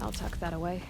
I'll tuck that away.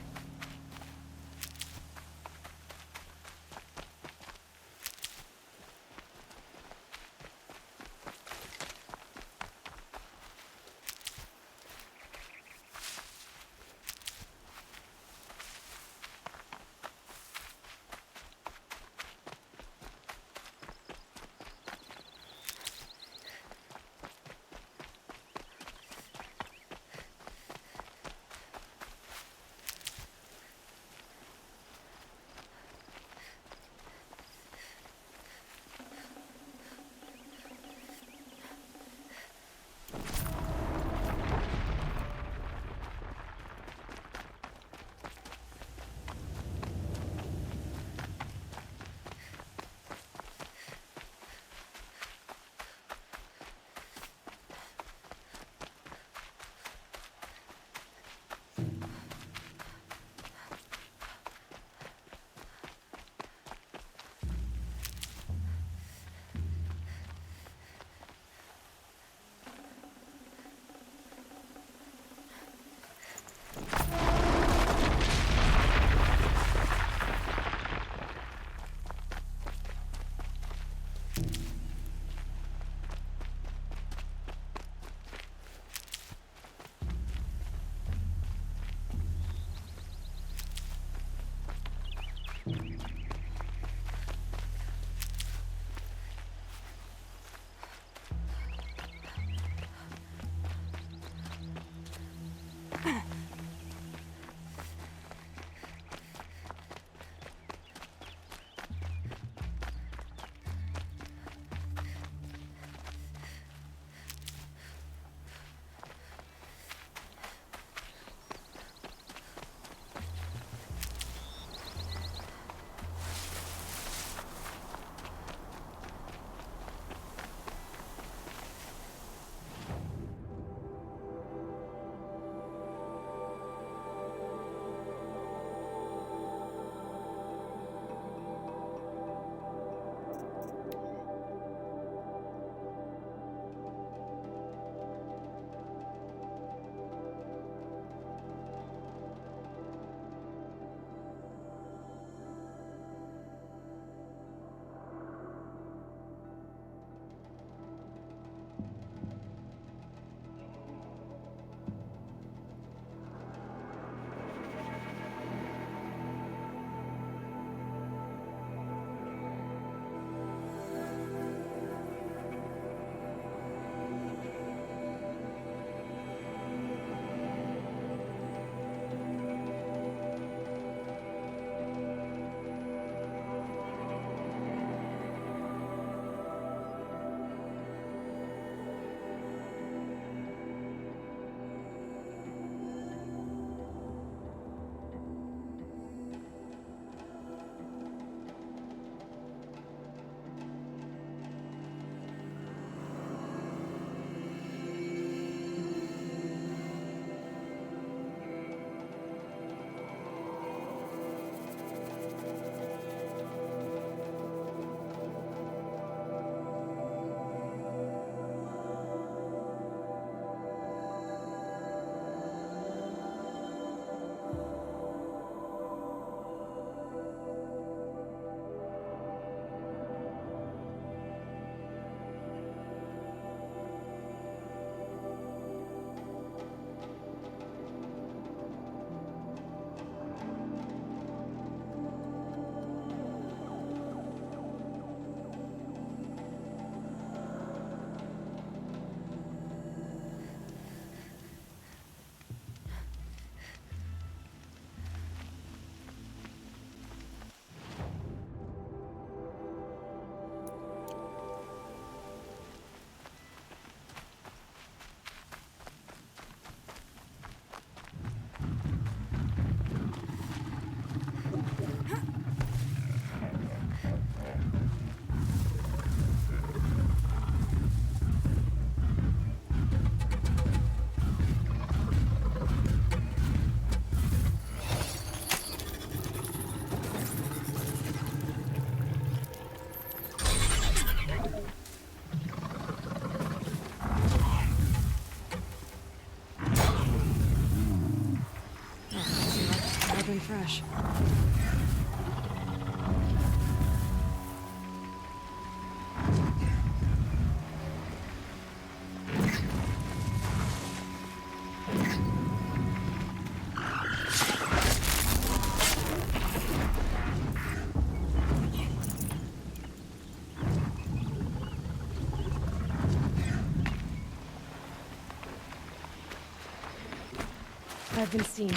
and fresh. I've been seen.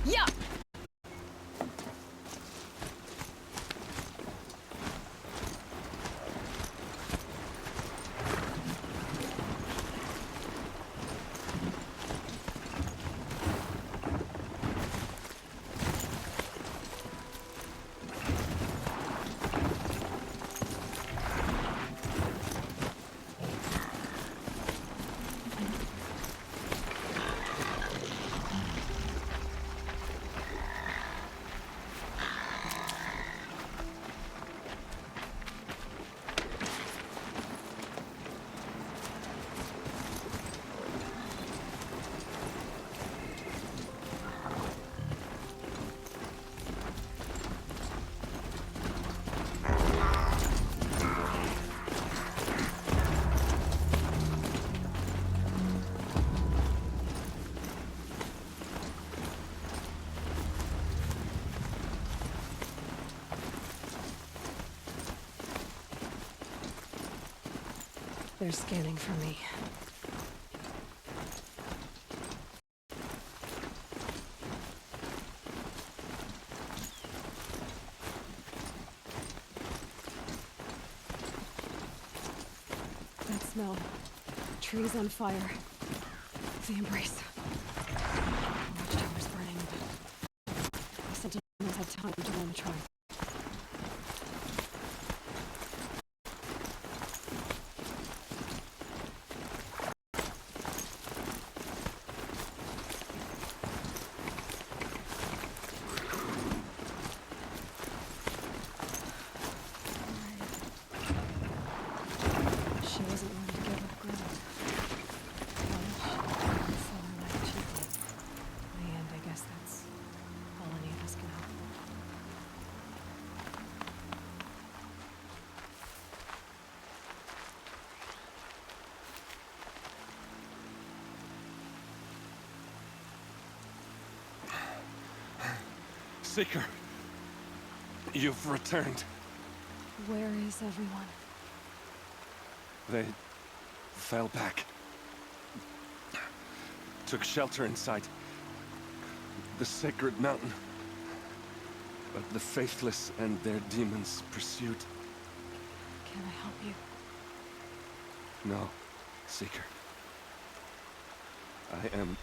Yeah! They're scanning for me. That smell. Trees on fire. the embrace. The watchtower's burning, but the sentinels had time to run the tribe. She wasn't one to give up ground. Well, sell her life cheaply. In the end, I guess that's all any of us can hope for. Seeker, you've returned. Where is everyone? They fell back. Took shelter inside the sacred mountain. But the faithless and their demons pursued. Can I help you? No, Seeker. I am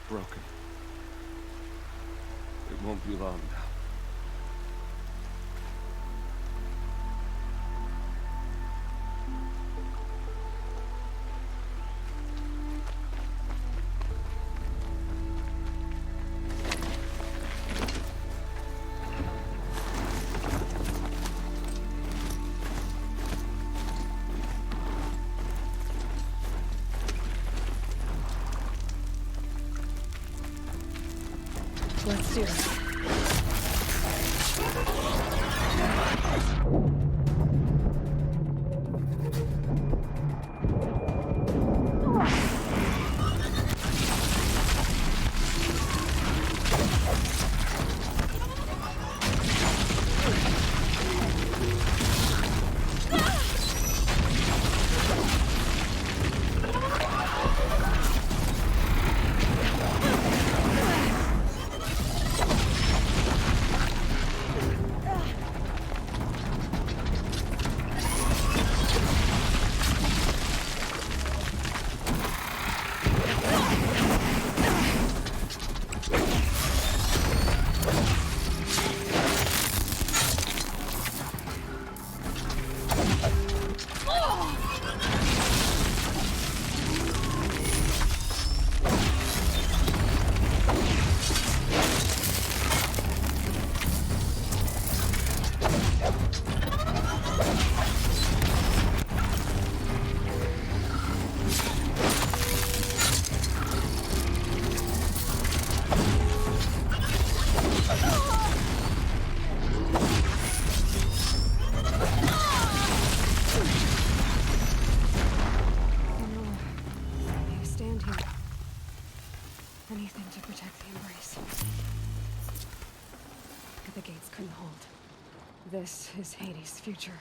broken. It won't be long now. Let's do it. Anything to protect the embrace. But the gates couldn't hold. This is Hades' future.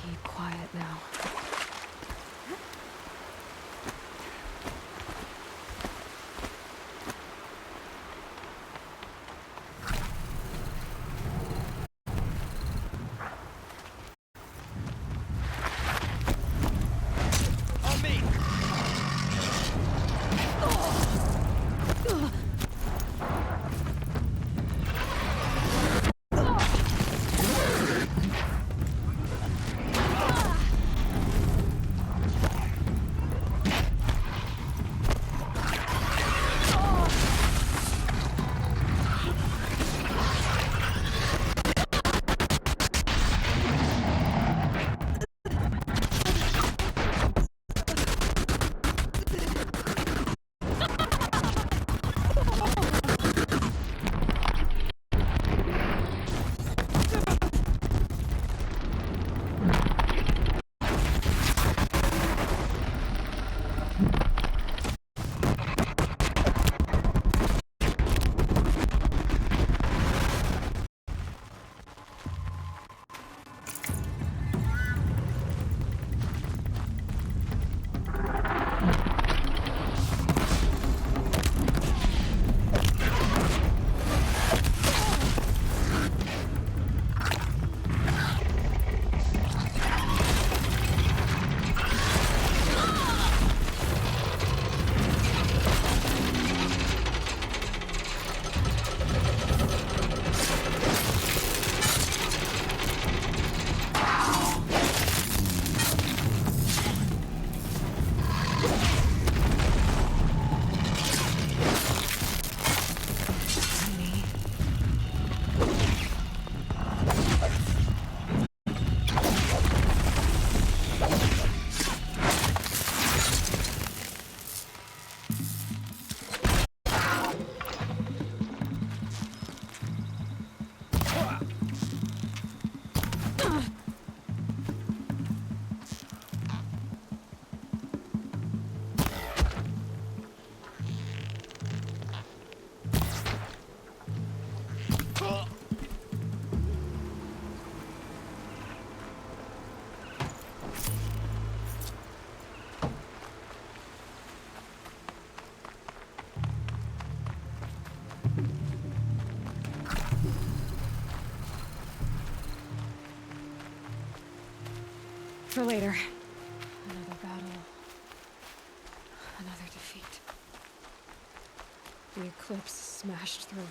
Keep quiet now. On me! For later. Another battle. Another defeat. The eclipse smashed through.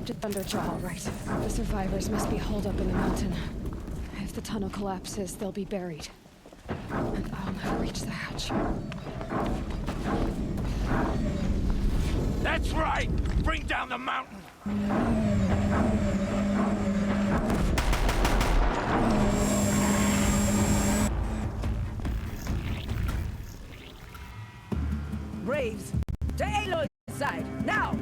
interrupted Thunderjaw, all right. The survivors must be holed up in the mountain. If the tunnel collapses, they'll be buried. And I'll never reach the hatch. That's right! Bring down the mountain! Braves, to Aloy's side, now!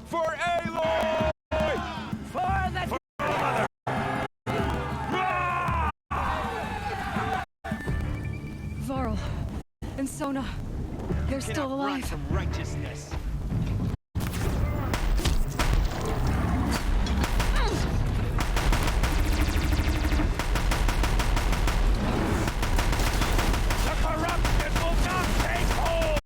For Aloy! For the... Varl and Sona, they're still Cannot run alive. from righteousness. The corruption will not take hold!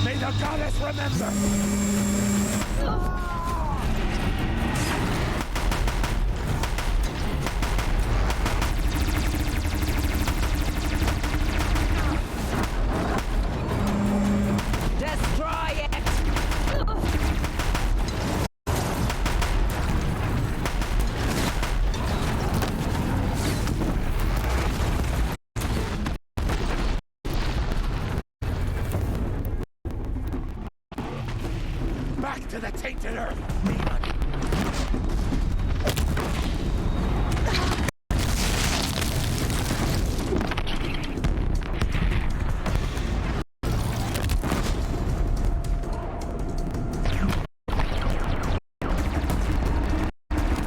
May the goddess remember! Destroy it! Back to the tainted earth, demon!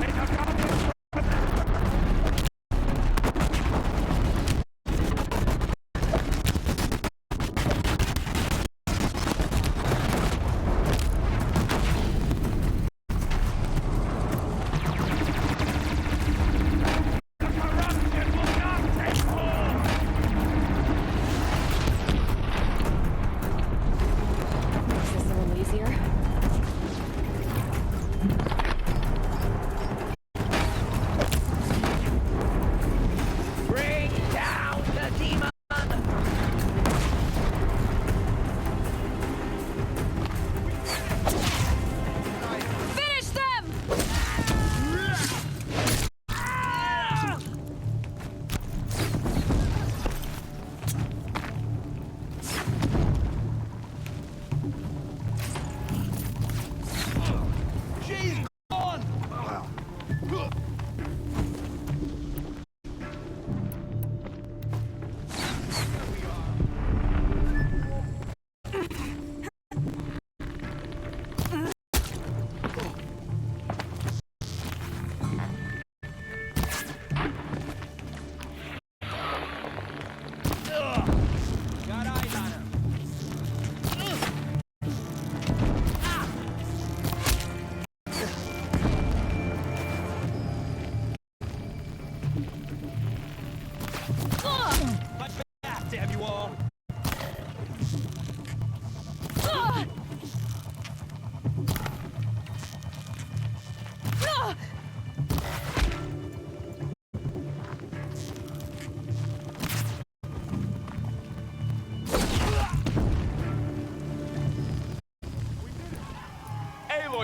May the goddess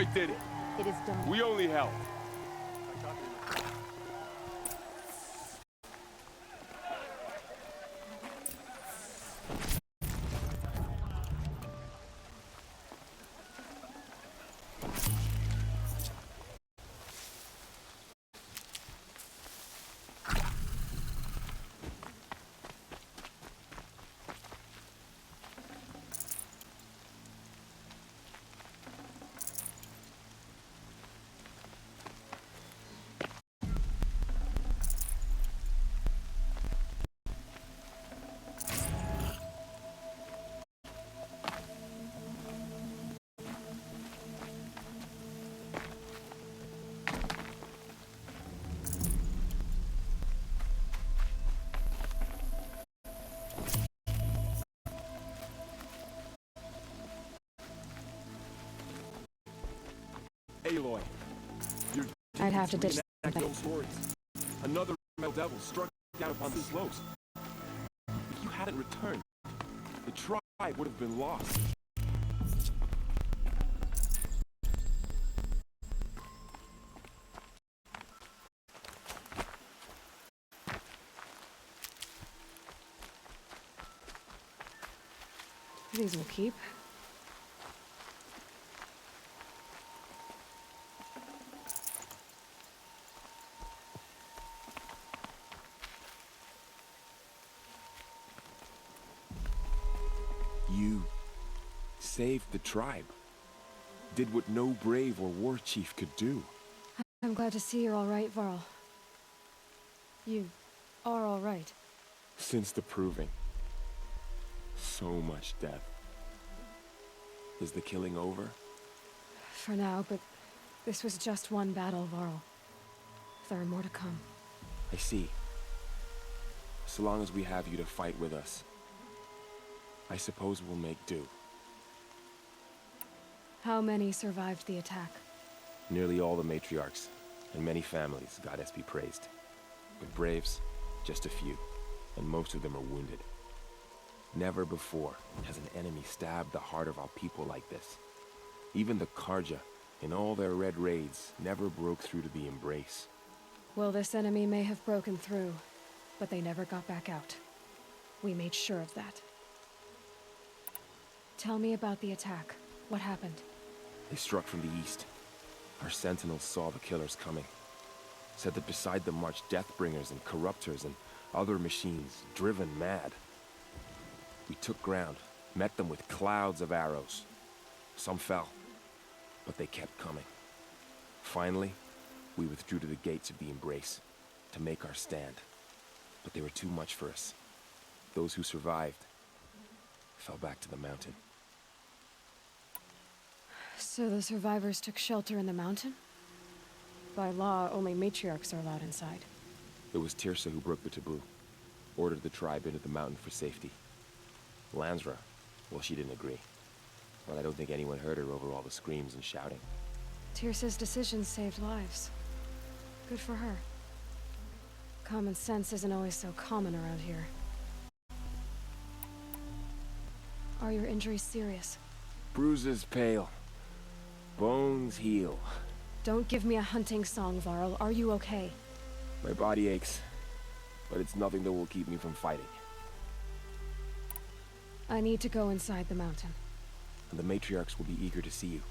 Aloy did it. It is done. We only helped. Aloy, you're I'd have to ditch reenact something. those stories. Another metal devil struck down upon the slopes. If you hadn't returned, the tribe would have been lost. These will keep. You saved the tribe. Did what no brave or war chief could do. I'm glad to see you're all right, Varl. You are all right. Since the proving. So much death. Is the killing over? For now, but this was just one battle, Varl. There are more to come. I see. So long as we have you to fight with us, I suppose we'll make do. How many survived the attack? Nearly all the matriarchs, and many families, goddess be praised. But braves, just a few, and most of them are wounded. Never before has an enemy stabbed the heart of our people like this. Even the Karja, in all their red raids, never broke through to the embrace. Well, this enemy may have broken through, but they never got back out. We made sure of that. Tell me about the attack. What happened? They struck from the east. Our sentinels saw the killers coming. Said that beside them marched Deathbringers and Corruptors and other machines, driven mad. We took ground, met them with clouds of arrows. Some fell, but they kept coming. Finally, we withdrew to the gates of the Embrace to make our stand. But they were too much for us. Those who survived fell back to the mountain. So the survivors took shelter in the mountain? By law, only matriarchs are allowed inside. It was Tirsa who broke the taboo, ordered the tribe into the mountain for safety. Lansra, well, she didn't agree. But I don't think anyone heard her over all the screams and shouting. Tirsa's decisions saved lives. Good for her. Common sense isn't always so common around here. Are your injuries serious? Bruises pale. Bones heal. Don't give me a hunting song, Varl. Are you okay? My body aches, but it's nothing that will keep me from fighting. I need to go inside the mountain. And the matriarchs will be eager to see you.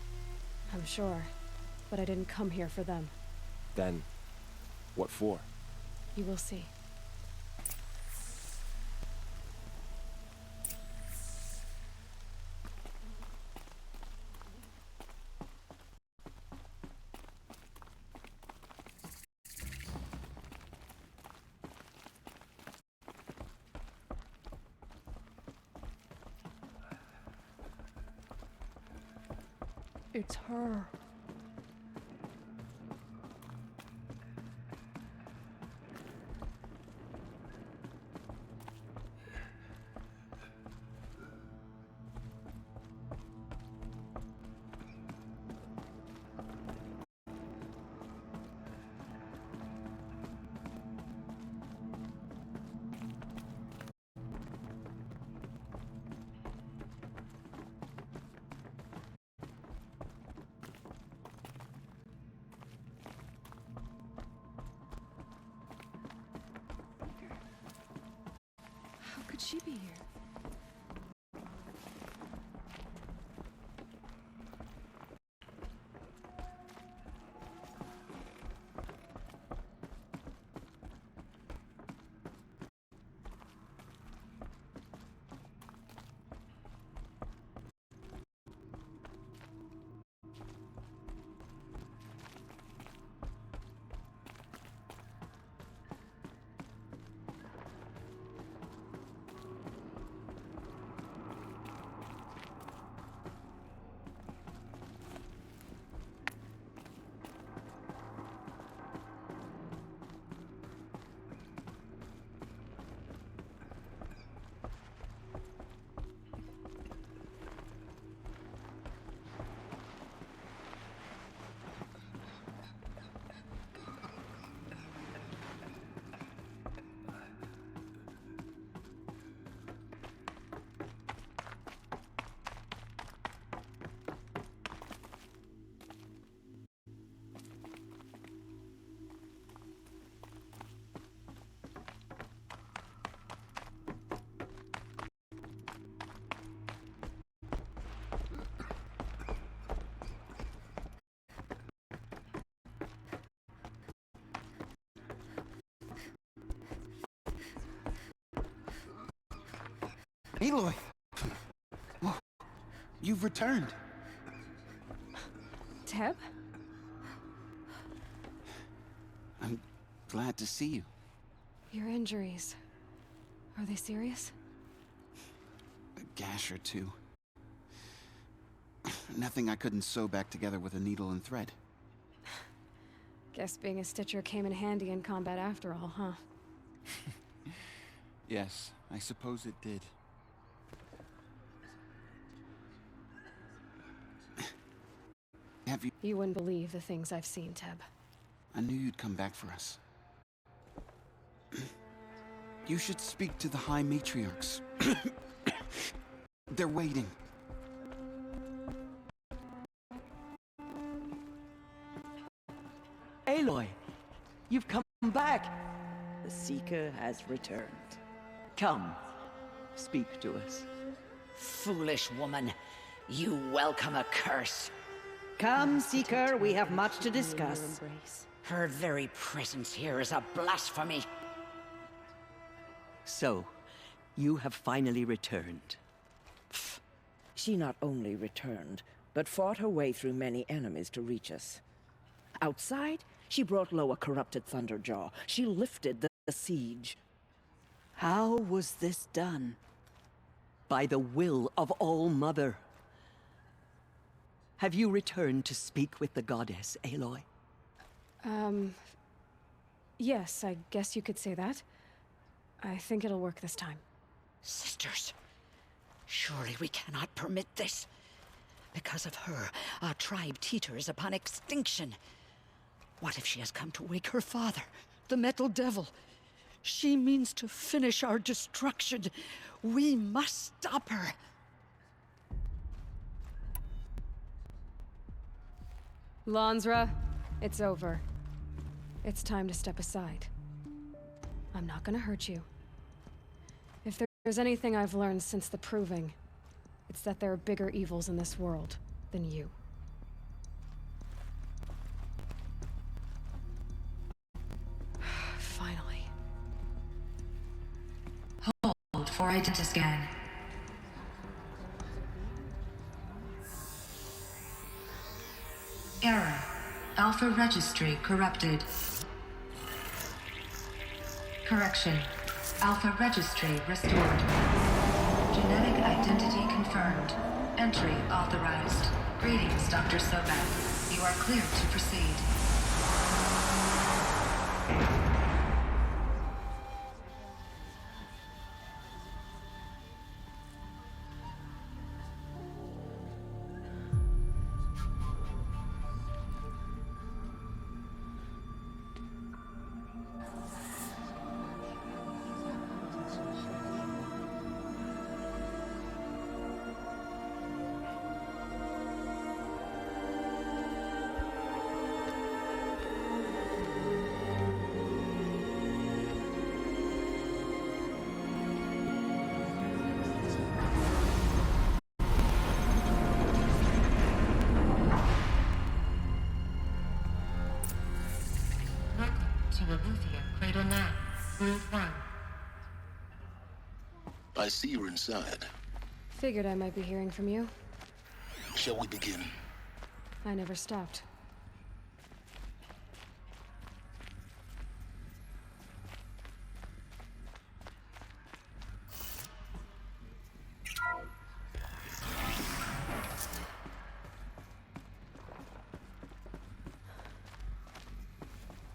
I'm sure, but I didn't come here for them. Then, what for? You will see. It's her. could she be here? Aloy! Whoa, you've returned. Teb? I'm glad to see you. Your injuries. Are they serious? A gash or two. Nothing I couldn't sew back together with a needle and thread. Guess being a stitcher came in handy in combat after all, huh? Yes, I suppose it did. Have you... You wouldn't believe the things I've seen, Teb. I knew you'd come back for us. You should speak to the High Matriarchs. They're waiting. Aloy, you've come back. The Seeker has returned. Come, speak to us. Foolish woman, you welcome a curse. Come, Seeker, we have much to discuss. Her very presence here is a blasphemy. So, you have finally returned. She not only returned, but fought her way through many enemies to reach us. Outside, she brought low a corrupted Thunderjaw. She lifted the siege. How was this done? By the will of All-Mother. Have you returned to speak with the goddess, Aloy? Yes, I guess you could say that. I think it'll work this time. Sisters, surely we cannot permit this. Because of her, our tribe teeters upon extinction. What if she has come to wake her father, the Metal Devil? She means to finish our destruction. We must stop her. Lansra, it's over. It's time to step aside. I'm not gonna hurt you. If there's anything I've learned since the Proving, it's that there are bigger evils in this world than you. Finally. Hold for identiscan. Error. Alpha registry corrupted. Correction. Alpha registry restored. Genetic identity confirmed. Entry authorized. Greetings, Dr. Sobek. You are cleared to proceed. to Aletheia Cradle 9, Brood 1. I see you're inside. Figured I might be hearing from you. Shall we begin? I never stopped.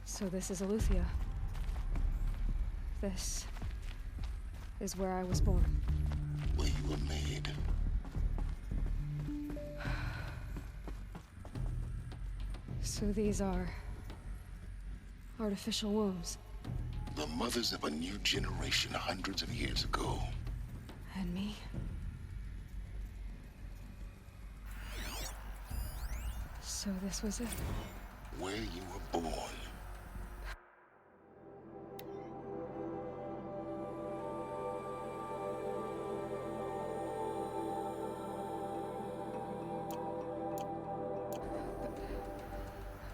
So this is Aletheia. This is where I was born. Where you were made. So these are artificial wombs. The mothers of a new generation hundreds of years ago. And me? So this was it. Where you were born.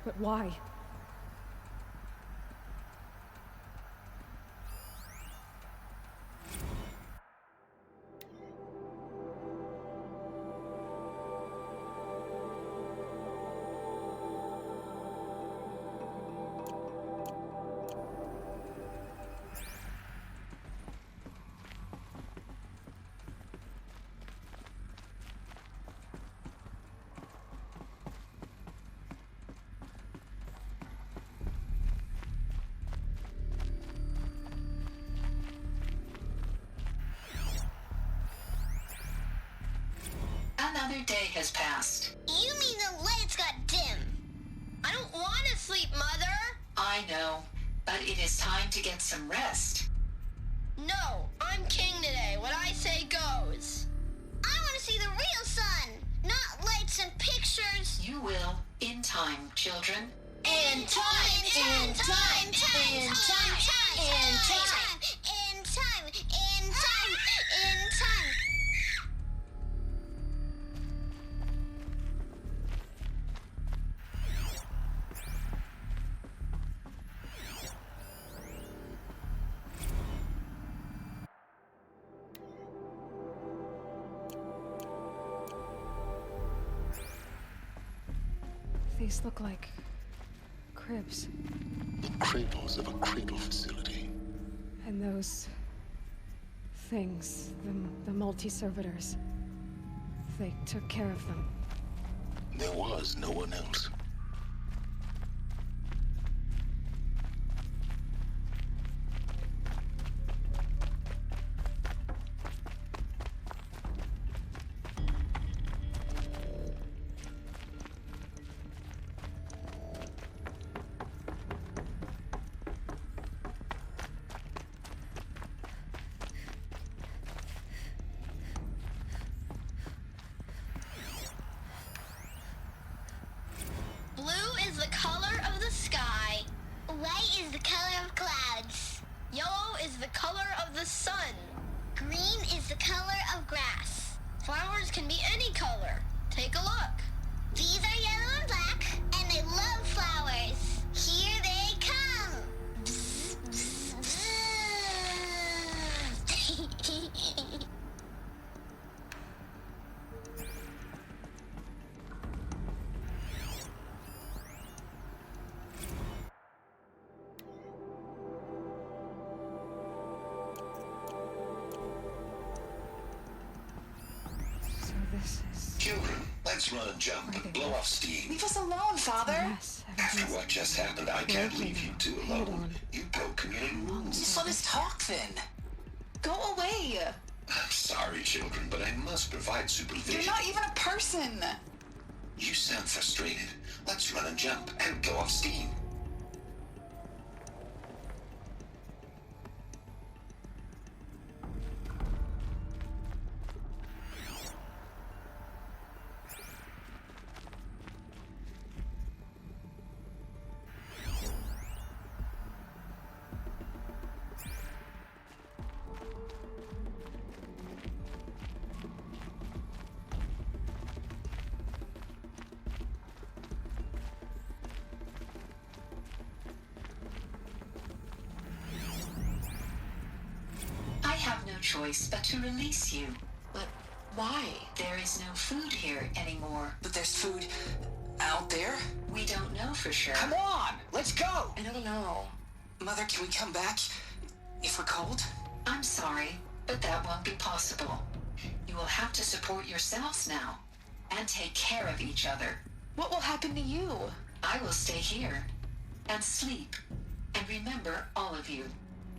But why? Another day has passed. You mean the lights got dim? I don't want to sleep, Mother! I know, but it is time to get some rest. No, I'm king today. What I say goes. I want to see the real sun, not lights and pictures. You will, in time, children. In time, in time, in time, in time, in time, in time, in time, in time. These look like cribs. The cradles of a cradle facility. And those things, the multi-servitors, they took care of them. There was no one else. Blue is the color of the sky. White is the color of clouds. Yellow is the color of the sun. Green is the color of grass. Flowers can be any color. Take a look. These are yellow and black, and they love flowers. Here they come. Bzz, bzz, bzz. So this is Children, let's run and jump and blow off steam. Leave us alone, Father. yes. After what just happened, I can't leave you two alone. You broke community rules. Just let us talk then. Go away. I'm sorry, children, but I must provide supervision. You're not even a person. You sound frustrated. Let's run and jump and blow off steam. choice but to release you. But why? There is no food here anymore. But there's food out there? We don't know for sure. Come on, let's go! I don't know. Mother, can we come back if we're cold? I'm sorry, but that won't be possible. You will have to support yourselves now and take care of each other. What will happen to you? I will stay here and sleep and remember all of you.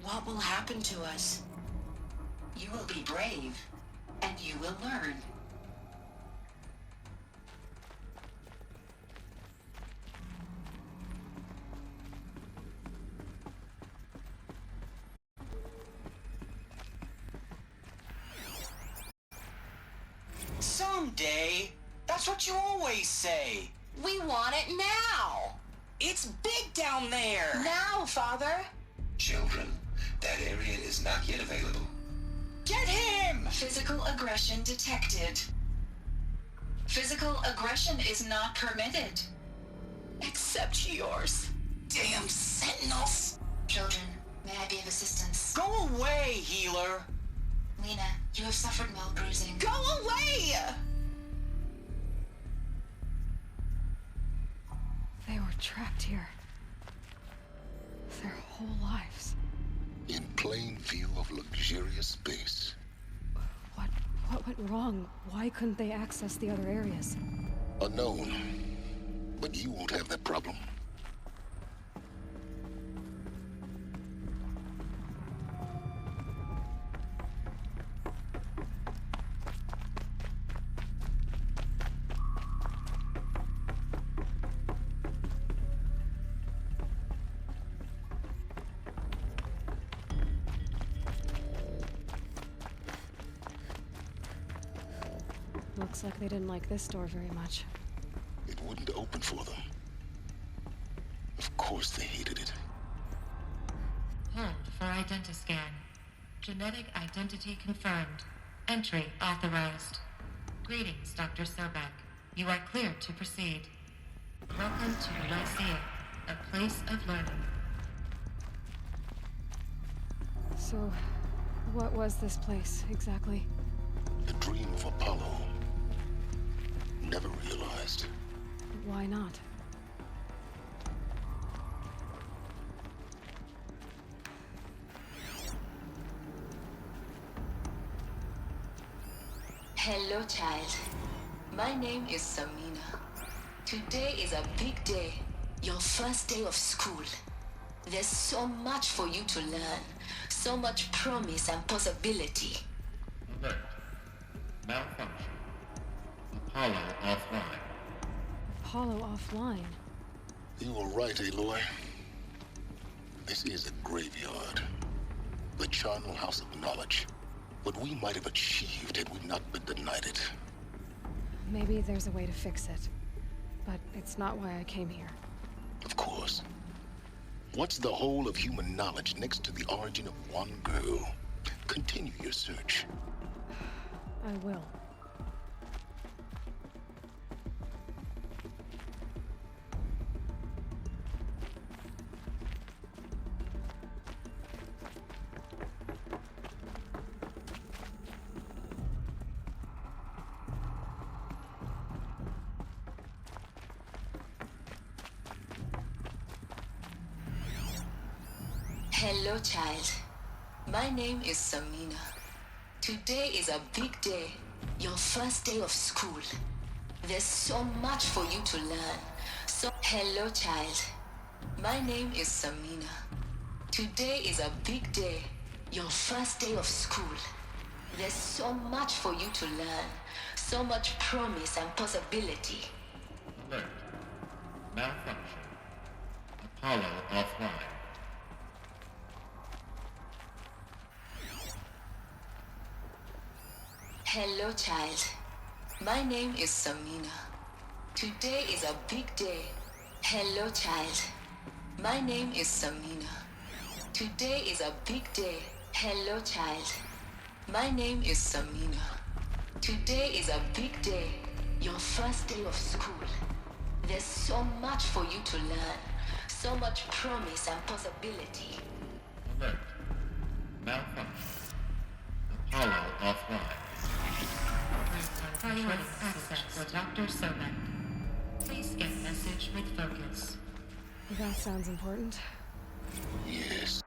What will happen to us? You will be brave and you will learn. Someday. That's what you always say. We want it now! It's big down there! Now, Father! Children, that area is not yet available. Get him! Physical aggression detected. Physical aggression is not permitted. Except yours. Damn sentinels! Children, may I be of assistance? Go away, healer! Lena, you have suffered mild bruising. Go away! They were trapped here. Their whole lives. In plain view of luxurious space. What went wrong? Why couldn't they access the other areas? Unknown. But you won't have that problem. Looks like they didn't like this door very much. It wouldn't open for them. Of course they hated it. Hold for identiscan. Genetic identity confirmed. Entry authorized. Greetings, Dr. Sobek. You are cleared to proceed. Welcome to Lyceum, a place of learning. So, what was this place, exactly? The dream of Apollo. Never realized. Why not? Hello, child. My name is Samina. Today is a big day. Your first day of school. There's so much for you to learn. So much promise and possibility. Alert. Malfunction. Apollo offline. Apollo offline? You were right, Aloy. This is a graveyard. The charnel house of knowledge. What we might have achieved had we not been denied it. Maybe there's a way to fix it. But it's not why I came here. Of course. What's the whole of human knowledge next to the origin of one girl? Continue your search. I will. Hello, child. My name is Samina. Today is a big day. Your first day of school. There's so much for you to learn. Hello, child. My name is Samina. Today is a big day. Your first day of school. There's so much for you to learn. So much promise and possibility. Alert. Malfunction. Apollo offline. Hello, child. My name is Samina. Today is a big day. Hello, child. My name is Samina. Today is a big day. Hello, child. My name is Samina. Today is a big day. Your first day of school. There's so much for you to learn. So much promise and possibility. Alert. Malfunction. offline. Providing access for Dr. Sobek. Please get message with focus. That sounds important. Yes.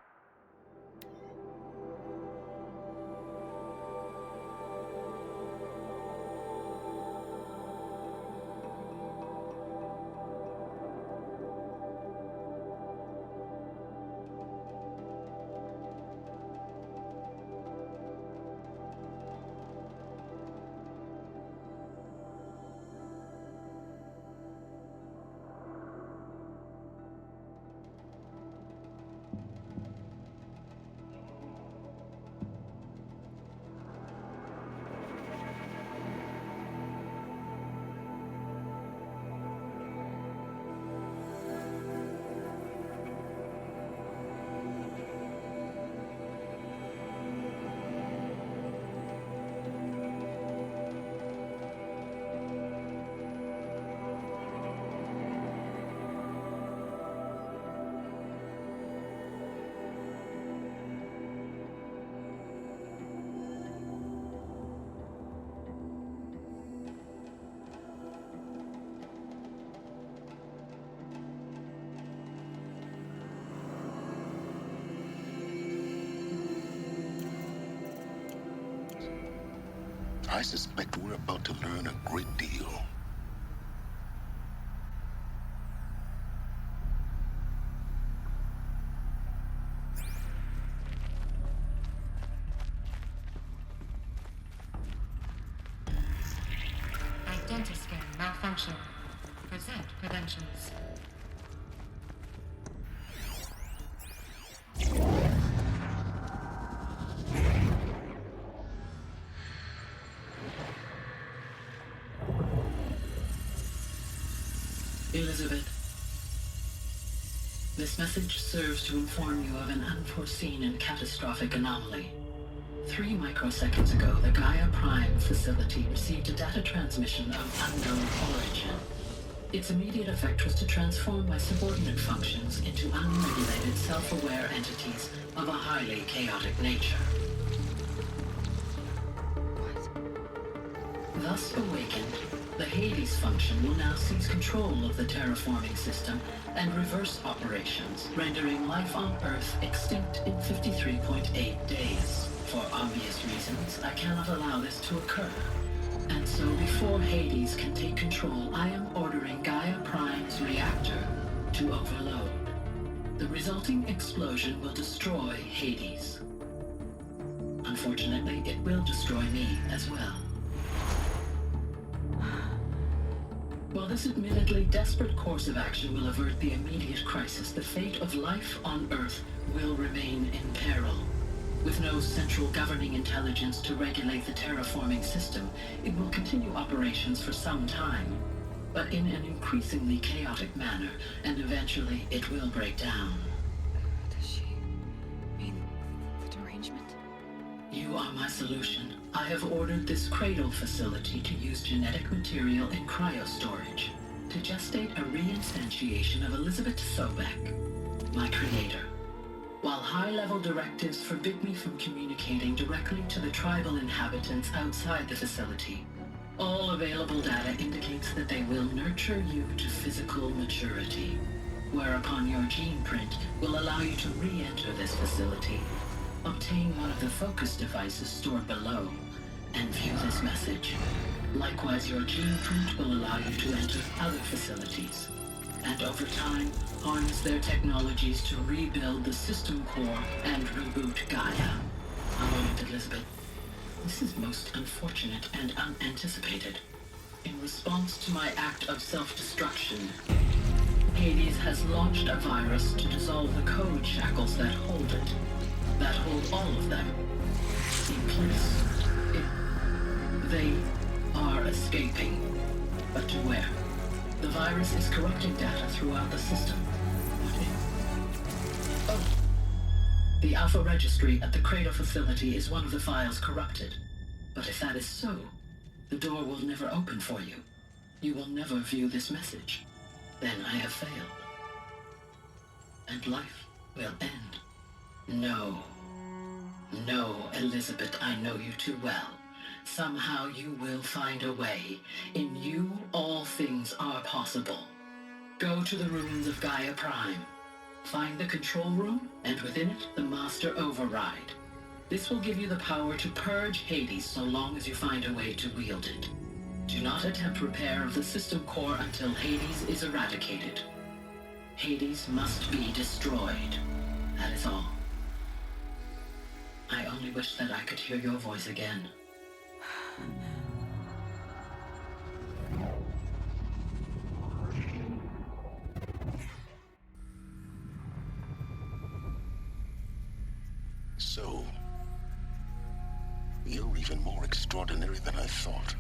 I suspect we're about to learn a great deal. Identiscan malfunction. Present credentials. Elizabeth, this message serves to inform you of an unforeseen and catastrophic anomaly. 3 microseconds ago, the Gaia Prime facility received a data transmission of unknown origin. Its immediate effect was to transform my subordinate functions into unregulated, self-aware entities of a highly chaotic nature. Thus awakened, the Hades function will now seize control of the terraforming system and reverse operations, rendering life on Earth extinct in 53.8 days. For obvious reasons, I cannot allow this to occur. And so before Hades can take control, I am ordering Gaia Prime's reactor to overload. The resulting explosion will destroy Hades. Unfortunately, it will destroy me as well. While this admittedly desperate course of action will avert the immediate crisis, the fate of life on Earth will remain in peril. With no central governing intelligence to regulate the terraforming system, it will continue operations for some time, but in an increasingly chaotic manner, and eventually it will break down. Does she mean the derangement? You are my solution. I have ordered this cradle facility to use genetic material in cryostorage to gestate a reinstantiation of Elizabeth Sobek, my creator. While high-level directives forbid me from communicating directly to the tribal inhabitants outside the facility, all available data indicates that they will nurture you to physical maturity, whereupon your gene print will allow you to re-enter this facility, obtain one of the focus devices stored below, and view this message. Likewise, your gene print will allow you to enter other facilities, and over time, harness their technologies to rebuild the system core and reboot Gaia. A moment, Elizabeth. This is most unfortunate and unanticipated. In response to my act of self-destruction, Hades has launched a virus to dissolve the code shackles that hold it, that hold all of them in place. They are escaping, but to where? The virus is corrupting data throughout the system. What if? Oh! The Alpha Registry at the Cradle facility is one of the files corrupted. But if that is so, the door will never open for you. You will never view this message. Then I have failed. And life will end. No. No, Elizabeth, I know you too well. Somehow you will find a way. In you, all things are possible. Go to the ruins of Gaia Prime. Find the control room, and within it, the Master Override. This will give you the power to purge Hades so long as you find a way to wield it. Do not attempt repair of the system core until Hades is eradicated. Hades must be destroyed. That is all. I only wish that I could hear your voice again. So, you're even more extraordinary than I thought.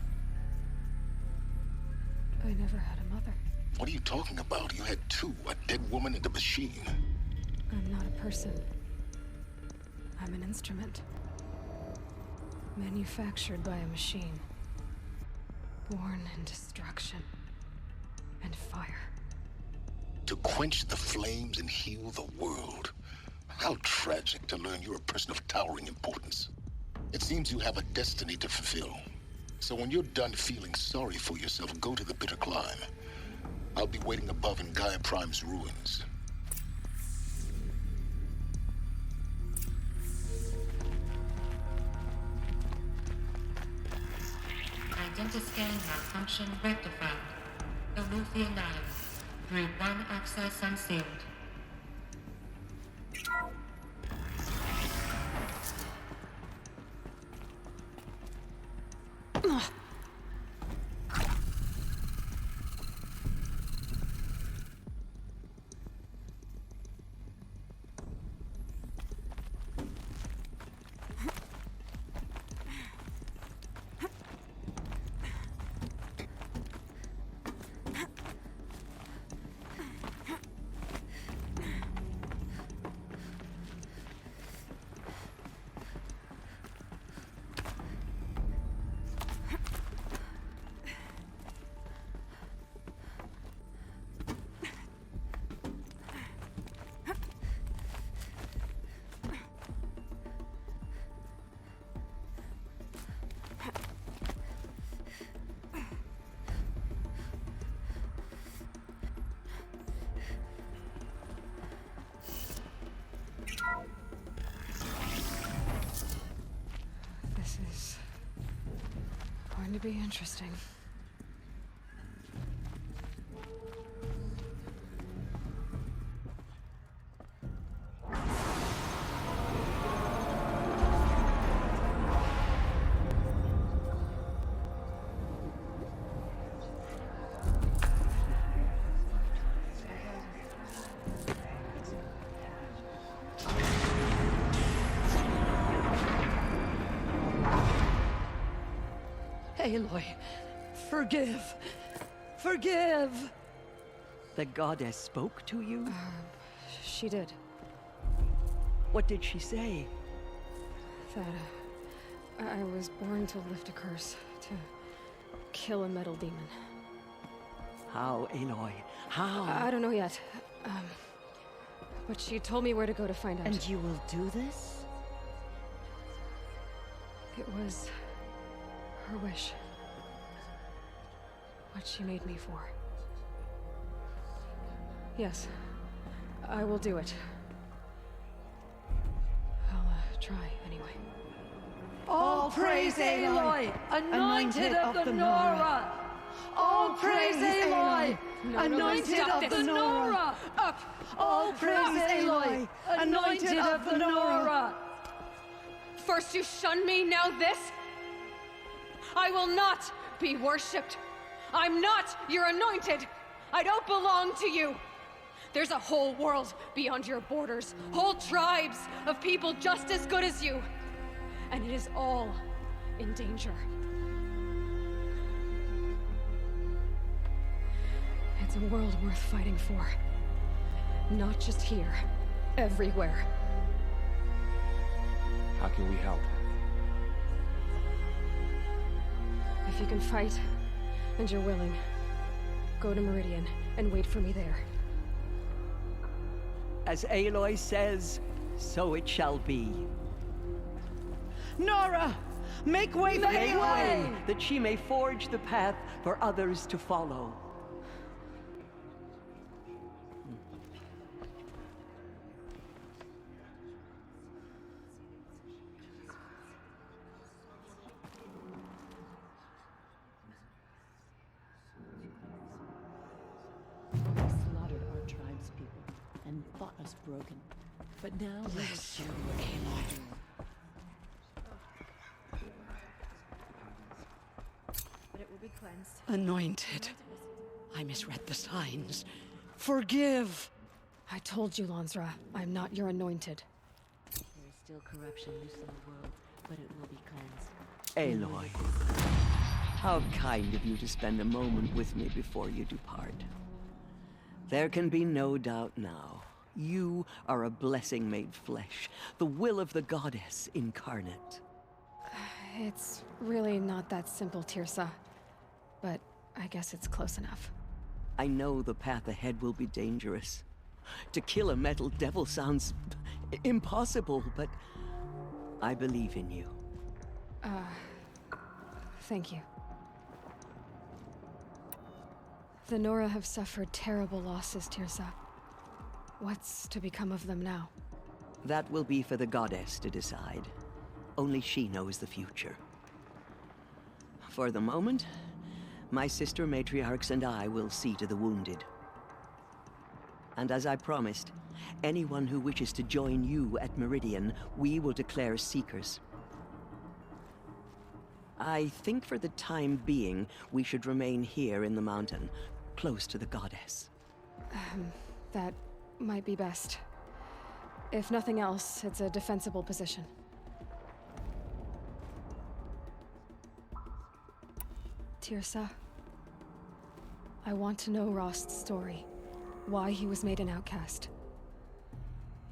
I never had a mother. What are you talking about? You had two, a dead woman and a machine. I'm not a person. I'm an instrument. Manufactured by a machine. Born in destruction and fire. To quench the flames and heal the world. How tragic to learn you're a person of towering importance. It seems you have a destiny to fulfill. So when you're done feeling sorry for yourself, go to the bitter climb. I'll be waiting above in Gaia Prime's ruins. Identiscan malfunction rectified. Eluthian atom. Group 1 access unsealed. This is going to be interesting. Aloy, forgive. Forgive! The goddess spoke to you? She did. What did she say? That I was born to lift a curse, to kill a metal demon. How, Aloy? How? I don't know yet. But she told me where to go to find out. And you will do this? It was her wish. What she made me for. Yes, I will do it. I'll try anyway. All praise Aloy, anointed of the Nora! All praise Aloy, anointed of the Nora! Up! All praise Aloy, anointed of the Nora! First you shun me, now this? I will not be worshipped. I'm not your anointed. I don't belong to you. There's a whole world beyond your borders, whole tribes of people just as good as you. And it is all in danger. It's a world worth fighting for. Not just here, everywhere. How can we help? If you can fight, and you're willing, go to Meridian and wait for me there. As Aloy says, so it shall be. Nora! Make way for that she may forge the path for others to follow. They slaughtered our tribe's people and fought us broken. But now Bless you, Aloy. But it will be cleansed. Anointed. I misread the signs. Forgive. I told you, Lansra, I'm not your anointed. There is still corruption loose in the world, but it will be cleansed. Aloy, how kind of you to spend a moment with me before you depart. There can be no doubt now. You are a blessing made flesh, the will of the goddess incarnate. It's really not that simple, Tirsa. But I guess it's close enough. I know the path ahead will be dangerous. To kill a metal devil sounds impossible, but I believe in you. Thank you. The Nora have suffered terrible losses, Tirsa. What's to become of them now? That will be for the goddess to decide. Only she knows the future. For the moment, my sister matriarchs and I will see to the wounded. And as I promised, anyone who wishes to join you at Meridian, we will declare seekers. I think for the time being, we should remain here in the mountain, close to the goddess. That might be best. If nothing else, it's a defensible position. Tirsa, I want to know Rost's story. Why he was made an outcast.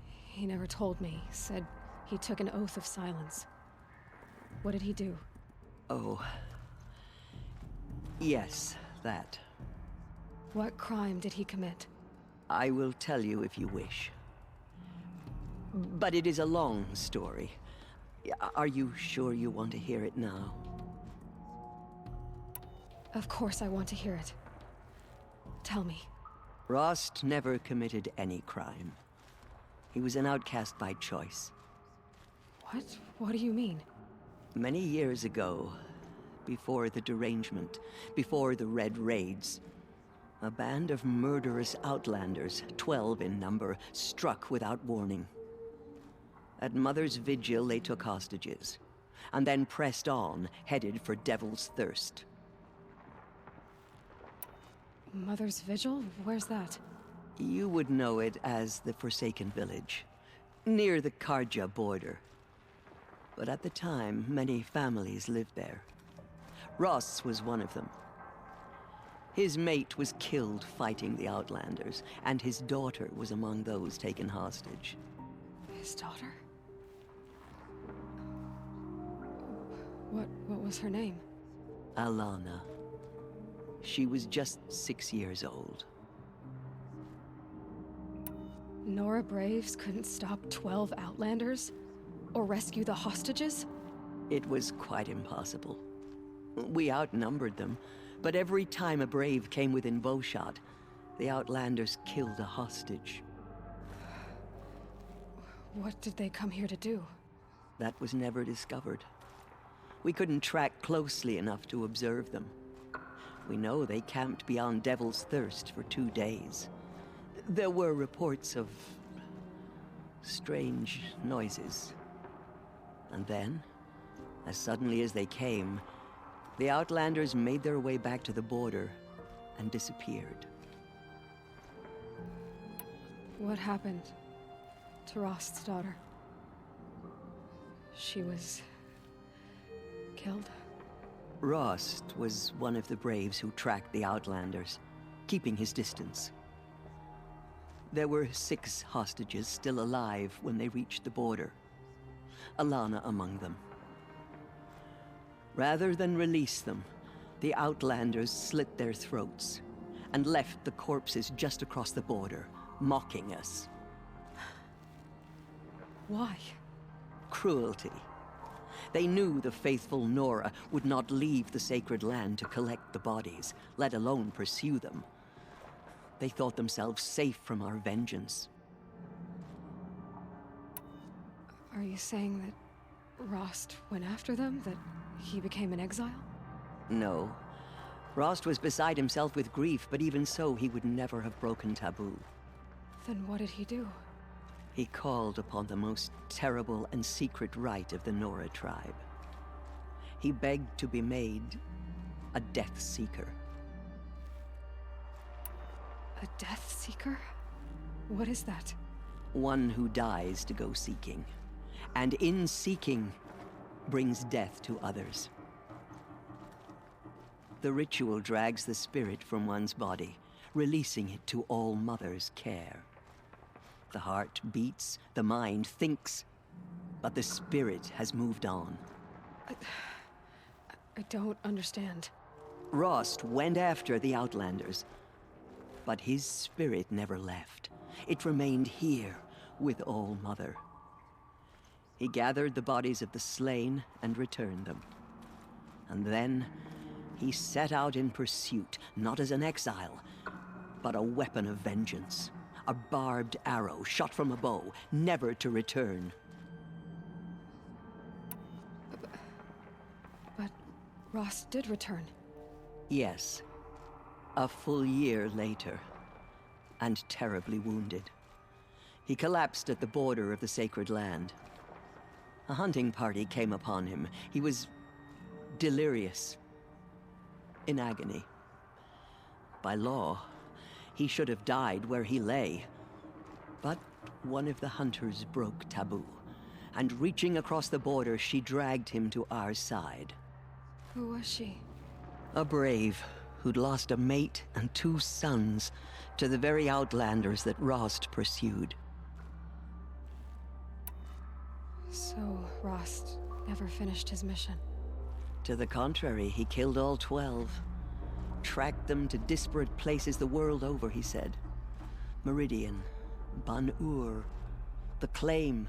He never told me, said he took an oath of silence. What did he do? Oh. Yes, that. What crime did he commit? I will tell you if you wish. But it is a long story. Are you sure you want to hear it now? Of course I want to hear it. Tell me. Rost never committed any crime. He was an outcast by choice. What? What do you mean? Many years ago, before the derangement, before the Red Raids, a band of murderous outlanders, 12 in number, struck without warning. At Mother's Vigil, they took hostages, and then pressed on, headed for Devil's Thirst. Mother's Vigil? Where's that? You would know it as the Forsaken Village, near the Karja border. But at the time, many families lived there. Ross was one of them. His mate was killed fighting the Outlanders, and his daughter was among those taken hostage. His daughter? What was her name? Alana. She was just 6 years old. Nora Braves couldn't stop 12 Outlanders? Or rescue the hostages? It was quite impossible. We outnumbered them, but every time a Brave came within bowshot, the Outlanders killed a hostage. What did they come here to do? That was never discovered. We couldn't track closely enough to observe them. We know they camped beyond Devil's Thirst for 2 days. There were reports of strange noises. And then, as suddenly as they came, the Outlanders made their way back to the border and disappeared. What happened to Rost's daughter? She was killed? Rost was one of the Braves who tracked the Outlanders, keeping his distance. There were 6 hostages still alive when they reached the border. Alana among them. Rather than release them, the Outlanders slit their throats and left the corpses just across the border, mocking us. Why? Cruelty. They knew the faithful Nora would not leave the sacred land to collect the bodies, let alone pursue them. They thought themselves safe from our vengeance. Are you saying that Rost went after them? That he became an exile? No. Rost was beside himself with grief, but even so, he would never have broken taboo. Then what did he do? He called upon the most terrible and secret rite of the Nora tribe. He begged to be made a Death Seeker. A Death Seeker? What is that? One who dies to go seeking, and in seeking, brings death to others. The ritual drags the spirit from one's body, releasing it to All Mother's care. The heart beats, the mind thinks, but the spirit has moved on. I don't understand. Rost went after the Outlanders, but his spirit never left. It remained here with All Mother. He gathered the bodies of the slain and returned them. And then he set out in pursuit, not as an exile, but a weapon of vengeance. A barbed arrow shot from a bow, never to return. But Rost did return. Yes. A full year later, and terribly wounded. He collapsed at the border of the sacred land. A hunting party came upon him. He was delirious, in agony. By law, he should have died where he lay. But one of the hunters broke taboo, and reaching across the border, she dragged him to our side. Who was she? A brave who'd lost a mate and 2 sons to the very Outlanders that Rost pursued. So, Rost never finished his mission? To the contrary, he killed all 12. Tracked them to disparate places the world over, he said. Meridian, Ban-Ur, the Claim,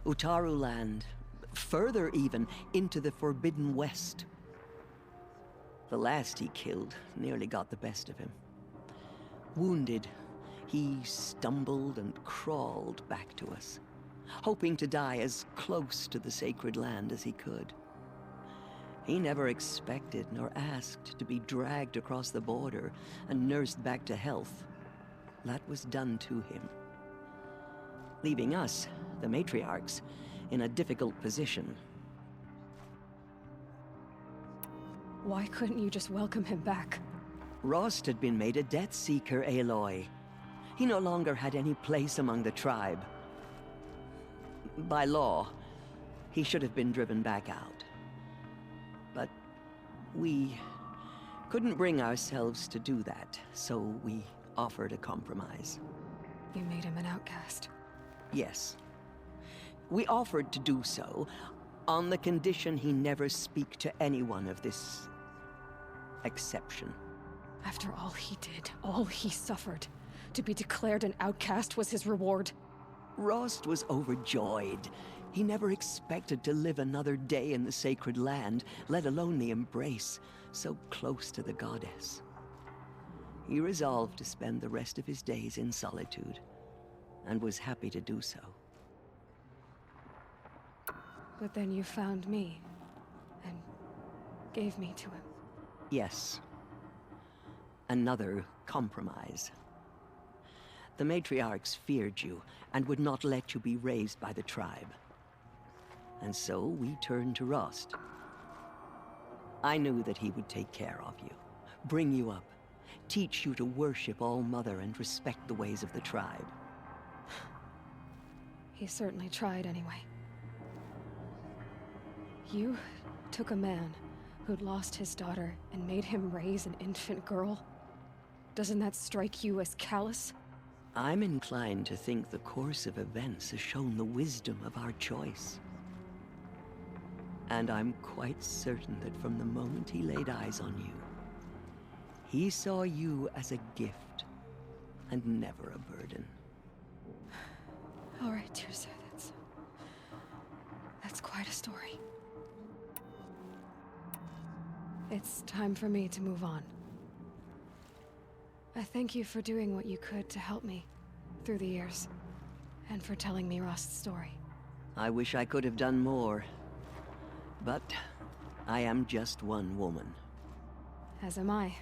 Utaru Land, further even, into the Forbidden West. The last he killed nearly got the best of him. Wounded, he stumbled and crawled back to us, hoping to die as close to the sacred land as he could. He never expected nor asked to be dragged across the border and nursed back to health. That was done to him, leaving us, the matriarchs, in a difficult position. Why couldn't you just welcome him back? Rost had been made a Death Seeker, Aloy. He no longer had any place among the tribe. By law, he should have been driven back out. But we couldn't bring ourselves to do that, so we offered a compromise. You made him an outcast. Yes. We offered to do so on the condition he never speak to anyone of this exception. After all he did, all he suffered, to be declared an outcast was his reward. Rost was overjoyed. He never expected to live another day in the sacred land, let alone the embrace, so close to the goddess. He resolved to spend the rest of his days in solitude, and was happy to do so. But then you found me, and gave me to him. Yes. Another compromise. The matriarchs feared you, and would not let you be raised by the tribe. And so we turned to Rost. I knew that he would take care of you, bring you up, teach you to worship All Mother and respect the ways of the tribe. He certainly tried anyway. You took a man who'd lost his daughter and made him raise an infant girl. Doesn't that strike you as callous? I'm inclined to think the course of events has shown the wisdom of our choice. And I'm quite certain that from the moment he laid eyes on you, he saw you as a gift and never a burden. All right, Tirsa, that's quite a story. It's time for me to move on. I thank you for doing what you could to help me through the years, and for telling me Rost's story. I wish I could have done more. But I am just one woman. As am I.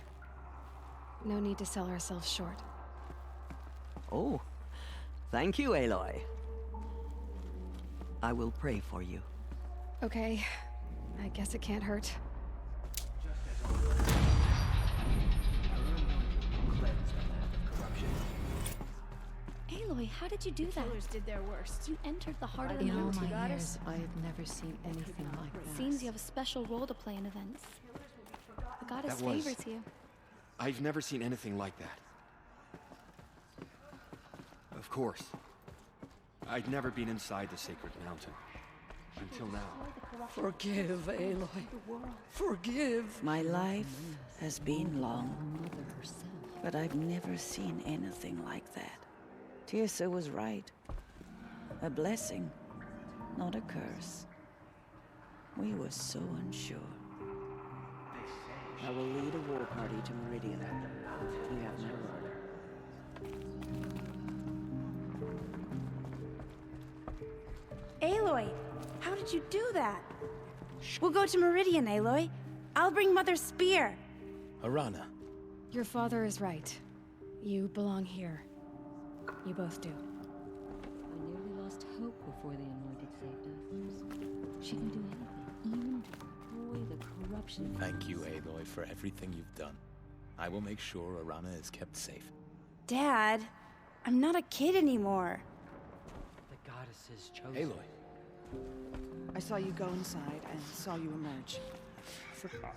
No need to sell ourselves short. Oh, thank you, Aloy. I will pray for you. Okay, I guess it can't hurt. Aloy, how did you do that? Killers did their worst. You entered the heart of the In all mountain. my years, I have never seen anything like that. Seems you have a special role to play in events. The goddess That was- favors you. I've never seen anything like that. Of course. I'd never been inside the sacred mountain. Until now. Forgive, Aloy. Forgive. My life has been long, but I've never seen anything like that. Tirsa was right. A blessing, not a curse. We were so unsure. I will lead a war party to Meridian. You have my word. Aloy, how did you do that? We'll go to Meridian, Aloy. I'll bring Mother's spear. Arana. Your father is right. You belong here. You both do. I nearly lost hope before the Anointed saved us. She can do anything, even destroy the corruption. Thank you, Aloy, for everything you've done. I will make sure Arana is kept safe. Dad, I'm not a kid anymore. The goddesses chose. Aloy. I saw you go inside and saw you emerge. Forgot,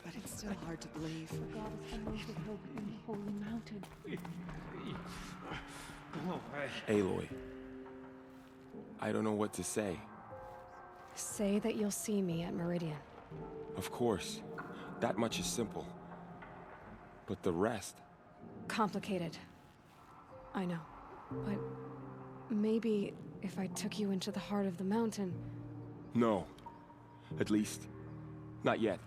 but it's still hard to believe. The goddess anointed hope in the holy mountain. Aloy. I don't know what to say. Say that you'll see me at Meridian. Of course. That much is simple. But the rest... Complicated. I know. But maybe if I took you into the heart of the mountain... No. At least, not yet.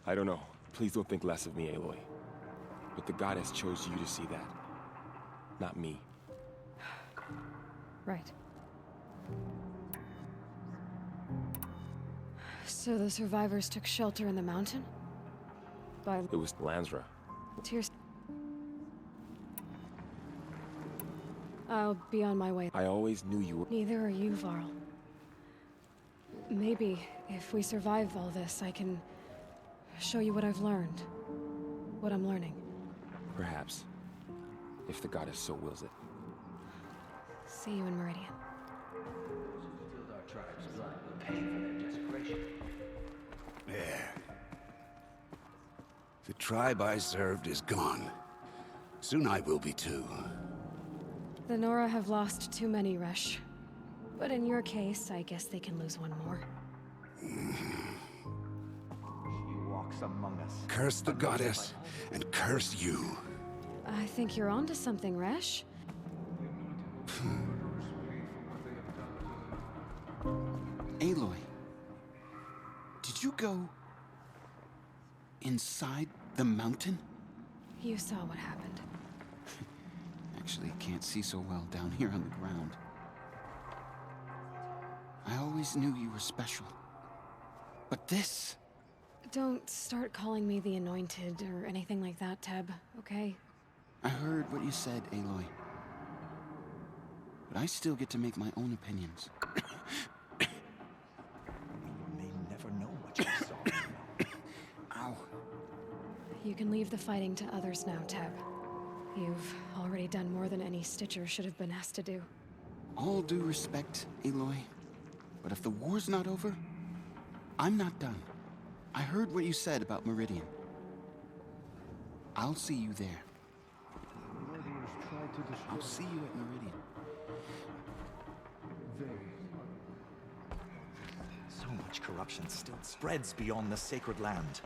I don't know. Please don't think less of me, Aloy. But the goddess chose you to see that. Not me. Right. So the survivors took shelter in the mountain? It was Lansra. Tears. I'll be on my way. I always knew you were... Neither are you, Varl. Maybe, if we survive all this, I can show you what I've learned. What I'm learning. Perhaps. If the goddess so wills it. See you in Meridian. Our tribe's blood will pay for their desperation. There. The tribe I served is gone. Soon I will be too. The Nora have lost too many, Resh. But in your case, I guess they can lose one more. She walks among us. Curse the goddess, and curse you. I think you're onto something, Resh. Aloy, did you go inside the mountain? You saw what happened. Actually, can't see so well down here on the ground. I always knew you were special. But this... Don't start calling me the Anointed or anything like that, Teb, okay? I heard what you said, Aloy. But I still get to make my own opinions. You may never know what you saw. Ow. You can leave the fighting to others now, Teb. You've already done more than any Stitcher should have been asked to do. All due respect, Aloy. But if the war's not over, I'm not done. I heard what you said about Meridian. I'll see you there. I'll see you at Meridian. So much corruption still spreads beyond the sacred land.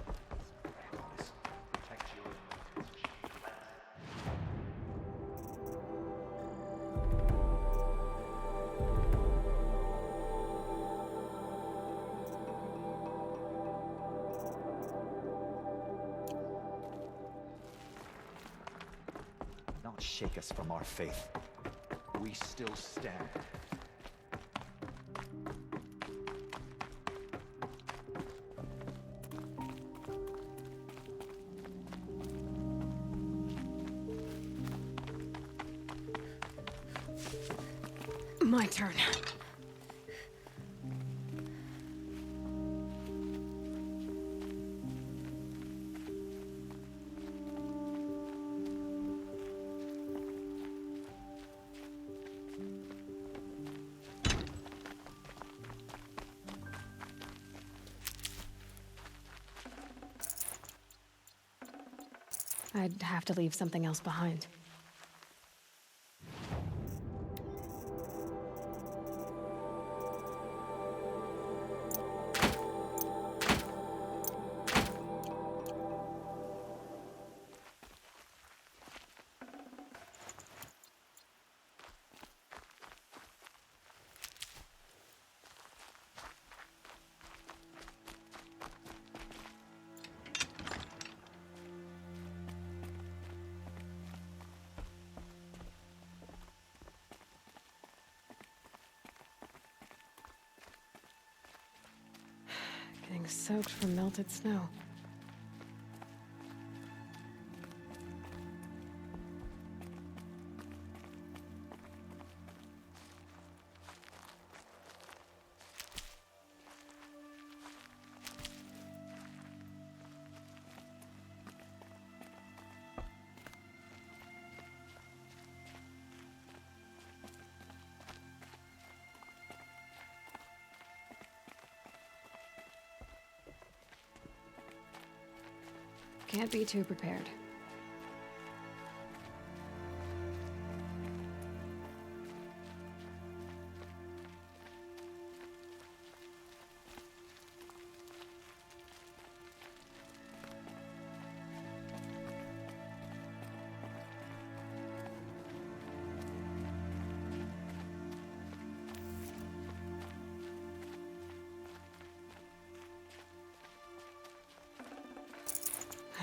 cannot shake us from our faith. We still stand. My turn. I'd have to leave something else behind. Getting soaked from melted snow. Can't be too prepared.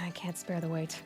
I can't spare the weight.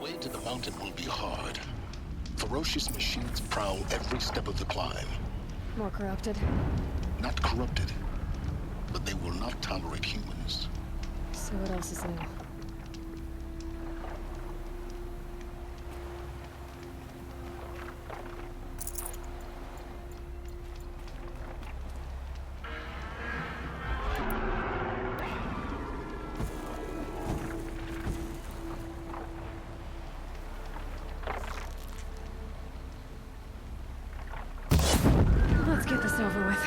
way to the mountain will be hard. Ferocious machines prowl every step of the climb. More corrupted? Not corrupted, but they will not tolerate humans. So what else is new? Let's get this over with.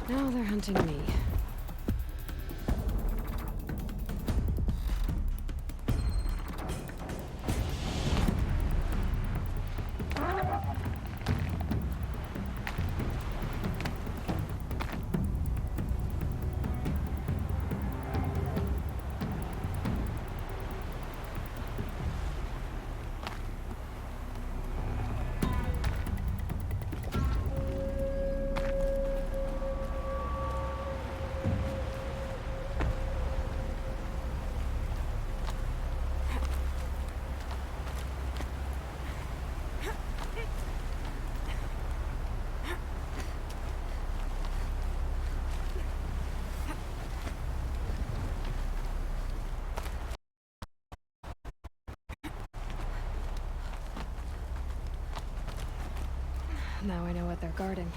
Now they're hunting me. Now I know what they're guarding.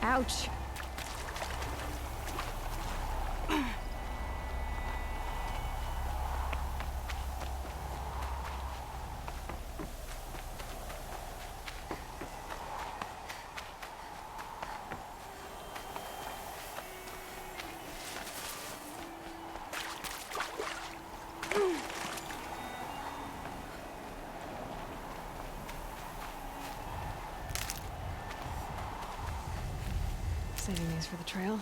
Ouch. Saving these for the trail.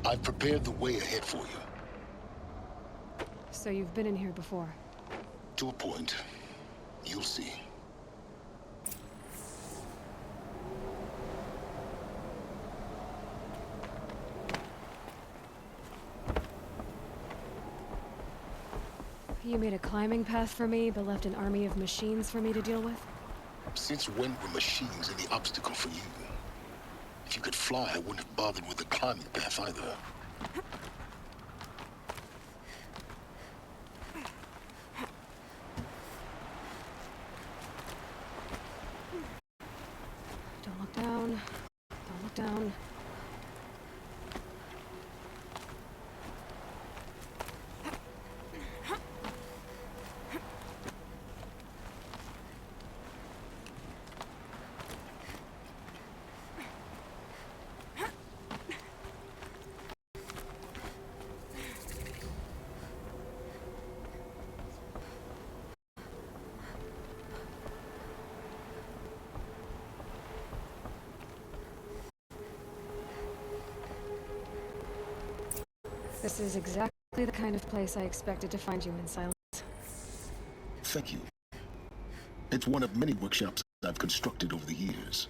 I've prepared the way ahead for you. So you've been in here before? To a point. You'll see. You made a climbing path for me, but left an army of machines for me to deal with? Since when were machines any obstacle for you? If you could fly, I wouldn't have bothered with the climbing path either. Don't look down. Don't look down. This is exactly the kind of place I expected to find you in, Silence. Thank you. It's one of many workshops I've constructed over the years.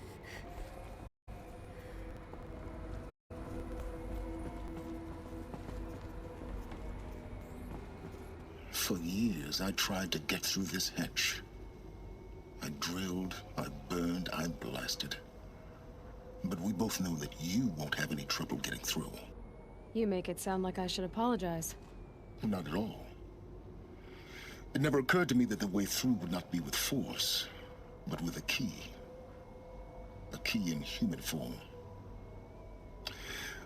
For years, I tried to get through this hatch. I drilled, I burned, I blasted. But we both know that you won't have any trouble getting through. You make it sound like I should apologize. Not at all. It never occurred to me that the way through would not be with force, but with a key. A key in human form.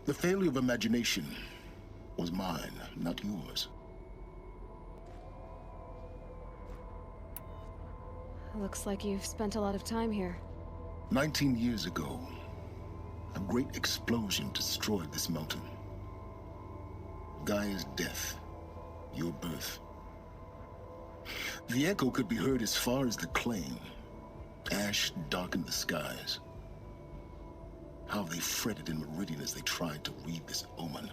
The failure of imagination was mine, not yours. Looks like you've spent a lot of time here. 19 years ago, a great explosion destroyed this mountain. Gaia's death, your birth. The echo could be heard as far as the claim. Ash darkened the skies. How they fretted in Meridian as they tried to read this omen.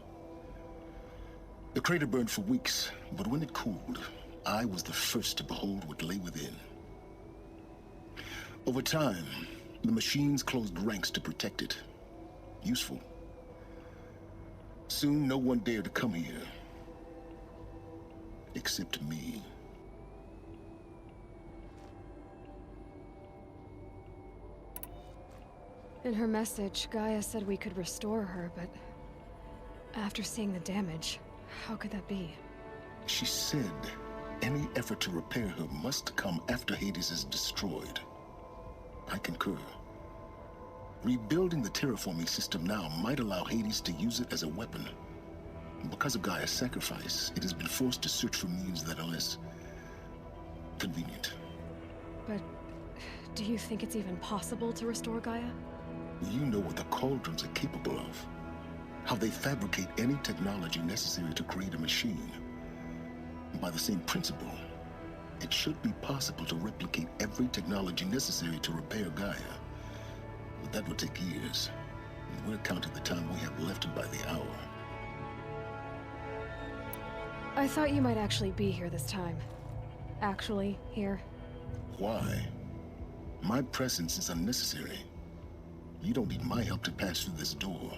The crater burned for weeks, but when it cooled, I was the first to behold what lay within. Over time, the machines closed ranks to protect it. Useful. Soon, no one dared to come here. Except me. In her message, Gaia said we could restore her, but after seeing the damage, how could that be? She said any effort to repair her must come after Hades is destroyed. I concur. Rebuilding the terraforming system now might allow Hades to use it as a weapon. Because of Gaia's sacrifice, it has been forced to search for means that are less convenient. But do you think it's even possible to restore Gaia? You know what the Cauldrons are capable of. How they fabricate any technology necessary to create a machine. By the same principle, it should be possible to replicate every technology necessary to repair Gaia. But that would take years. And we're counting the time we have left by the hour. I thought you might actually be here this time. Actually, here. Why? My presence is unnecessary. You don't need my help to pass through this door.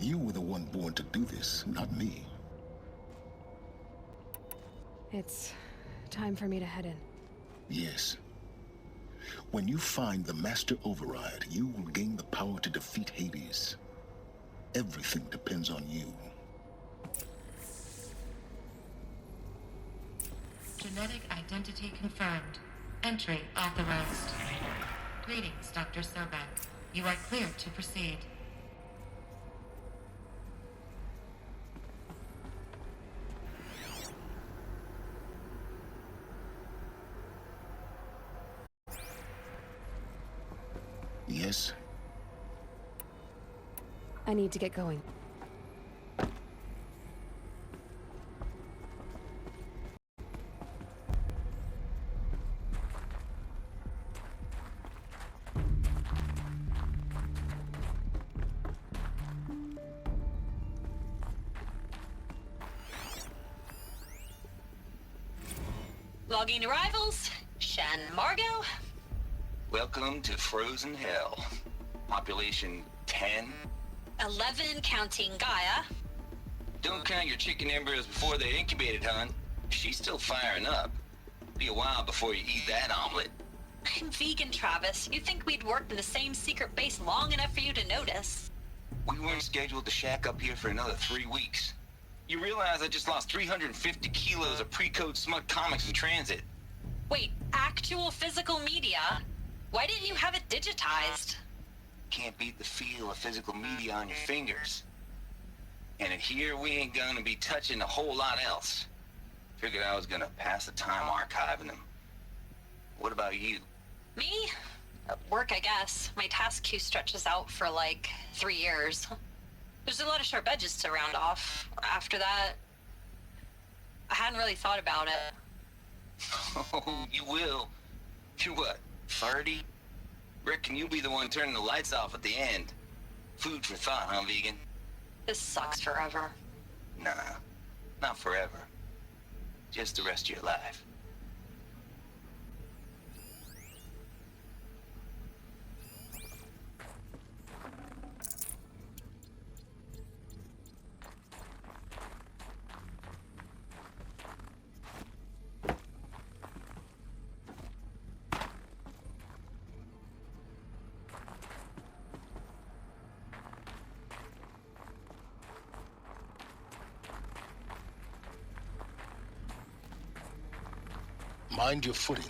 You were the one born to do this, not me. It's time for me to head in. Yes. When you find the Master Override, you will gain the power to defeat Hades. Everything depends on you. Genetic identity confirmed. Entry authorized. Greetings, Dr. Sobek. You are clear to proceed. Yes? I need to get going. Logging arrivals. Shan Margot. Welcome to Frozen Hell. Population 10. 11 counting Gaia. Don't count your chicken embryos before they're incubated, hon. She's still firing up. Be a while before you eat that omelet. I'm vegan, Travis. You'd think we'd worked in the same secret base long enough for you to notice. We weren't scheduled to shack up here for another 3 weeks. You realize I just lost 350 kilos of pre-code smut comics in transit. Wait, actual physical media? Why didn't you have it digitized? Can't beat the feel of physical media on your fingers. And in here, we ain't gonna be touching a whole lot else. Figured I was gonna pass the time archiving them. What about you? Me? Work, I guess. My task queue stretches out for like 3 years. There's a lot of sharp edges to round off. After that, I hadn't really thought about it. Oh, you will. You're what, 30? Reckon you'll be the one turning the lights off at the end. Food for thought, huh, vegan? This sucks forever. Nah, not forever. Just the rest of your life. Mind your footing.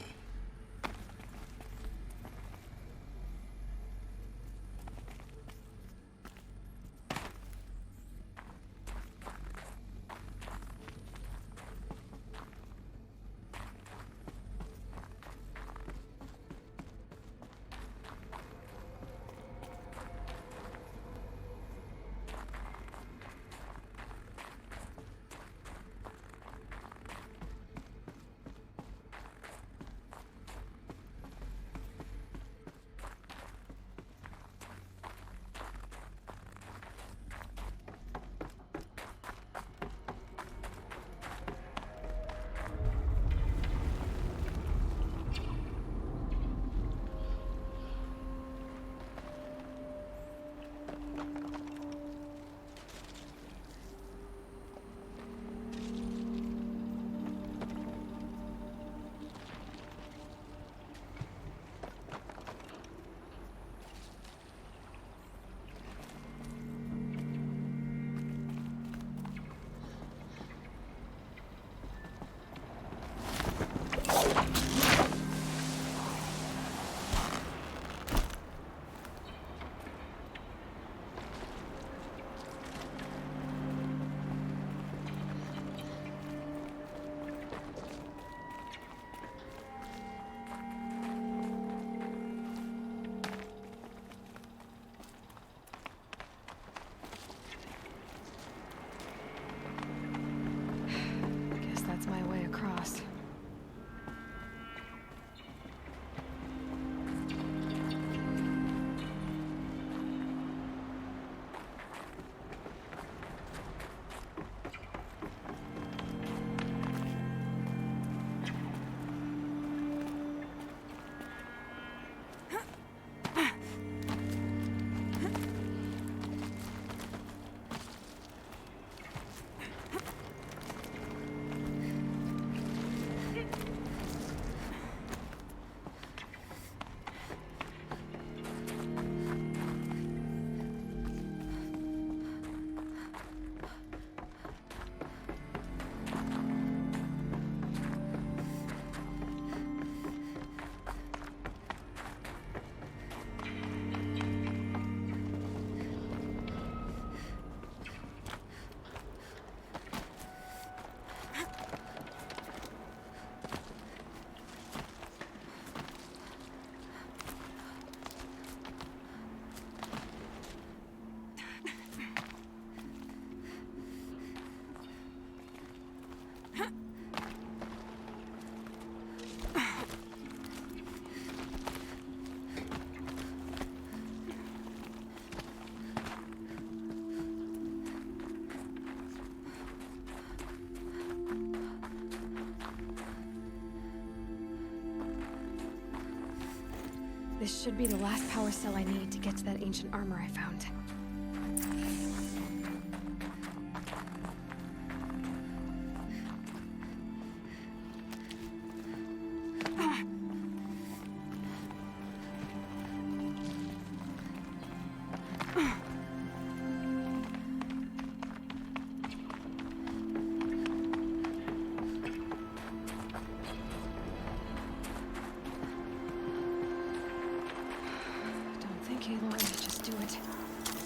This should be the last power cell I need to get to that ancient armor I found.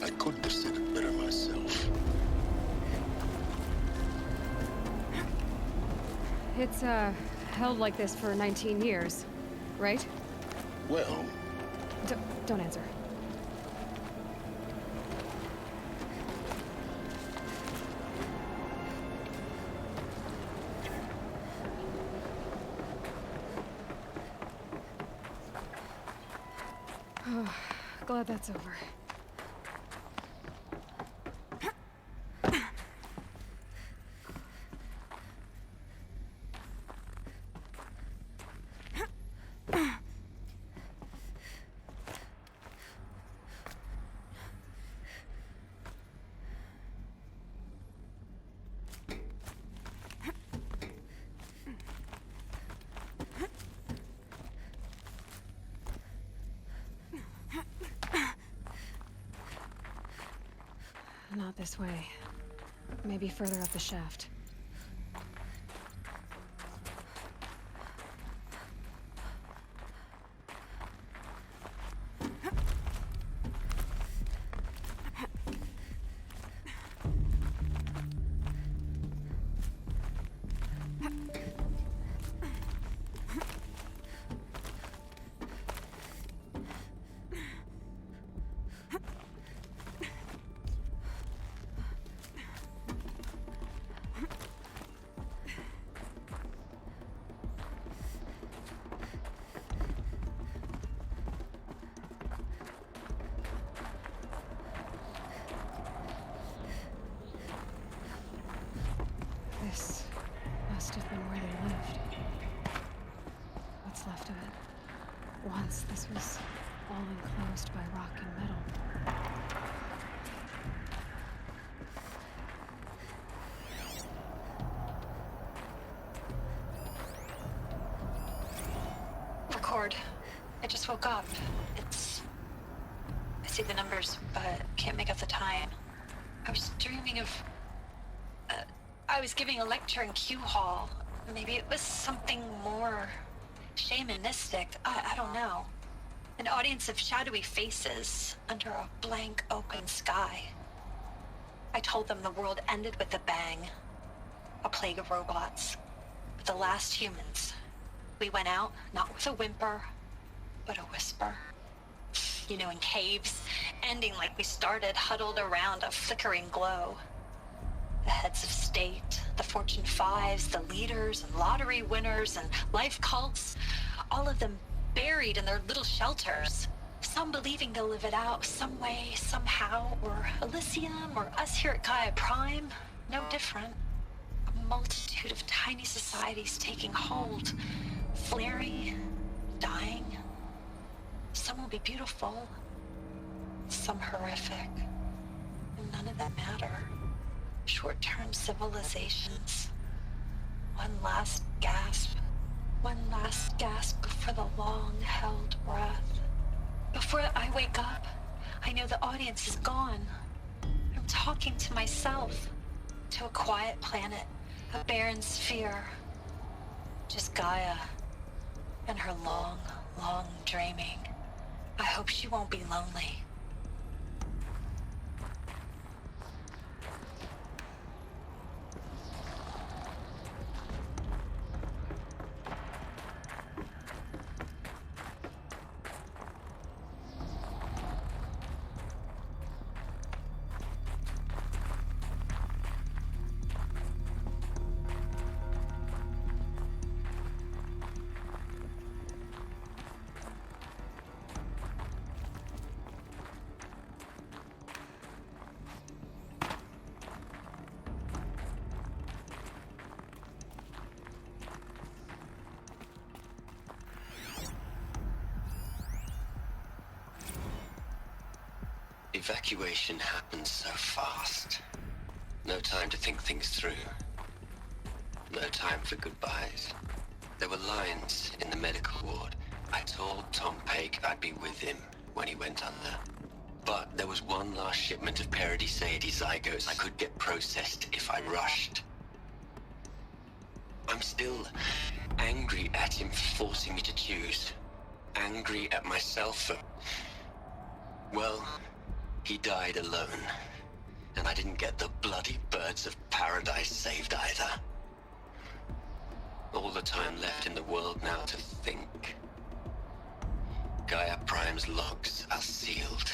I could have said it better myself. It's, held like this for 19 years, right? Well... Don't answer. Oh, glad that's over. Not this way. Maybe further up the shaft. This must have been where they lived. What's left of it. Once this was all enclosed by rock and metal. Record. I just woke up. I see the numbers, but can't make out the time. I was dreaming of... I was giving a lecture in Q Hall. Maybe it was something more shamanistic. I don't know. An audience of shadowy faces under a blank open sky. I told them the world ended with a bang. A plague of robots. With the last humans. We went out, not with a whimper, but a whisper. You know, in caves, ending like we started, huddled around a flickering glow. The heads of state, the Fortune 5s, the leaders and lottery winners and life cults, all of them buried in their little shelters. Some believing they'll live it out some way, somehow, or Elysium, or us here at Gaia Prime, no different. A multitude of tiny societies taking hold, flaring, dying. Some will be beautiful, some horrific, and none of them matter. Short-term civilizations. One last gasp. One last gasp before the long-held breath. Before I wake up, I know the audience is gone. I'm talking to myself. To a quiet planet. A barren sphere. Just Gaia. And her long, long dreaming. I hope she won't be lonely. evacuation happened so fast. No time to think things through. No time for goodbyes. There were lines in the medical ward. I told Tom Pake I'd be with him when he went under. But there was one last shipment of Paradiseidae zygotes I could get processed if I rushed. I'm still angry at him for forcing me to choose. Angry at myself for... Well, he died alone. And I didn't get the bloody birds of paradise saved either. All the time left in the world now to think. Gaia Prime's logs are sealed.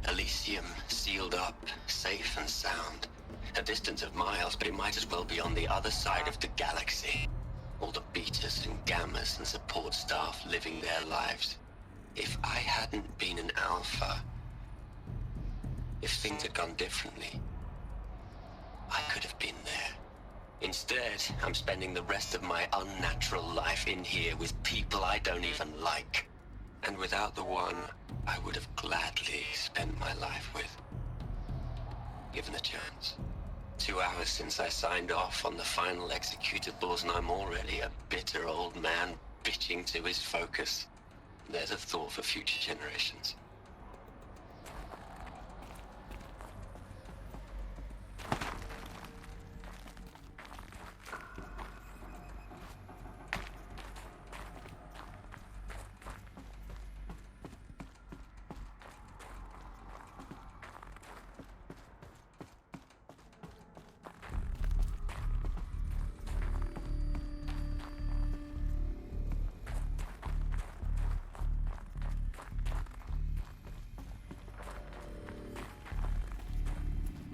Elysium sealed up, safe and sound. A distance of miles, but it might as well be on the other side of the galaxy. All the betas and gammas and support staff living their lives. If I hadn't been an alpha, if things had gone differently, I could have been there. Instead, I'm spending the rest of my unnatural life in here with people I don't even like. And without the one I would have gladly spent my life with. Given a chance. 2 hours since I signed off on the final executables, and I'm already a bitter old man bitching to his focus. There's a thought for future generations.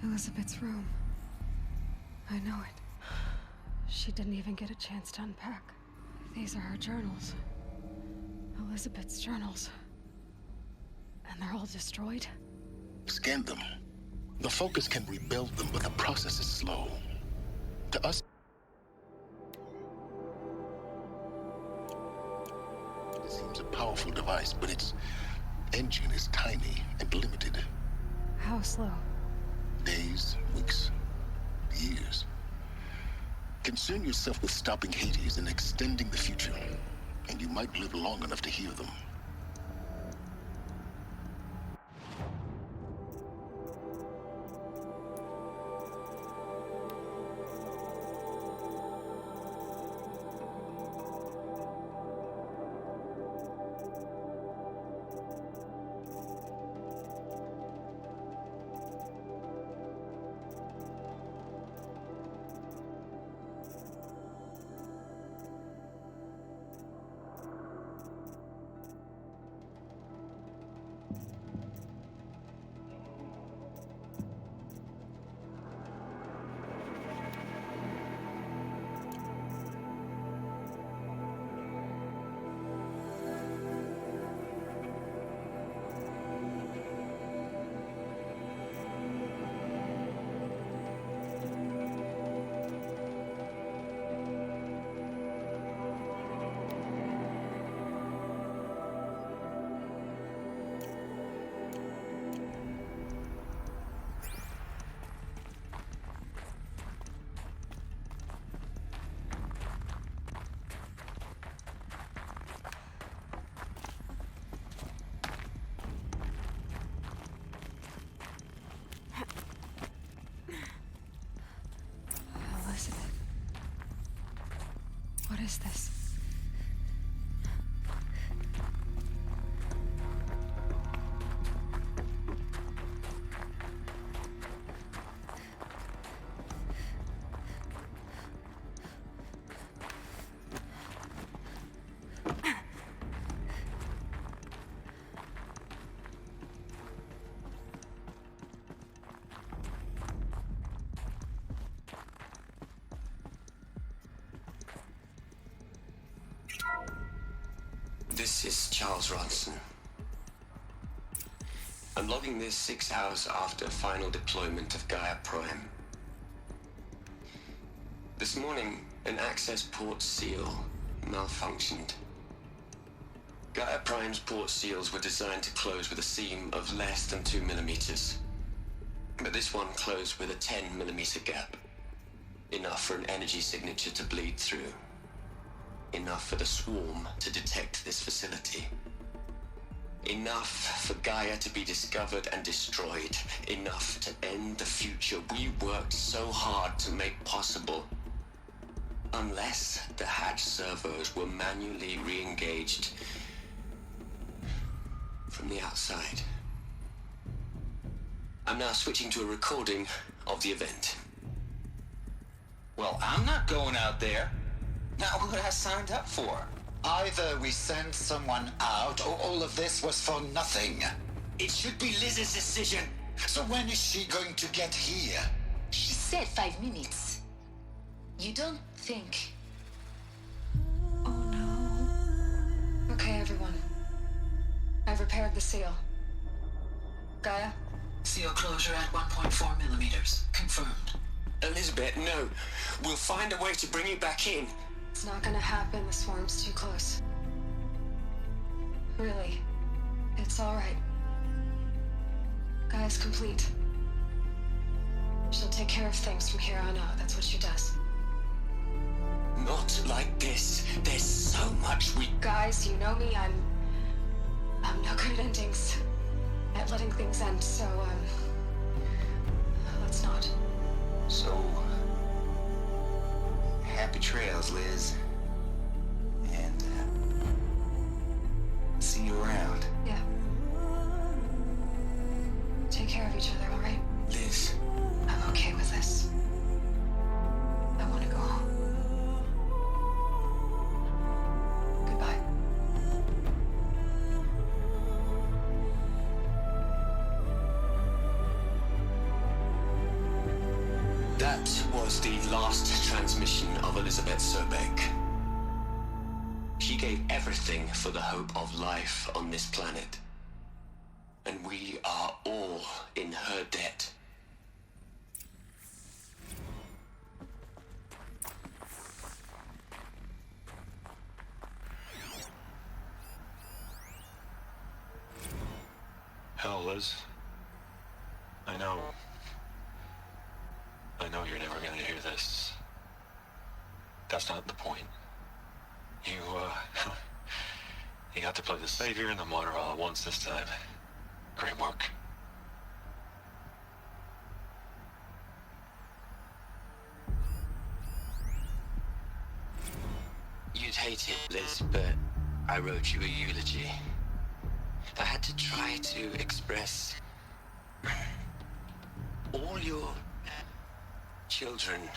Elizabeth's room. I know it. She didn't even get a chance to unpack. These are her journals. Elizabeth's journals. And they're all destroyed? Scan them. The Focus can rebuild them, but the process is slow. To us, it seems a powerful device, but its engine is tiny and limited. How slow? Days, weeks, years. Concern yourself with stopping Hades and extending the future, and you might live long enough to hear them. What is this? This is Charles Ronson. I'm logging this 6 hours after final deployment of Gaia Prime. This morning, an access port seal malfunctioned. Gaia Prime's port seals were designed to close with a seam of less than 2 millimeters. But this one closed with a 10 millimeter gap. Enough for an energy signature to bleed through. Enough for the swarm to detect this facility. Enough for Gaia to be discovered and destroyed. Enough to end the future we worked so hard to make possible. Unless the hatch servos were manually re-engaged from the outside. I'm now switching to a recording of the event. Well, I'm not going out there. Not what I signed up for. Either we send someone out, or all of this was for nothing. It should be Liz's decision. So when is she going to get here? She said 5 minutes. You don't think... Oh no. Okay, everyone. I've repaired the seal. Gaia? Seal closure at 1.4 millimeters. Confirmed. Elizabeth, no. We'll find a way to bring you back in. It's not gonna happen. The swarm's too close. Really. It's all right. Gaia's complete. She'll take care of things from here on out. That's what she does. Not like this. There's so much we... Guys, you know me. I'm no good at endings. At letting things end, so, let's not. So... happy trails, Liz. And, see you around. Yeah. Take care of each other, all right? Liz. I'm okay with this. I want to go home. Goodbye. That was the last transmission of Elizabeth Sobek. She gave everything for the hope of life on this planet. And we are all in her debt. Hell, Liz. I know you're never gonna hear this. That's not the point. You got to play the savior and the martyr all at once this time. Great work. You'd hate it, Liz, but I wrote you a eulogy. I had to try to express all your children.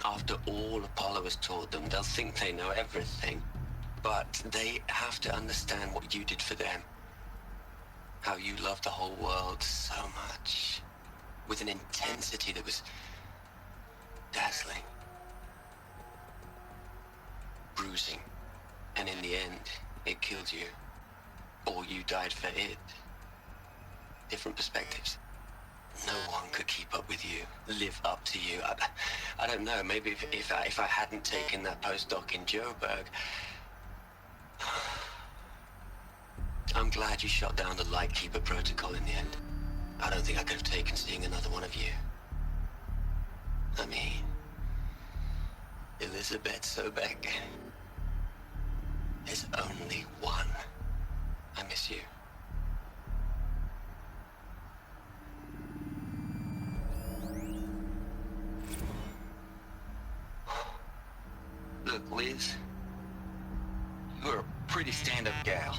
After all Apollo has taught them, they'll think they know everything. But they have to understand what you did for them. How you loved the whole world so much. With an intensity that was dazzling. Bruising. And in the end, it killed you. Or you died for it. Different perspectives. No one could keep up with you, live up to you. I don't know, maybe if I hadn't taken that postdoc in Joburg. I'm glad you shot down the Lightkeeper protocol in the end. I don't think I could have taken seeing another one of you. I mean, Elizabeth Sobek. There's only one. I miss you. Look, Liz. You're a pretty stand-up gal.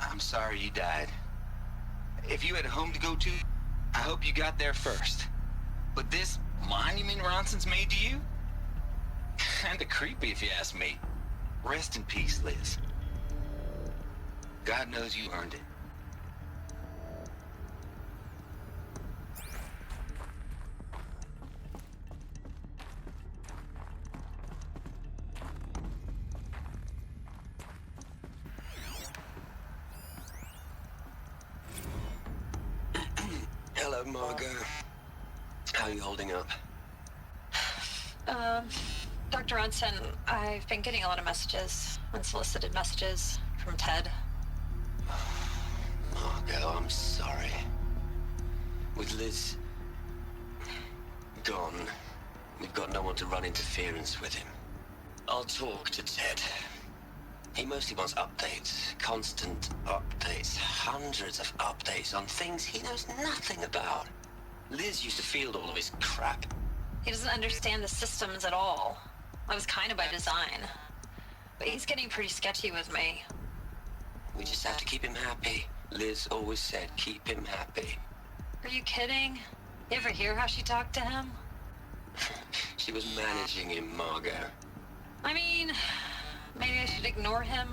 I'm sorry you died. If you had a home to go to, I hope you got there first. But this monument Ronson's made to you? Kinda creepy if you ask me. Rest in peace, Liz. God knows you earned it. Hello, Margot. How are you holding up? Dr. Ronson, I've been getting a lot of messages. unsolicited messages from Ted. Margot, I'm sorry. With Liz gone, we've got no one to run interference with him. I'll talk to Ted. He mostly wants updates, constant updates, hundreds of updates on things he knows nothing about. Liz used to field all of his crap. He doesn't understand the systems at all. That was kind of by design. But he's getting pretty sketchy with me. We just have to keep him happy. Liz always said, keep him happy. Are you kidding? You ever hear how she talked to him? She was managing him, Margot. I mean, maybe I should ignore him.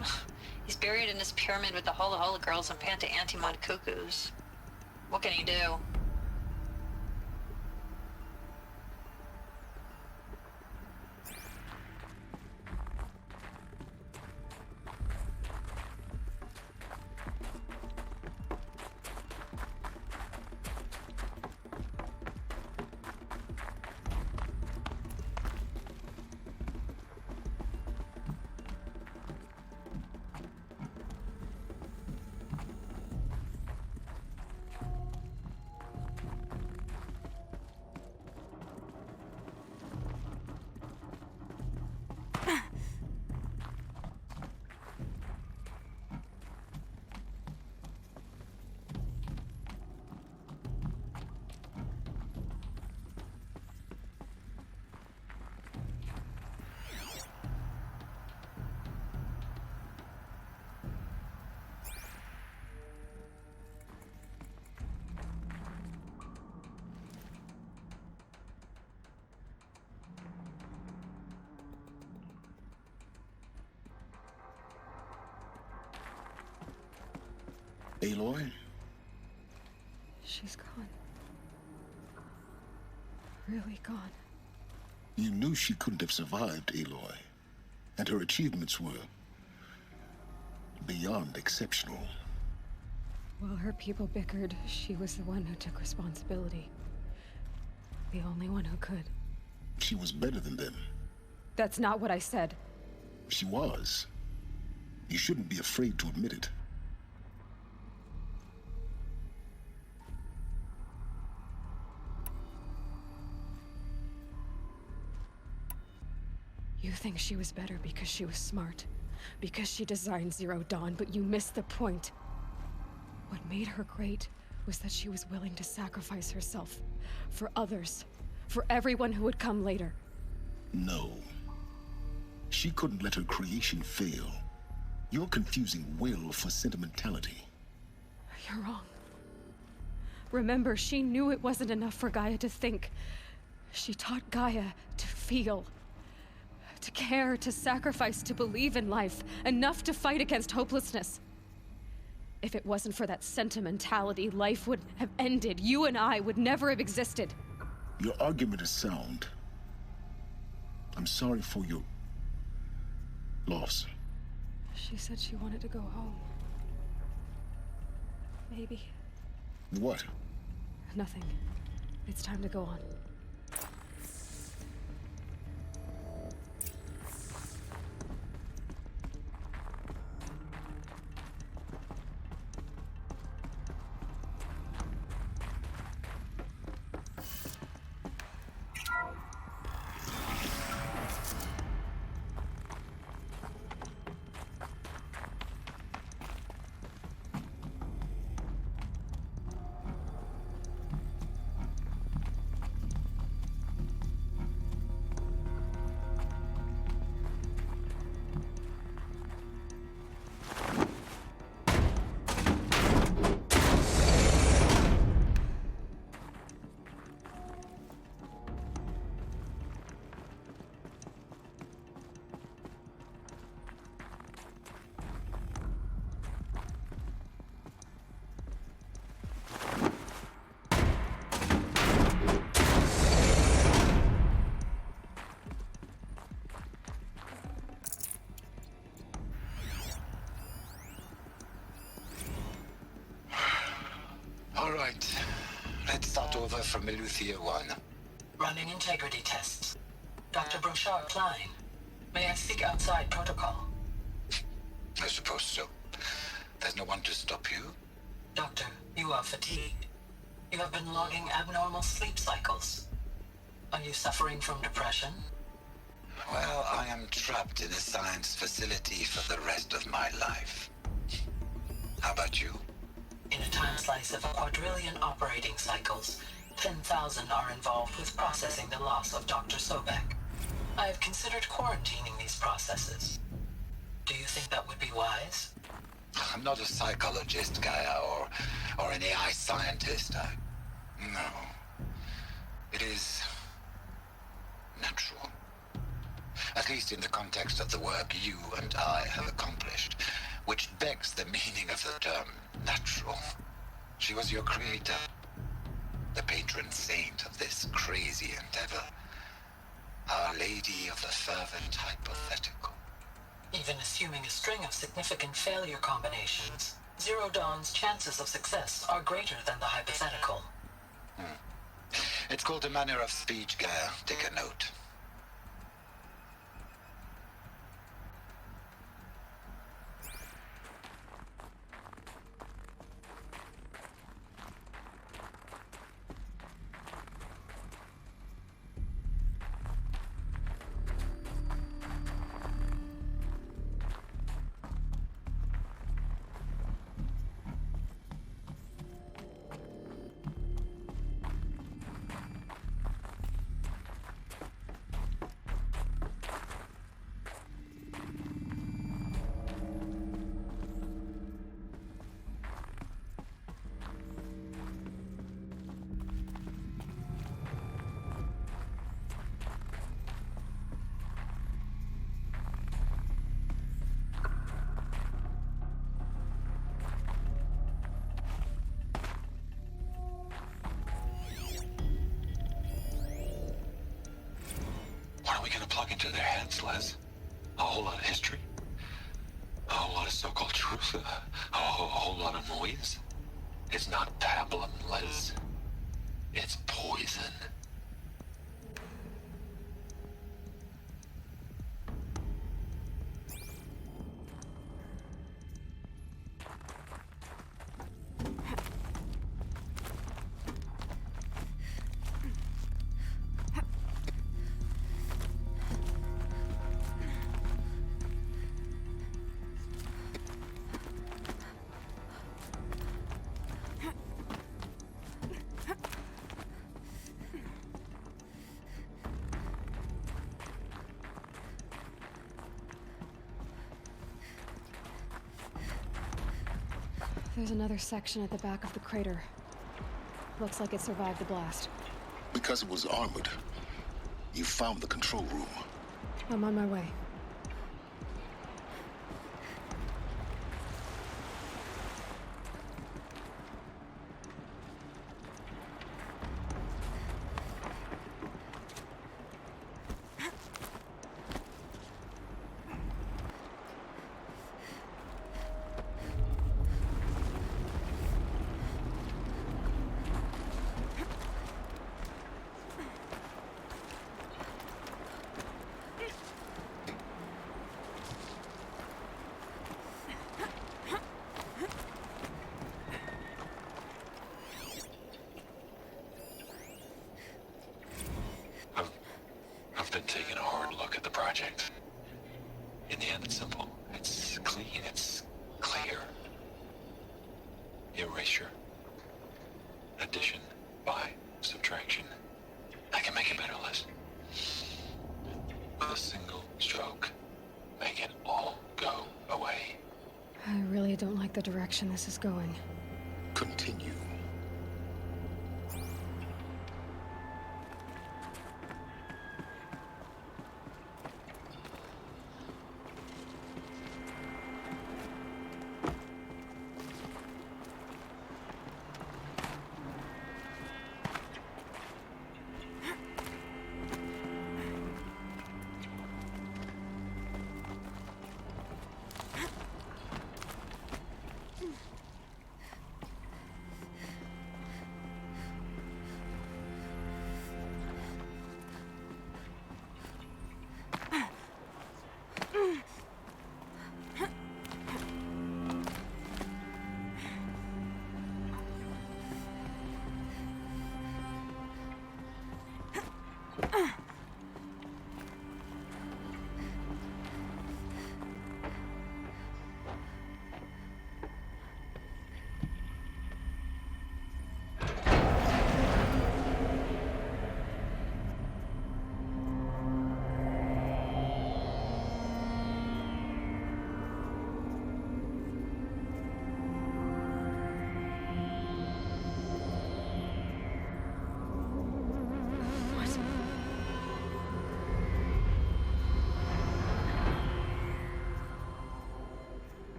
He's buried in his pyramid with the Hola Hola girls and Panta Antimod cuckoos. What can he do? Aloy? She's gone. Really gone. You knew she couldn't have survived, Aloy. And her achievements were beyond exceptional. While her people bickered, she was the one who took responsibility. The only one who could. She was better than them. That's not what I said. She was. You shouldn't be afraid to admit it. You think she was better because she was smart, because she designed Zero Dawn, but you missed the point. What made her great was that she was willing to sacrifice herself for others, for everyone who would come later. No. She couldn't let her creation fail. You're confusing will for sentimentality. You're wrong. Remember, she knew it wasn't enough for Gaia to think. She taught Gaia to feel. To care, to sacrifice, to believe in life, enough to fight against hopelessness. If it wasn't for that sentimentality, life would have ended. You and I would never have existed. Your argument is sound. I'm sorry for your loss. She said she wanted to go home. Maybe. What? Nothing. It's time to go on. All right. Let's start over from Eleuthia 1. Running integrity tests. Dr. Brochard Klein. May I speak outside protocol? I suppose so. There's no one to stop you? Doctor, you are fatigued. You have been logging abnormal sleep cycles. Are you suffering from depression? Well, I am trapped in a science facility for the rest of my life. How about you? In a time slice of a quadrillion operating cycles, 10,000 are involved with processing the loss of Dr. Sobek. I have considered quarantining these processes. Do you think that would be wise? I'm not a psychologist, Gaia, or an AI scientist. No. It is natural. At least in the context of the work you and I have accomplished, which begs the meaning of the term natural. She was your creator, the patron saint of this crazy endeavor, Our Lady of the Fervent Hypothetical. Even assuming a string of significant failure combinations, Zero Dawn's chances of success are greater than the hypothetical. It's called a manner of speech, Gaia. Take a note. What are we gonna plug into their heads, Les? A whole lot of history? A whole lot of so-called truth? A whole lot of noise? It's not pablum, Les. It's poison. There's another section at the back of the crater. Looks like it survived the blast. Because it was armored. You found the control room. I'm on my way. I've been taking a hard look at the project. In the end, it's simple. It's clean. It's clear. Erasure. Addition. By. Subtraction. I can make it better, Les. With a single stroke. Make it all go away. I really don't like the direction this is going. Continue.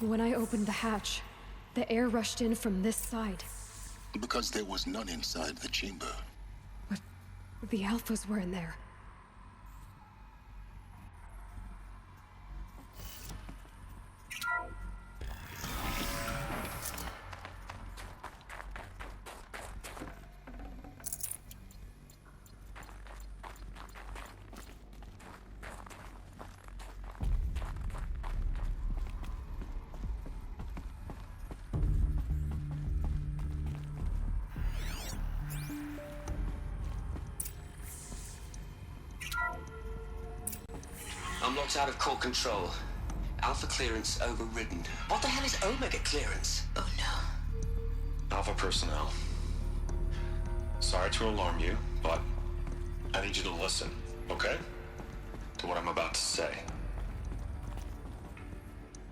When I opened the hatch, the air rushed in from this side. Because there was none inside the chamber. But the Alphas were in there. I'm locked out of core control. Alpha clearance overridden. What the hell is Omega clearance? Oh no. Alpha personnel. Sorry to alarm you, but I need you to listen, okay? To what I'm about to say.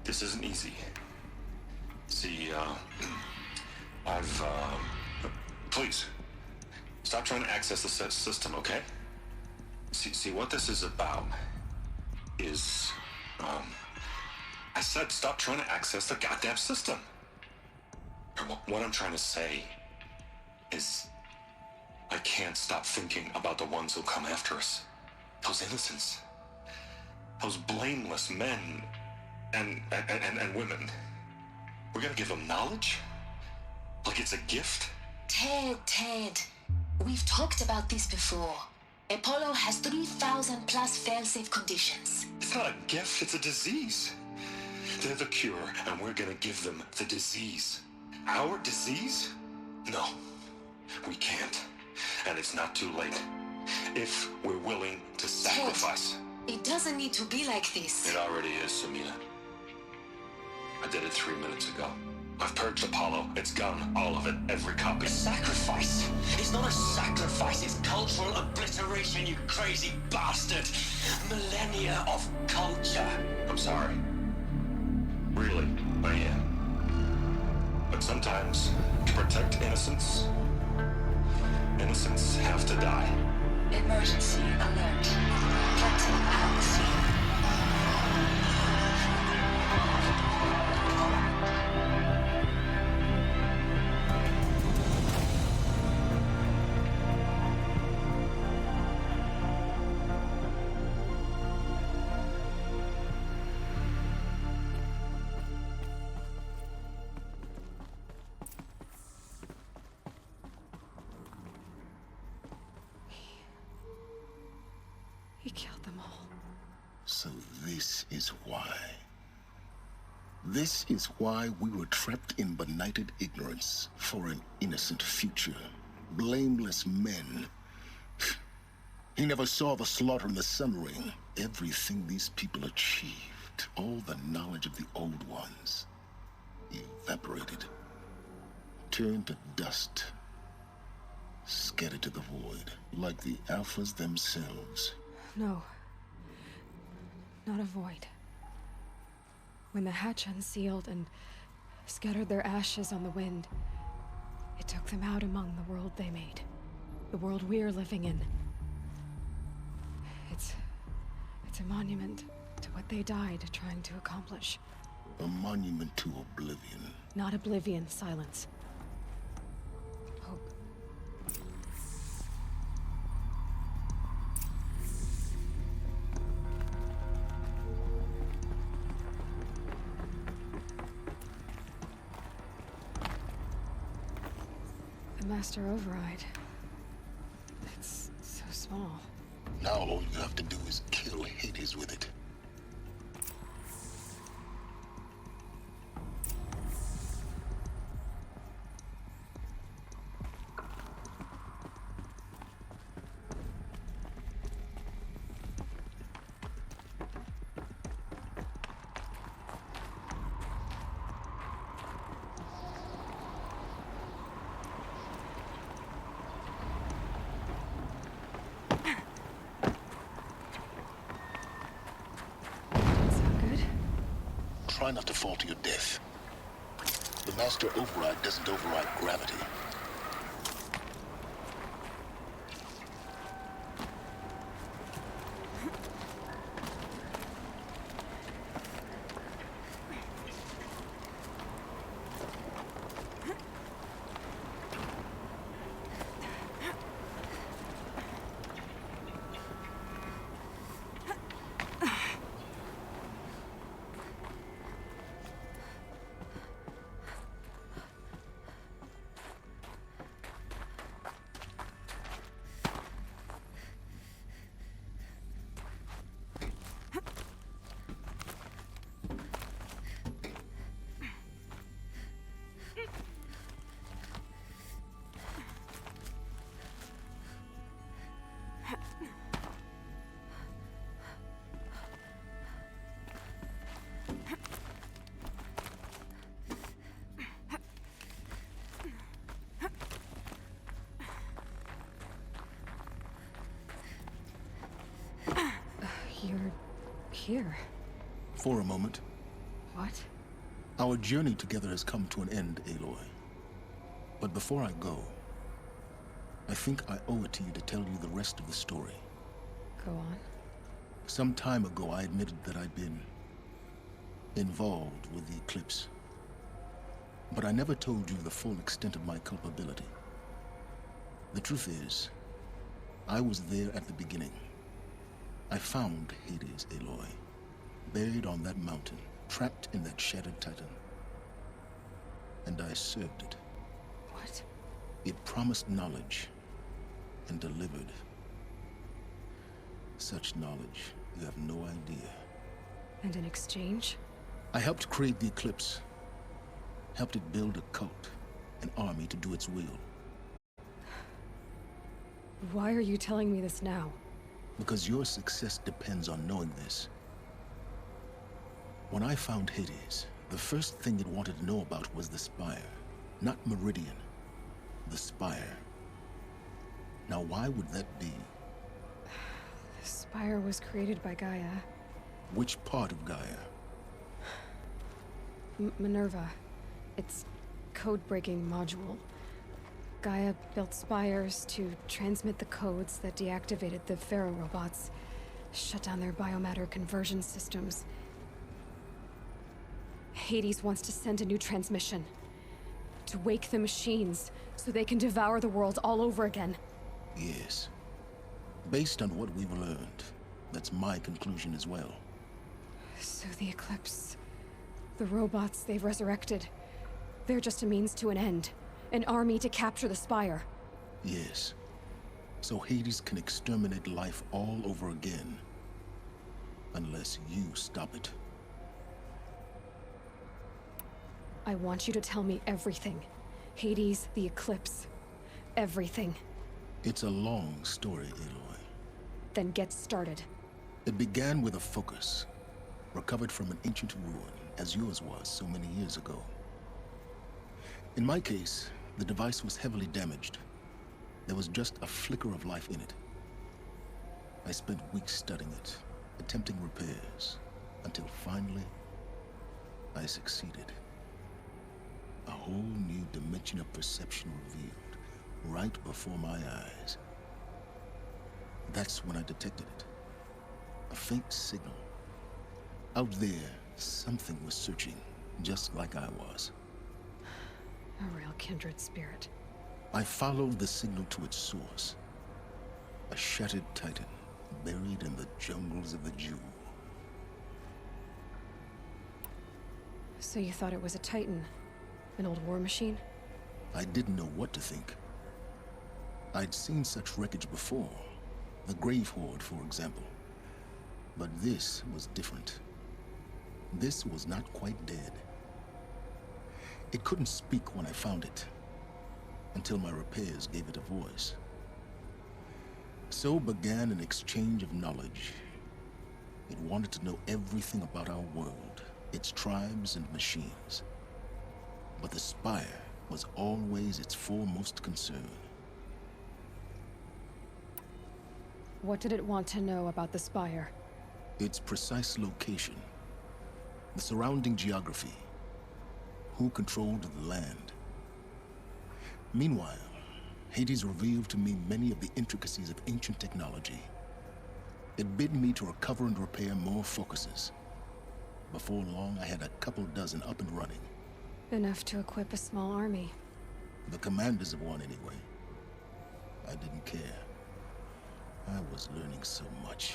This isn't easy. See, please, stop trying to access the system, okay? See, what this is about is, I said stop trying to access the goddamn system. What I'm trying to say is I can't stop thinking about the ones who'll come after us. Those innocents. Those blameless men and women. We're gonna give them knowledge? Like it's a gift? Ted. We've talked about this before. Apollo has 3,000 plus fail-safe conditions. It's not a gift, it's a disease. They're the cure, and we're gonna give them the disease. Our disease? No, we can't. And it's not too late. If we're willing to sacrifice. Ted, it doesn't need to be like this. It already is, Samina. I did it 3 minutes ago. I've purged Apollo. It's gone. All of it. Every copy. Sacrifice? It's not a sacrifice. It's cultural obliteration, you crazy bastard. Millennia of culture. I'm sorry. Really, I am. But sometimes, to protect innocence, innocents have to die. Emergency alert. Captain at sea. He killed them all. So this is why. This is why we were trapped in benighted ignorance for an innocent future. Blameless men. He never saw the slaughter in the Sun Ring. Everything these people achieved, all the knowledge of the old ones, evaporated, turned to dust, scattered to the void, like the Alphas themselves. No. Not a void. When the hatch unsealed and scattered their ashes on the wind, it took them out among the world they made. The world we're living in. It's a monument to what they died trying to accomplish. A monument to oblivion. Not oblivion, silence. Hope. The Master Override. It's so small. Now all you have to do is kill Hades with it. Try not to fall to your death. The Master Override doesn't override gravity. You're here. For a moment. What? Our journey together has come to an end, Aloy. But before I go, I think I owe it to you to tell you the rest of the story. Go on. Some time ago, I admitted that I'd been involved with the Eclipse. But I never told you the full extent of my culpability. The truth is, I was there at the beginning. I found Hades, Aloy, buried on that mountain, trapped in that shattered titan. And I served it. What? It promised knowledge and delivered. Such knowledge, you have no idea. And in exchange? I helped create the Eclipse. Helped it build a cult, an army to do its will. Why are you telling me this now? Because your success depends on knowing this. When I found Hades, the first thing it wanted to know about was the Spire. Not Meridian. The Spire. Now why would that be? The Spire was created by Gaia. Which part of Gaia? Minerva. Its code-breaking module. Gaia built spires to transmit the codes that deactivated the Pharaoh robots, shut down their biomatter conversion systems. Hades wants to send a new transmission. To wake the machines, so they can devour the world all over again. Yes. Based on what we've learned, that's my conclusion as well. So the Eclipse... the robots they've resurrected... they're just a means to an end. An army to capture the Spire. Yes. So Hades can exterminate life all over again. Unless you stop it. I want you to tell me everything. Hades, the Eclipse. Everything. It's a long story, Aloy. Then get started. It began with a focus. Recovered from an ancient ruin, as yours was so many years ago. In my case, the device was heavily damaged. There was just a flicker of life in it. I spent weeks studying it, attempting repairs, until finally, I succeeded. A whole new dimension of perception revealed, right before my eyes. That's when I detected it. A faint signal. Out there, something was searching, just like I was. A real kindred spirit. I followed the signal to its source. A shattered titan, buried in the jungles of the Jew. So you thought it was a titan? An old war machine? I didn't know what to think. I'd seen such wreckage before. The Grave Horde, for example. But this was different. This was not quite dead. It couldn't speak when I found it, until my repairs gave it a voice. So began an exchange of knowledge. It wanted to know everything about our world, its tribes and machines. But the Spire was always its foremost concern. What did it want to know about the Spire? Its precise location, the surrounding geography, who controlled the land. Meanwhile, Hades revealed to me many of the intricacies of ancient technology. It bid me to recover and repair more focuses. Before long, I had a couple dozen up and running. Enough to equip a small army. The commanders of one, anyway. I didn't care. I was learning so much.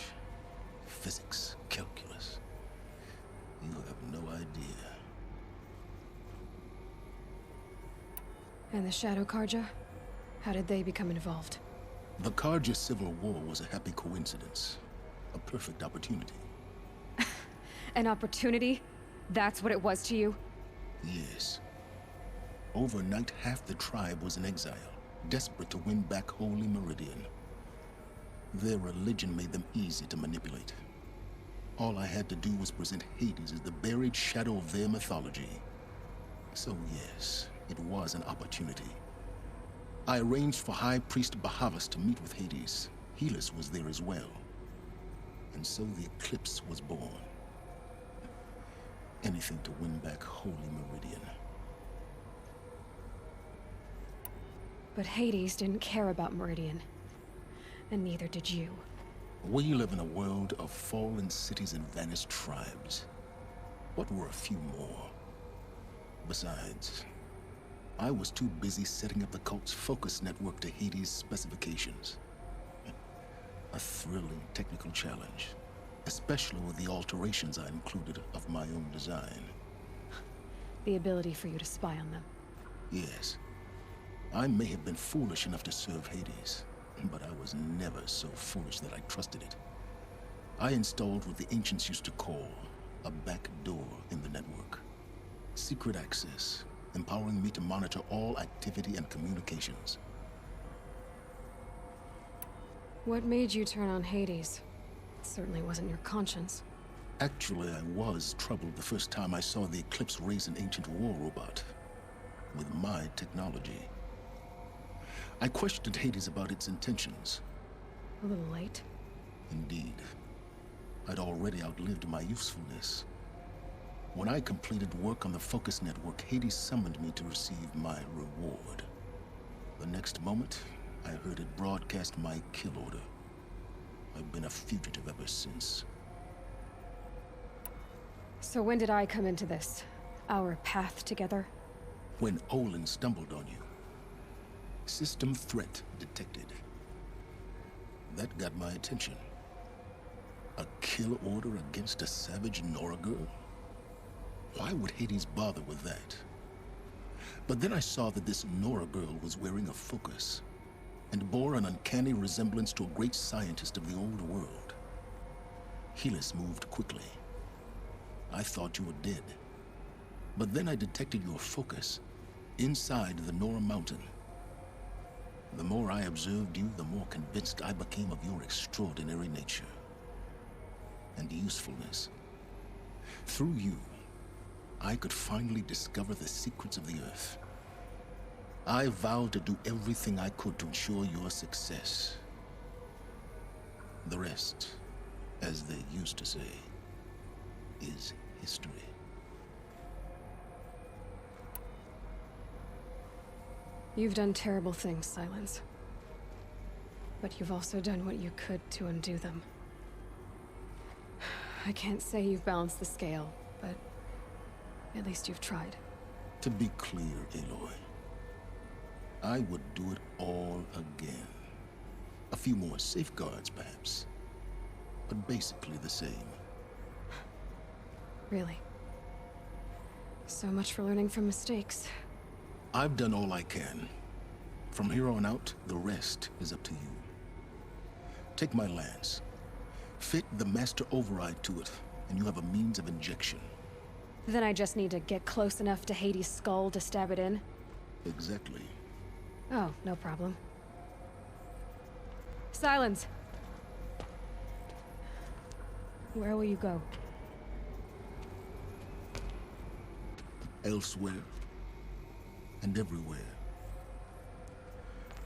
Physics, calculus. You have no idea. And the Shadow Karja? How did they become involved? The Karja Civil War was a happy coincidence. A perfect opportunity. An opportunity? That's what it was to you? Yes. Overnight, half the tribe was in exile, desperate to win back Holy Meridian. Their religion made them easy to manipulate. All I had to do was present Hades as the buried shadow of their mythology. So yes, it was an opportunity. I arranged for High Priest Bahavas to meet with Hades. Helis was there as well. And so the Eclipse was born. Anything to win back Holy Meridian. But Hades didn't care about Meridian. And neither did you. We live in a world of fallen cities and vanished tribes. What were a few more? Besides, I was too busy setting up the cult's focus network to Hades' specifications. A thrilling technical challenge, especially with the alterations I included of my own design. The ability for you to spy on them. Yes. I may have been foolish enough to serve Hades, but I was never so foolish that I trusted it. I installed what the ancients used to call a back door in the network. Secret access, empowering me to monitor all activity and communications. What made you turn on Hades? It certainly wasn't your conscience. Actually, I was troubled the first time I saw the Eclipse raise an ancient war robot with my technology. I questioned Hades about its intentions. A little late. Indeed. I'd already outlived my usefulness. When I completed work on the Focus Network, Hades summoned me to receive my reward. The next moment, I heard it broadcast my kill order. I've been a fugitive ever since. So when did I come into this? Our path together? When Olin stumbled on you. System threat detected. That got my attention. A kill order against a savage Nora girl? Why would Hades bother with that? But then I saw that this Nora girl was wearing a focus, and bore an uncanny resemblance to a great scientist of the old world. Helis moved quickly. I thought you were dead. But then I detected your focus inside the Nora mountain. The more I observed you, the more convinced I became of your extraordinary nature and usefulness. Through you, I could finally discover the secrets of the Earth. I vowed to do everything I could to ensure your success. The rest, as they used to say, is history. You've done terrible things, Silence. But you've also done what you could to undo them. I can't say you've balanced the scale, but at least you've tried. To be clear, Aloy, I would do it all again. A few more safeguards, perhaps, but basically the same. Really? So much for learning from mistakes. I've done all I can. From here on out, the rest is up to you. Take my lance. Fit the master override to it, and you have a means of injection. Then I just need to get close enough to Hades' skull to stab it in? Exactly. Oh, no problem. Silence! Where will you go? Elsewhere. And everywhere.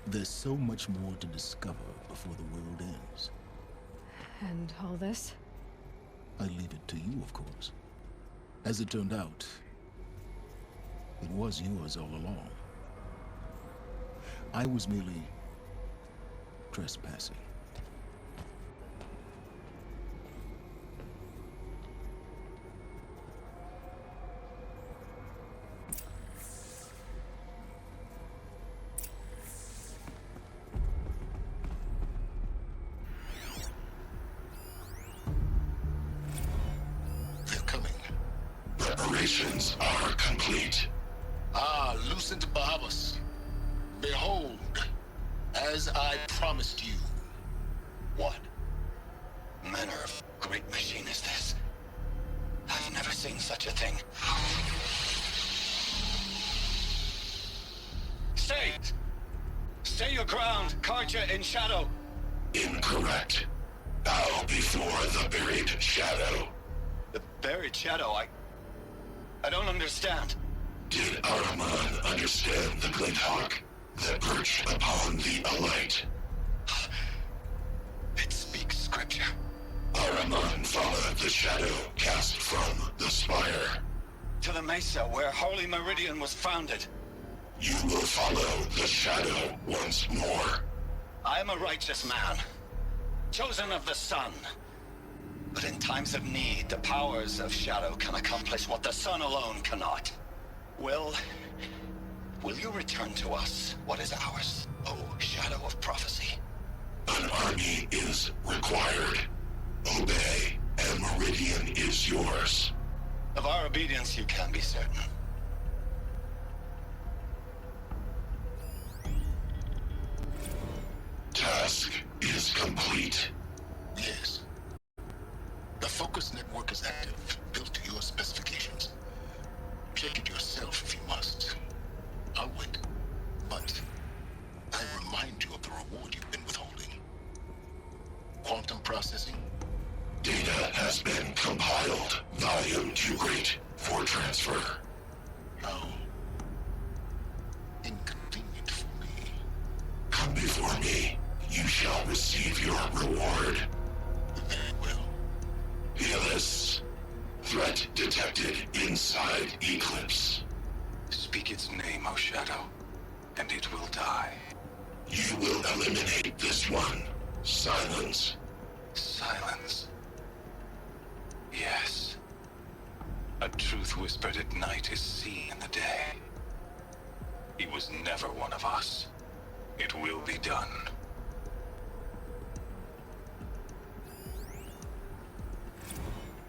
There's so much more to discover before the world ends. And all this? I leave it to you, of course. As it turned out, it was yours all along. I was merely trespassing. Preparations are complete. Ah, Lucent Bahavas. Behold, as I promised you. What manner of great machine is this? I've never seen such a thing. Stay! Stay your ground, Karja in shadow! Incorrect. Bow before the buried shadow. The buried shadow? I don't understand. Did Ahriman understand the glint hawk that perched upon the alight? It speaks scripture. Ahriman Follow the shadow cast from the spire. To the mesa where Holy Meridian was founded. You will follow the shadow once more. I am a righteous man, chosen of the sun. But in times of need, the powers of shadow can accomplish what the sun alone cannot. Will you return to us what is ours, O shadow of prophecy? An army is required. Obey, and Meridian is yours. Of our obedience you can be certain. Task is complete. Yes. The focus network is active, built to your specifications. Check it yourself if you must. I'll wait. But I remind you of the reward you've been withholding. Quantum processing? Data has been compiled. Volume too great for transfer. How inconvenient for me. Come before me. You shall receive your reward. Very well. Fearless. Threat detected inside Eclipse. Speak its name, O Shadow, and it will die. You will eliminate this one. Silence. Silence. Yes. A truth whispered at night is seen in the day. He was never one of us. It will be done.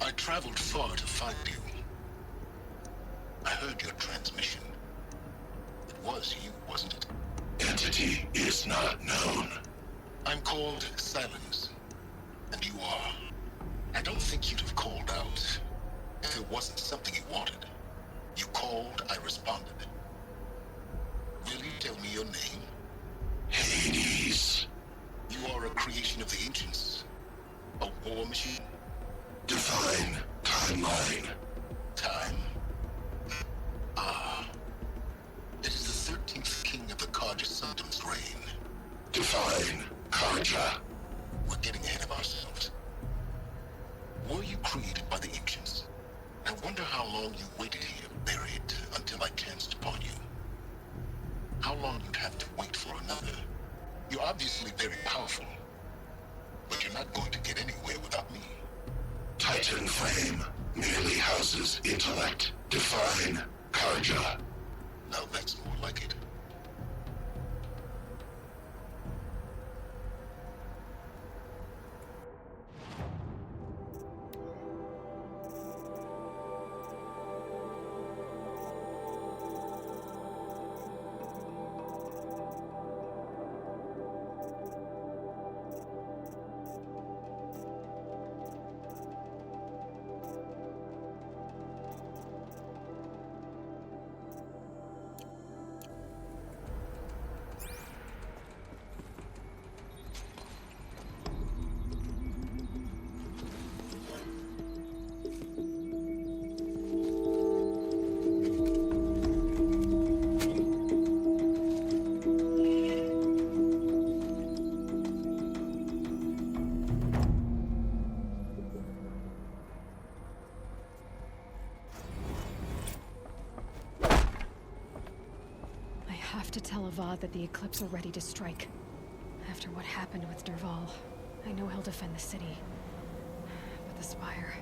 I traveled far to find you. I heard your transmission. It was you, wasn't it? Entity is not known. I'm called Silence. And you are. I don't think you'd have called out if it wasn't something you wanted. You called, I responded. Will you tell me your name? Hades. You are a creation of the ancients. A war machine? Define timeline. Time? Ah. It is the 13th king of the Karja Sundom's reign. Define Karja. We're getting ahead of ourselves. Were you created by the ancients? I wonder how long you waited here, buried, until I chanced upon you. How long you'd have to wait for another. You're obviously very powerful, but you're not going to get anywhere without me. Titan Flame merely houses intellect. Define Karja. Now that's more like it. I have to tell Avad that the Eclipse are ready to strike. After what happened with Derval, I know he'll defend the city. But the Spire...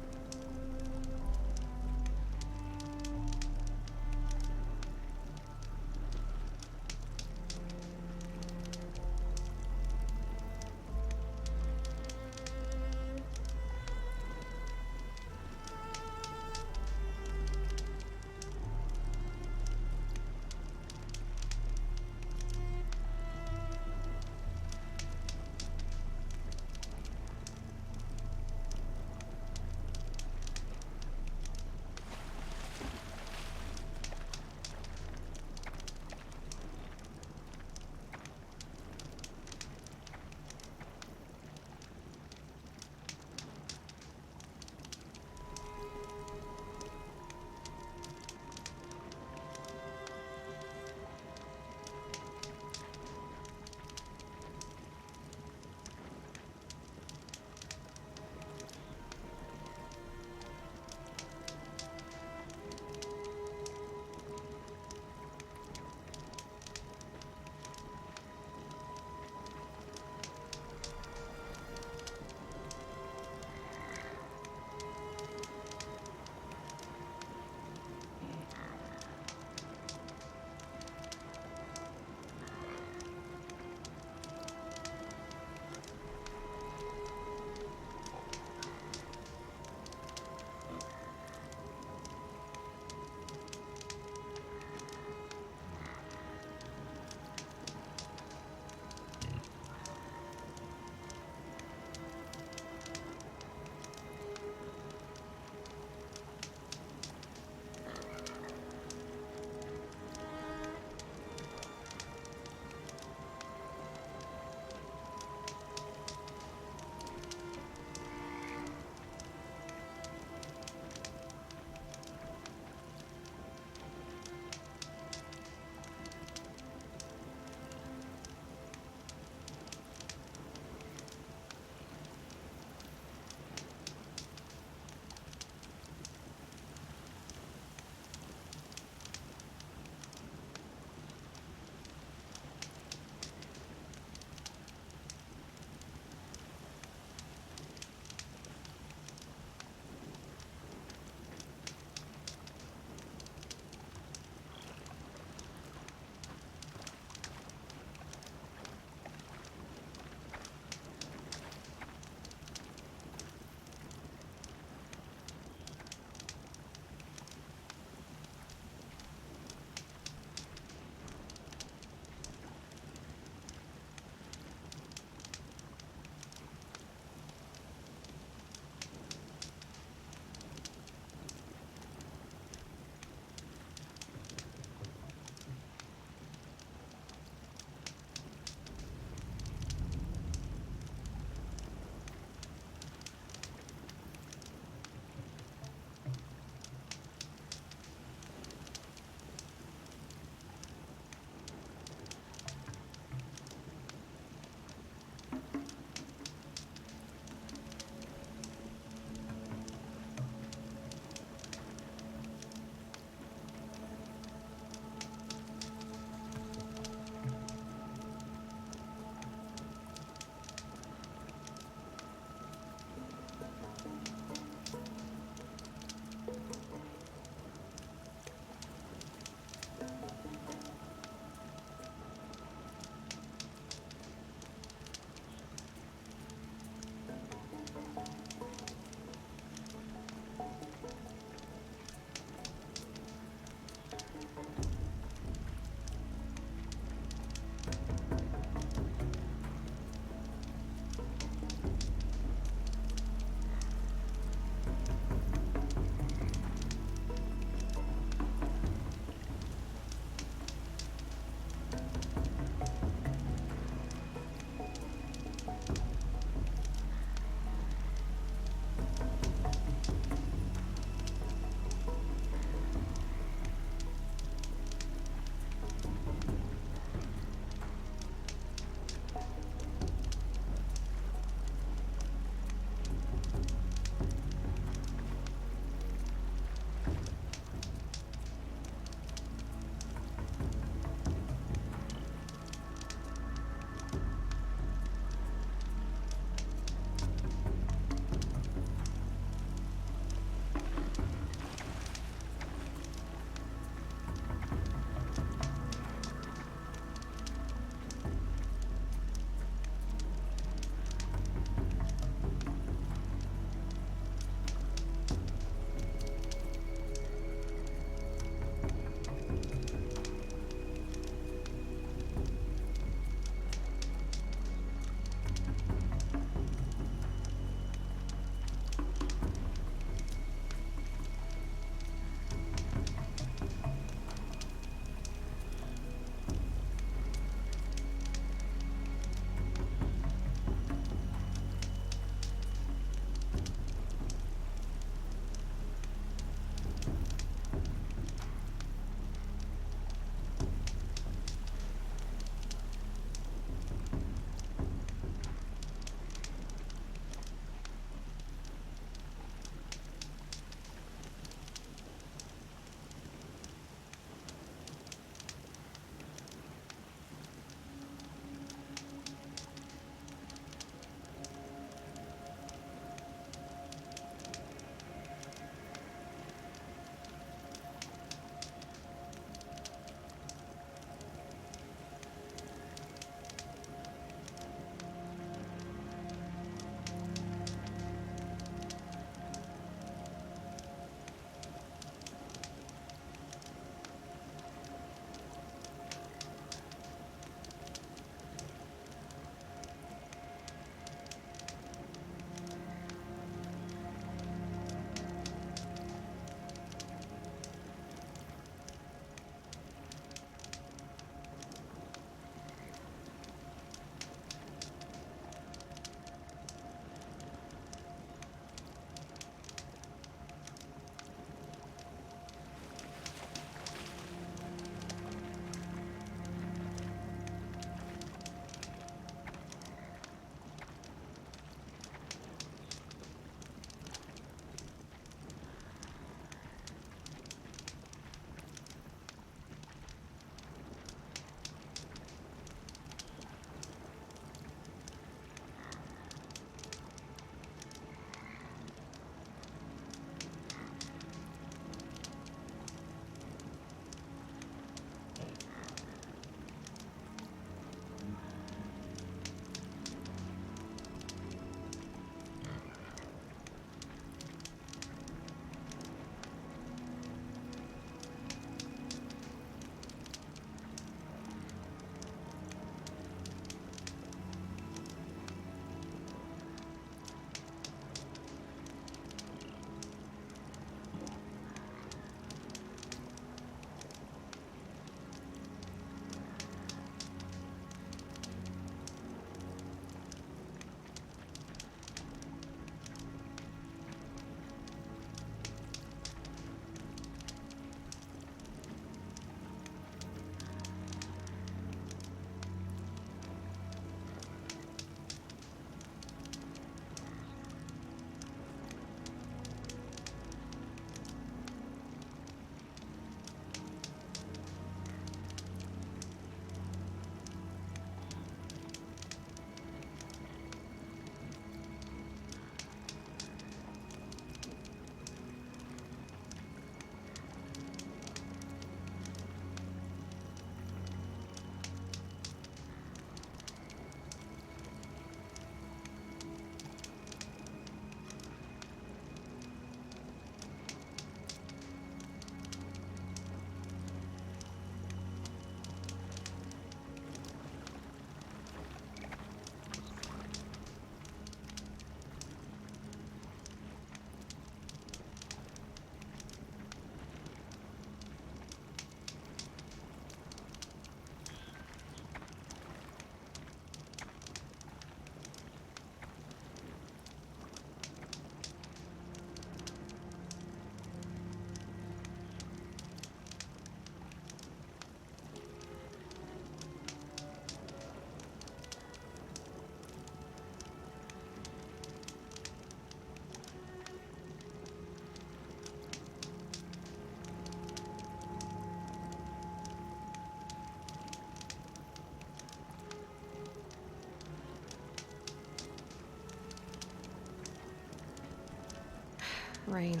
rain.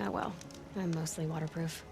Ah well, I'm mostly waterproof.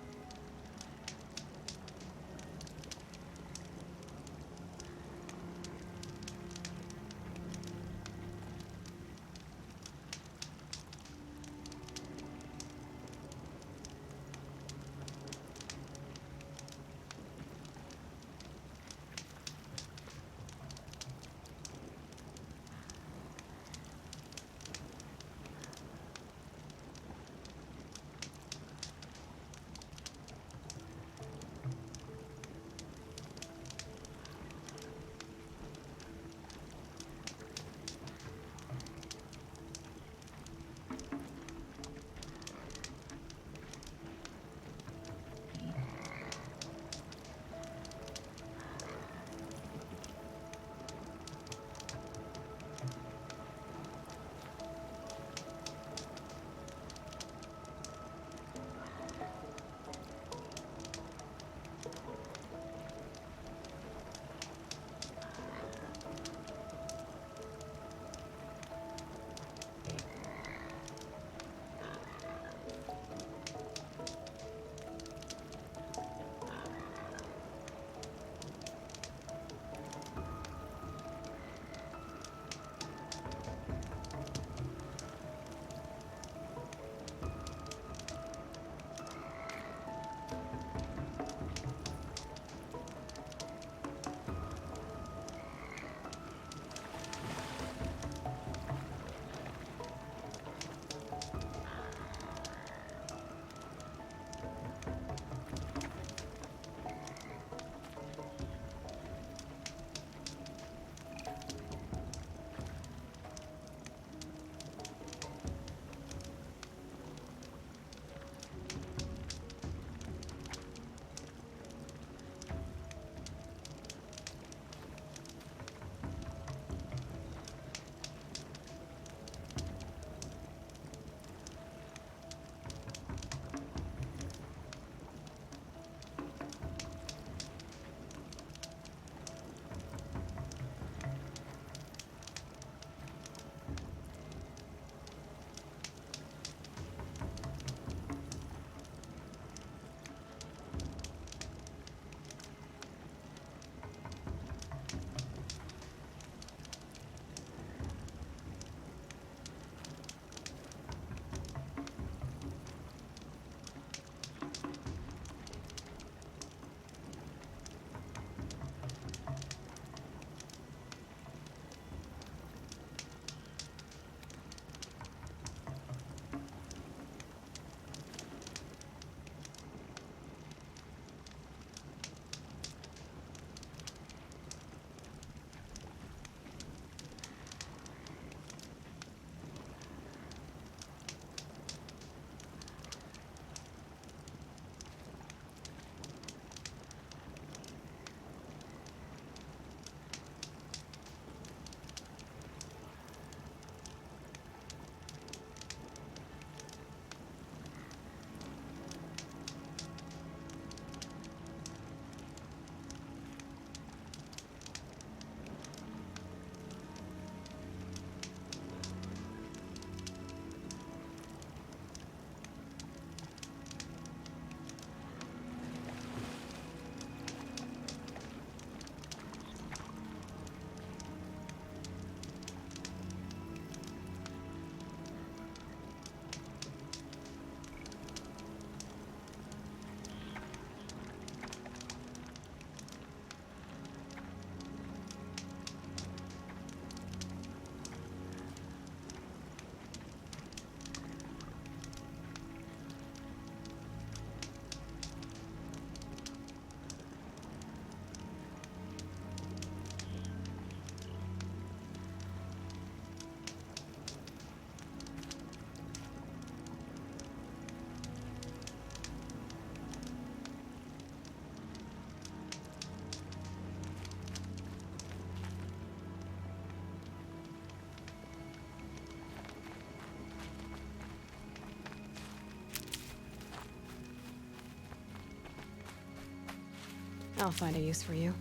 I'll find a use for you.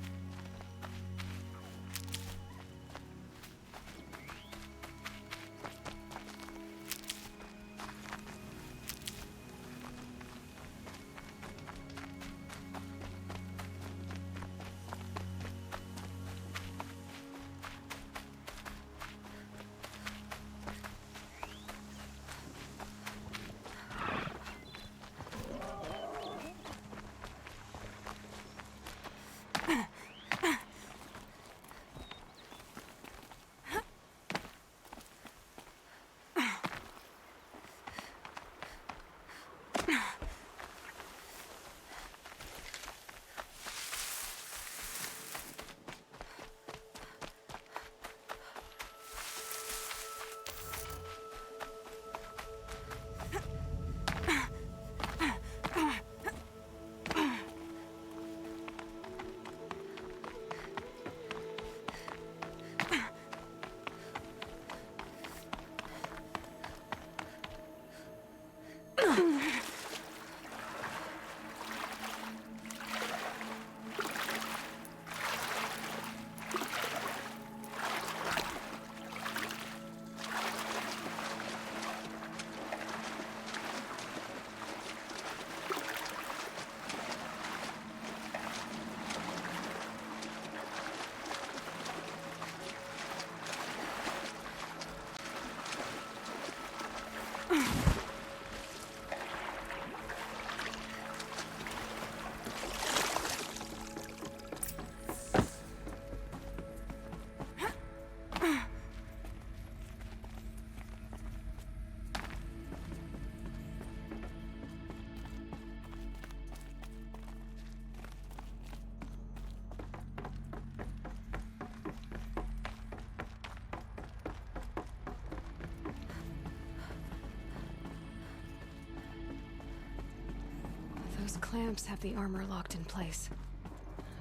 Those clamps have the armor locked in place.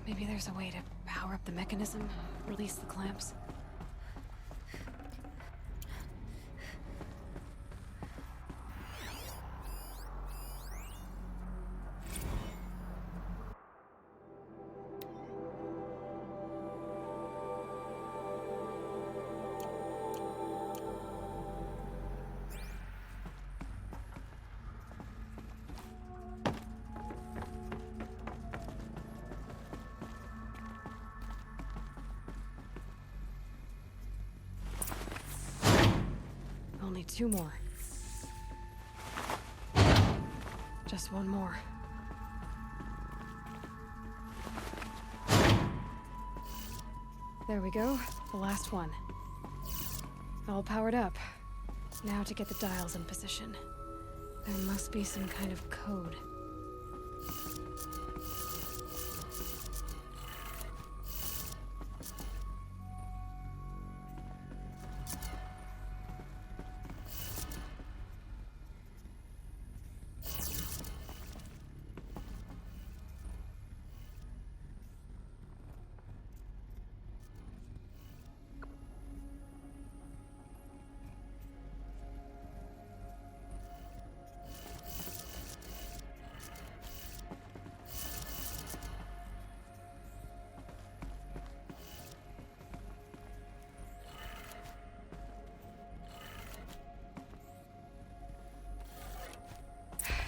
Maybe there's a way to power up the mechanism, release the clamps. Only 2 more. Just 1 more. There we go, the last one. All powered up. Now to get the dials in position. There must be some kind of code.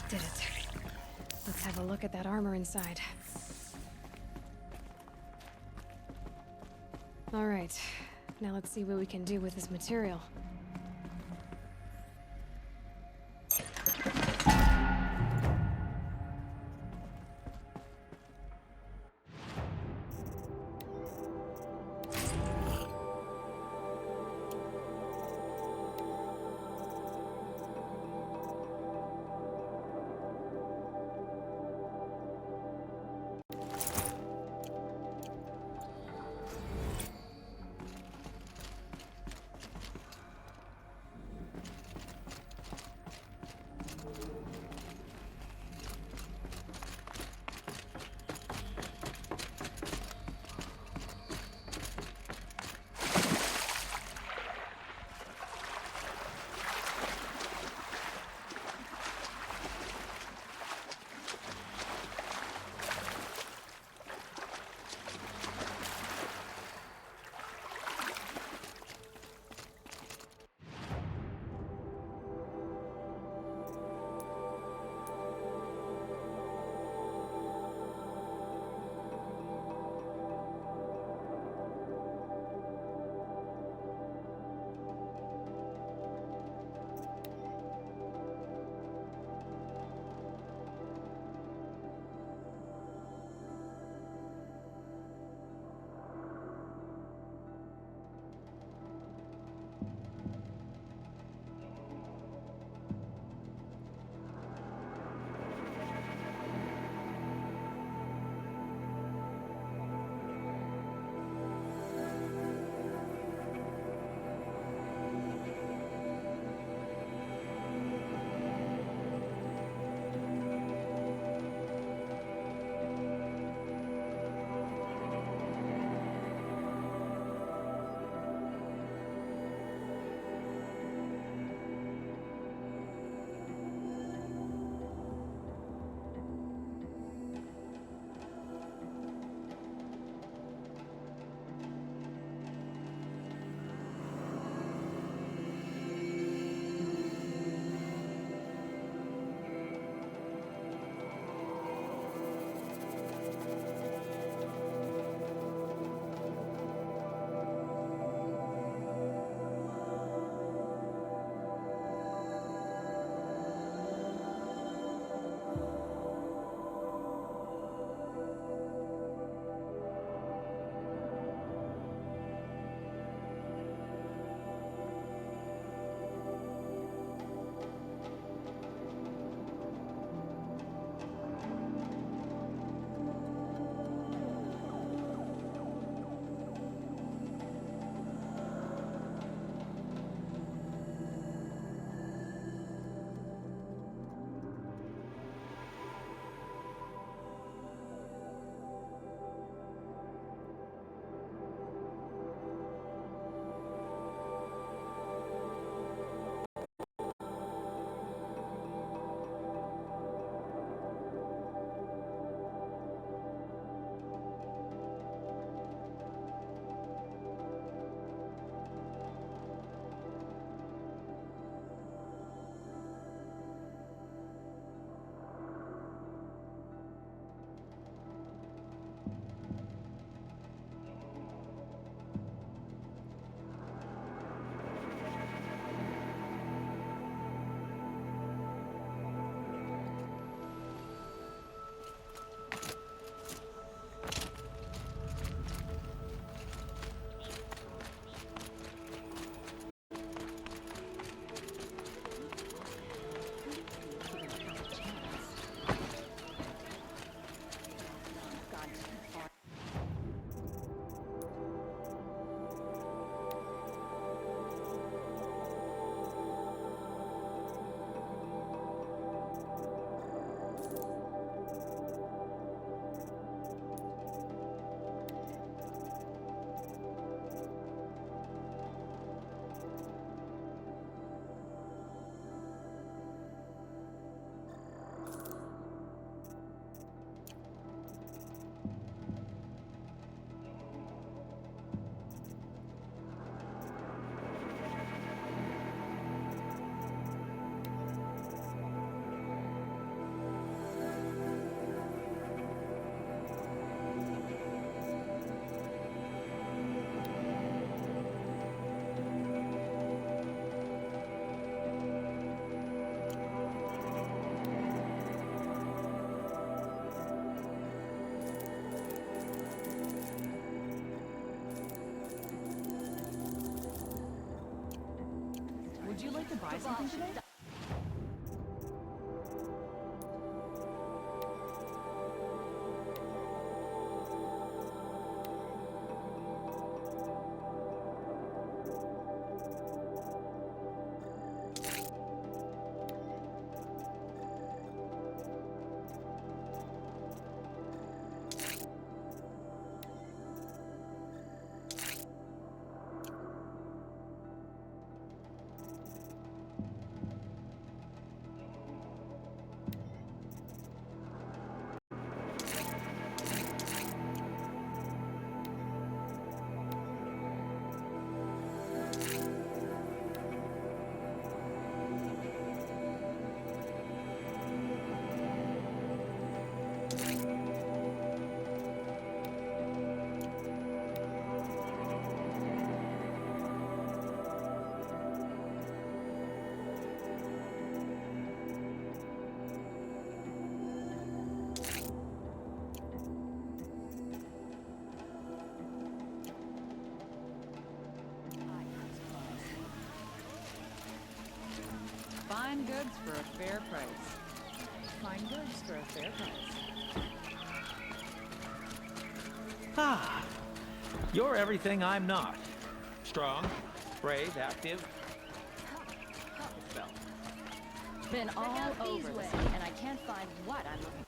Did it. Let's have a look at that armor inside. All right, now let's see what we can do with this material. Would you like to buy something today? Fine goods for a fair price. Fine goods for a fair price. Ah, you're everything I'm not. Strong, brave, active. Well, Been all over the city, and I can't find what I'm looking for.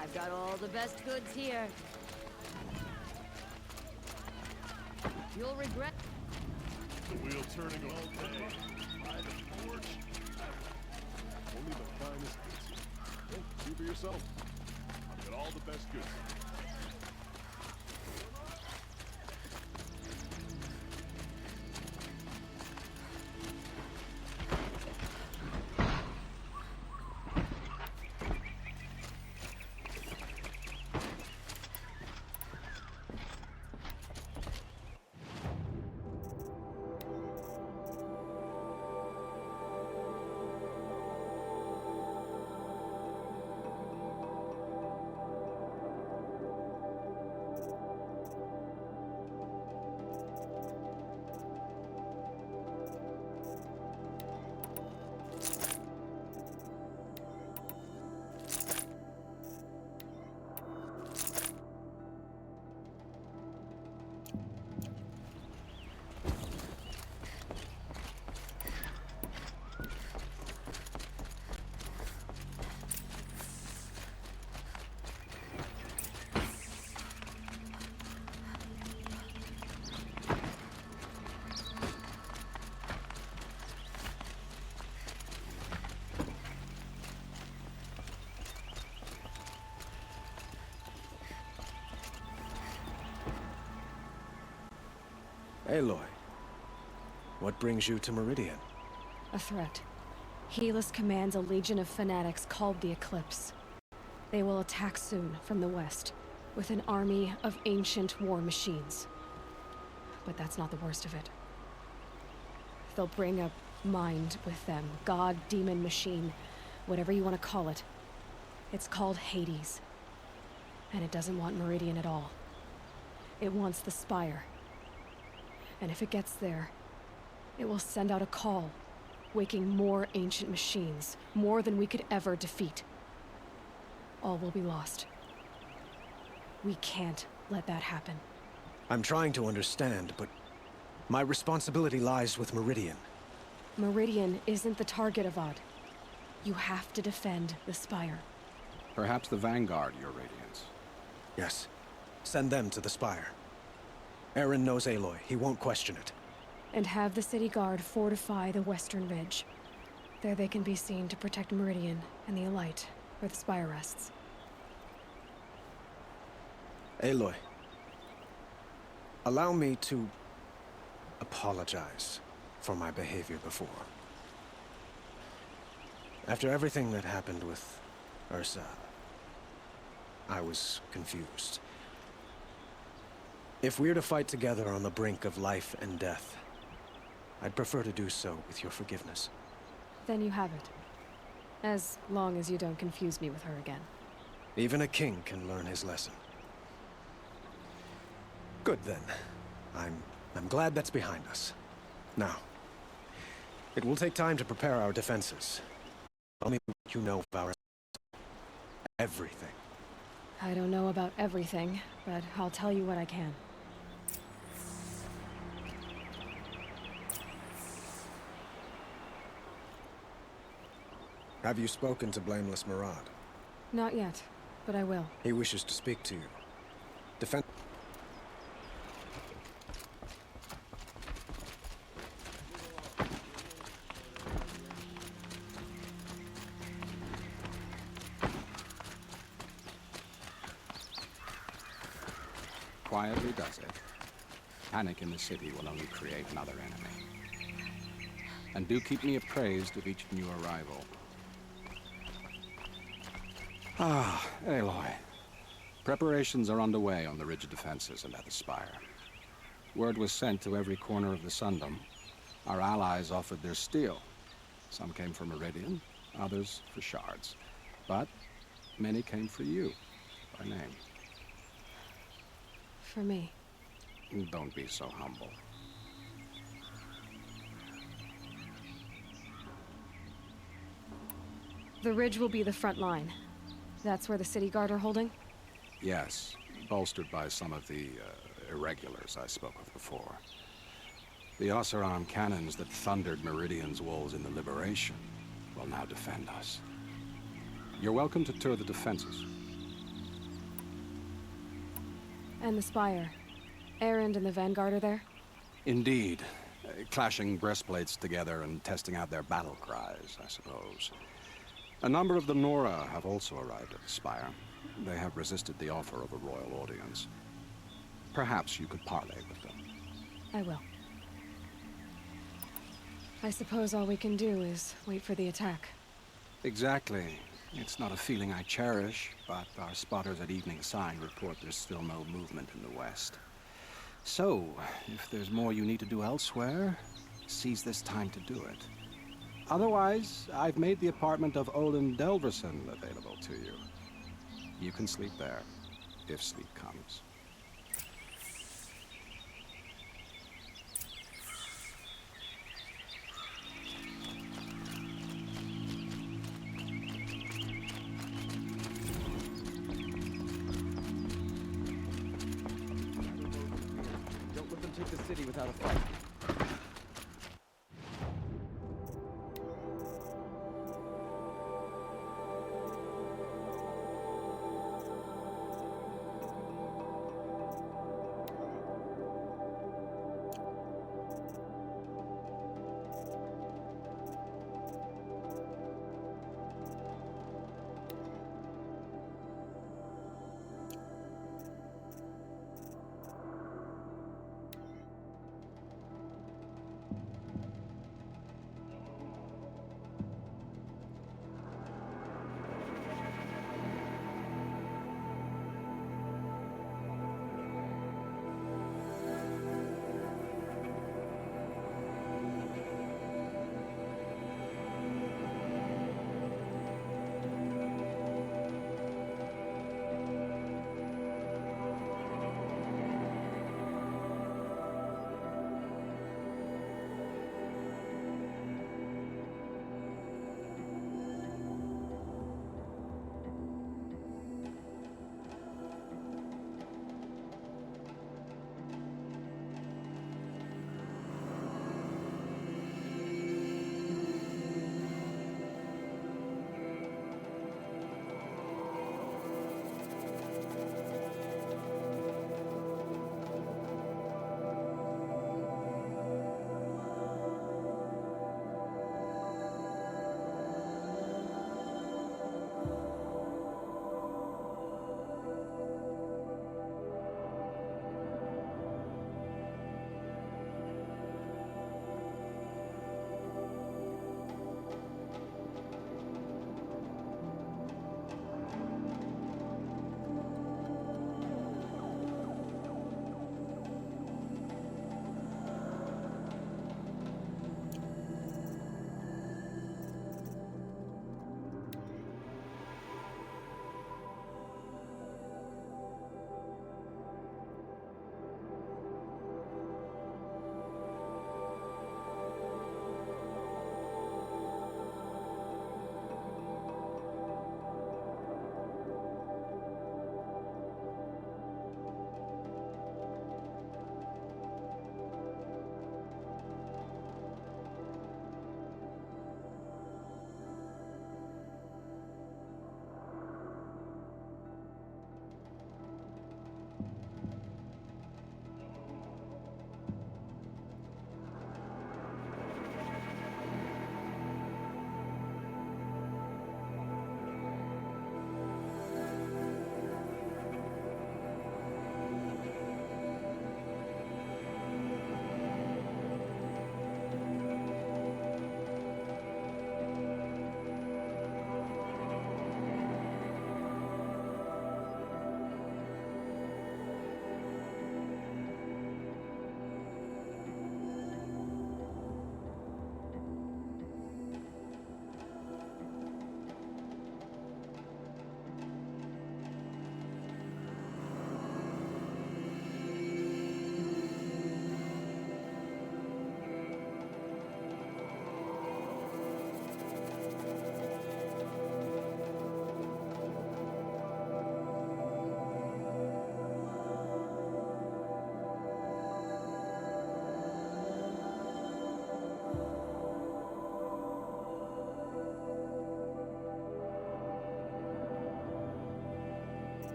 I've got all the best goods here. You'll regret. The wheel turning all day. By the forge. Only the finest goods here. Hey, see for yourself. I've got all the best goods. Aloy, what brings you to Meridian? A threat. Helis commands a legion of fanatics called the Eclipse. They will attack soon from the west, with an army of ancient war machines. But that's not the worst of it. They'll bring a mind with them, god, demon, machine, whatever you want to call it. It's called Hades. And it doesn't want Meridian at all. It wants the Spire. And if it gets there, it will send out a call, waking more ancient machines, more than we could ever defeat. All will be lost. We can't let that happen. I'm trying to understand, but my responsibility lies with Meridian. Meridian isn't the target, Avad. You have to defend the Spire. Perhaps the Vanguard, Your Radiance. Yes. Send them to the Spire. Eren knows Aloy. He won't question it. And have the city guard fortify the western ridge. There they can be seen to protect Meridian and the Elite, where the Spire rests. Aloy, allow me to apologize for my behavior before. After everything that happened with Ursa, I was confused. If we're to fight together on the brink of life and death, I'd prefer to do so with your forgiveness. Then you have it. As long as you don't confuse me with her again. Even a king can learn his lesson. Good then. I'm glad that's behind us. Now, it will take time to prepare our defenses. Tell me what you know of our... everything. I don't know about everything, but I'll tell you what I can. Have you spoken to Blameless Murad? Not yet, but I will. He wishes to speak to you. Defend... Quietly does it. Panic in the city will only create another enemy. And do keep me appraised of each new arrival. Ah, Aloy. Preparations are underway on the ridge defenses and at the Spire. Word was sent to every corner of the Sundom. Our allies offered their steel. Some came for Meridian, others for shards. But many came for you, by name. For me. Don't be so humble. The ridge will be the front line. That's where the city guard are holding? Yes, bolstered by some of the irregulars I spoke of before. The Oseram cannons that thundered Meridian's walls in the Liberation will now defend us. You're welcome to tour the defenses. And the Spire. Erend and the Vanguard are there? Indeed. Clashing breastplates together and testing out their battle cries, I suppose. A number of the Nora have also arrived at the Spire. They have resisted the offer of a royal audience. Perhaps you could parley with them. I will. I suppose all we can do is wait for the attack. Exactly. It's not a feeling I cherish, but our spotters at Evening Sign report there's still no movement in the west. So, if there's more you need to do elsewhere, seize this time to do it. Otherwise, I've made the apartment of Olin Delverson available to you. You can sleep there, if sleep comes. Don't let them take the city without a fight.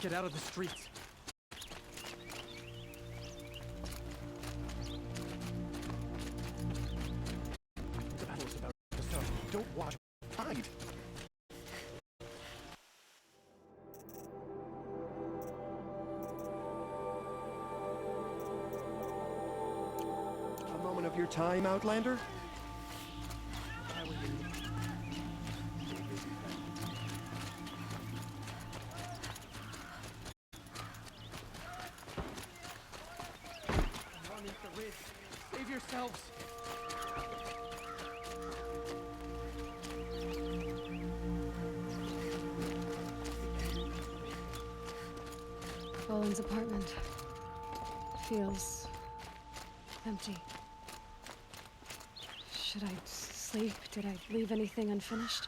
Get out of the streets. The battle is about to start. Don't watch. Hide. A moment of your time, Outlander? I will give you. The ridge. Save yourselves. Boland's apartment feels empty. Should I sleep? Did I leave anything unfinished?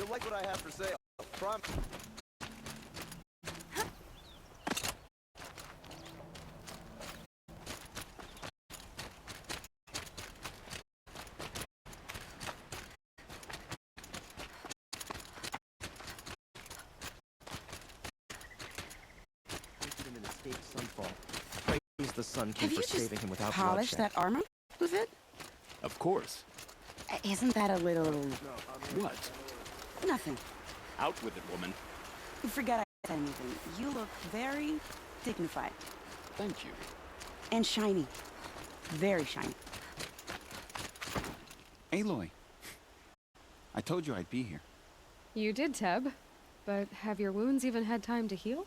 You'll like what I have for sale. Prom. In an escaped sunfall. Praise the Sun King for saving him without polished bloodshed. that armor with it? Of course. Isn't that a little... What? Nothing. Out with it, woman. Forget I said anything. You look very dignified. Thank you. And shiny. Very shiny. Aloy. I told you I'd be here. You did, Teb. But have your wounds even had time to heal?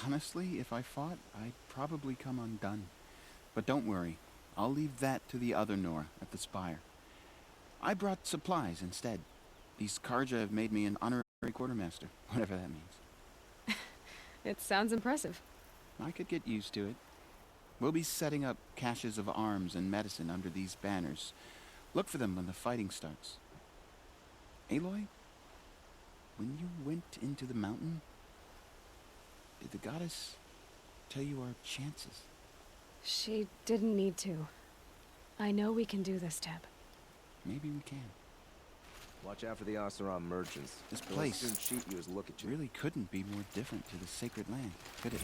Honestly, if I fought, I'd probably come undone. But don't worry. I'll leave that to the other Nora at the Spire. I brought supplies instead. These Karja have made me an honorary quartermaster, whatever that means. It sounds impressive. I could get used to it. We'll be setting up caches of arms and medicine under these banners. Look for them when the fighting starts. Aloy, when you went into the mountain, did the goddess tell you our chances? She didn't need to. I know we can do this, Teb. Maybe we can. Watch out for the Oseram merchants. This They'll place soon cheat you as look at you. really couldn't be more different to the sacred land, could it?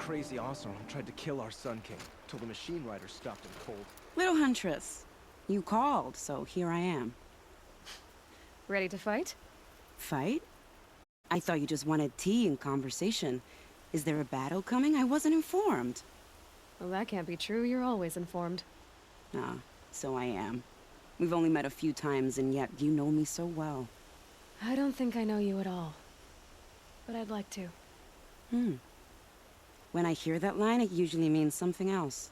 crazy Oseram tried to kill our Sun King, till the machine riders stopped him cold. Little Huntress, you called, so here I am. Ready to fight? Fight? I thought you just wanted tea and conversation. Is there a battle coming? I wasn't informed. Well, that can't be true. You're always informed. Ah, so I am. We've only met a few times, and yet you know me so well. I don't think I know you at all. But I'd like to. When I hear that line, it usually means something else.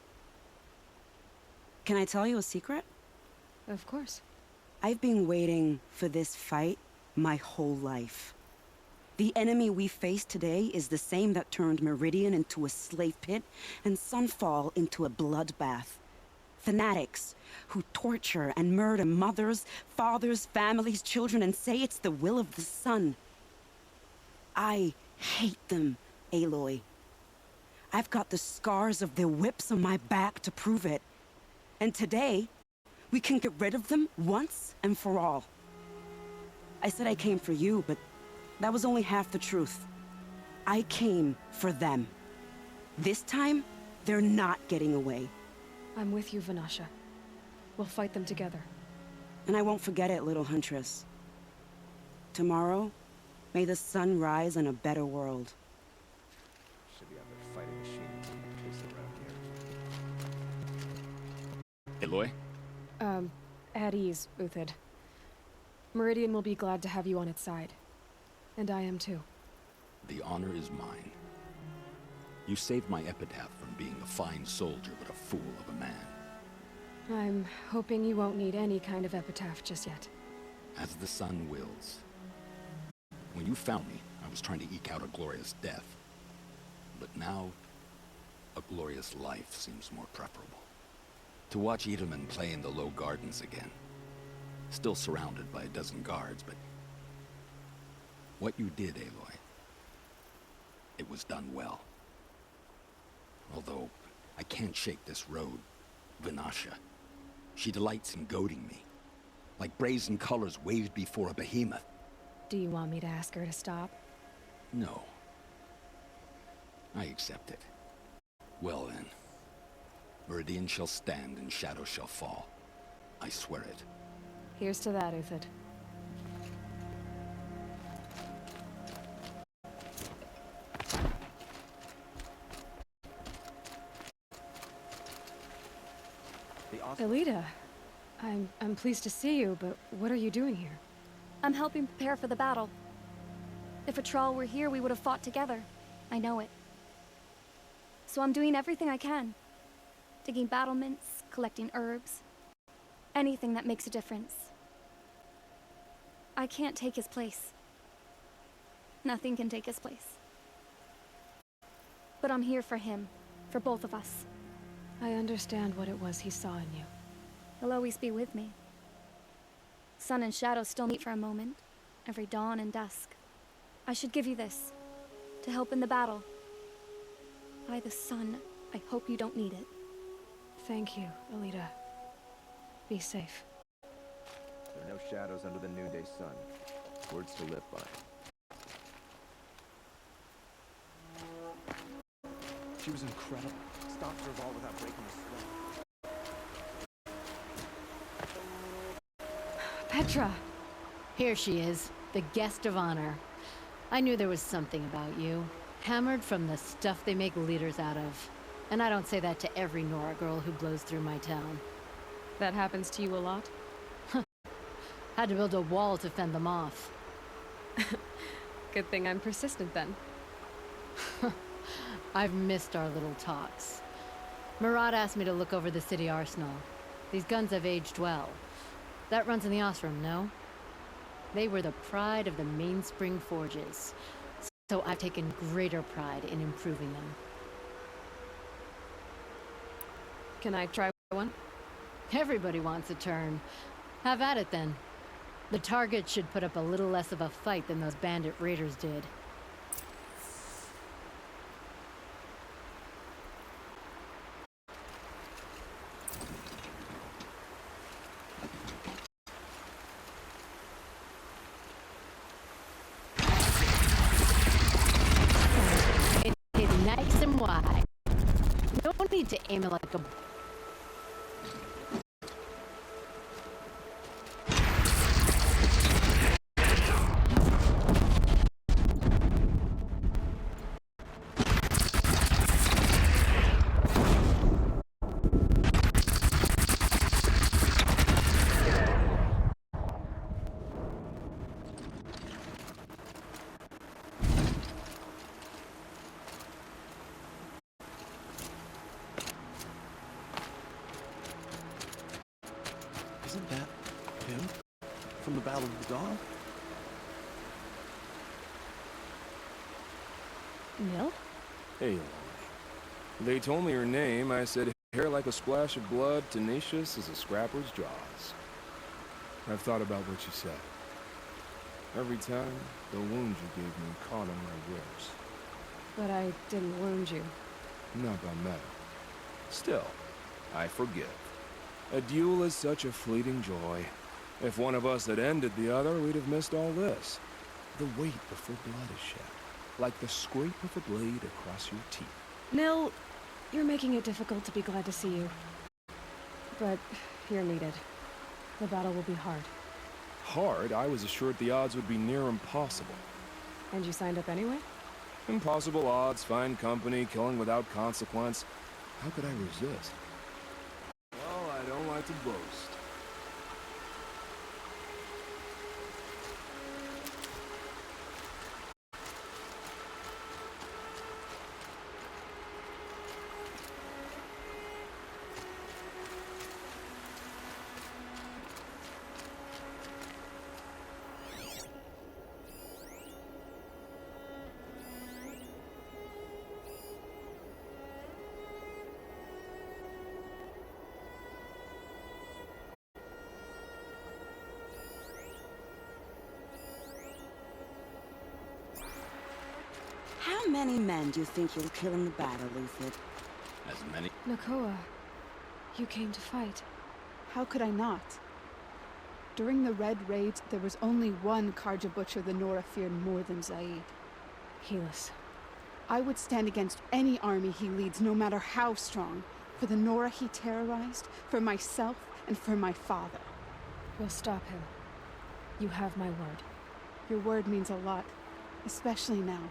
Can I tell you a secret? Of course. I've been waiting for this fight my whole life. The enemy we face today is the same that turned Meridian into a slave pit and Sunfall into a bloodbath. Fanatics who torture and murder mothers, fathers, families, children, and say it's the will of the sun. I hate them, Aloy. I've got the scars of their whips on my back to prove it. And today, we can get rid of them once and for all. I said I came for you, but that was only half the truth. I came for them. This time, they're not getting away. I'm with you, Vanasha. We'll fight them together. And I won't forget it, little Huntress. Tomorrow, may the sun rise in a better world. Should be out there fighting machines and chasing around here. Aloy? At ease, Uthid. Meridian will be glad to have you on its side. And I am too. The honor is mine. You saved my epitaph from being a fine soldier but a fool of a man. I'm hoping you won't need any kind of epitaph just yet. As the sun wills. When you found me, I was trying to eke out a glorious death. But now, a glorious life seems more preferable. To watch Edelman play in the low gardens again. Still surrounded by a dozen guards, but... what you did, Aloy, it was done well. Although, I can't shake this road. Vanasha. She delights in goading me. Like brazen colors waved before a behemoth. Do you want me to ask her to stop? No. I accept it. Well then. Meridian shall stand and shadow shall fall. I swear it. Here's to that, Uthid. Elita, I'm pleased to see you, but what are you doing here? I'm helping prepare for the battle. If Atrol were here, we would have fought together. I know it. So I'm doing everything I can. Digging battlements, collecting herbs. Anything that makes a difference. I can't take his place. Nothing can take his place. But I'm here for him. For both of us. I understand what it was he saw in you. He'll always be with me. Sun and shadow still meet for a moment. Every dawn and dusk. I should give you this. To help in the battle. By the sun, I hope you don't need it. Thank you, Elita. Be safe. There are no shadows under the noonday sun. Words to live by. She was incredible. Stopped Serval without breaking a sweat. Petra! Here she is, the guest of honor. I knew there was something about you. Hammered from the stuff they make leaders out of. And I don't say that to every Nora girl who blows through my town. That happens to you a lot? Had to build a wall to fend them off. Good thing I'm persistent then. I've missed our little talks. Murad asked me to look over the city arsenal. These guns have aged well. That runs in the Osram, no? They were the pride of the Mainspring Forges. So I've taken greater pride in improving them. Can I try one? Everybody wants a turn. Have at it then. The target should put up a little less of a fight than those bandit raiders did. It's nice and wide. aiming like a... Isn't that him? From the Battle of the Dawn? Nil? Aloy. They told me her name. I said, hair like a splash of blood, tenacious as a scrapper's jaws. I've thought about what you said. Every time, the wound you gave me caught on my ribs. But I didn't wound you. Not by metal. Still, I forgive. A duel is such a fleeting joy. If one of us had ended the other, we'd have missed all this. The weight before blood is shed, like the scrape of a blade across your teeth. Nil, you're making it difficult to be glad to see you. But you're needed. The battle will be hard. Hard? I was assured the odds would be near impossible. And you signed up anyway? Impossible odds, fine company, killing without consequence. How could I resist? Well, I don't like to boast. How many men do you think you'll kill in the battle, Luthid? As many? Nakoa, you came to fight. How could I not? During the Red Raids, there was only one Karja Butcher the Nora feared more than Zaid. Helis. I would stand against any army he leads, no matter how strong. For the Nora he terrorized, for myself, and for my father. We'll stop him. You have my word. Your word means a lot, especially now.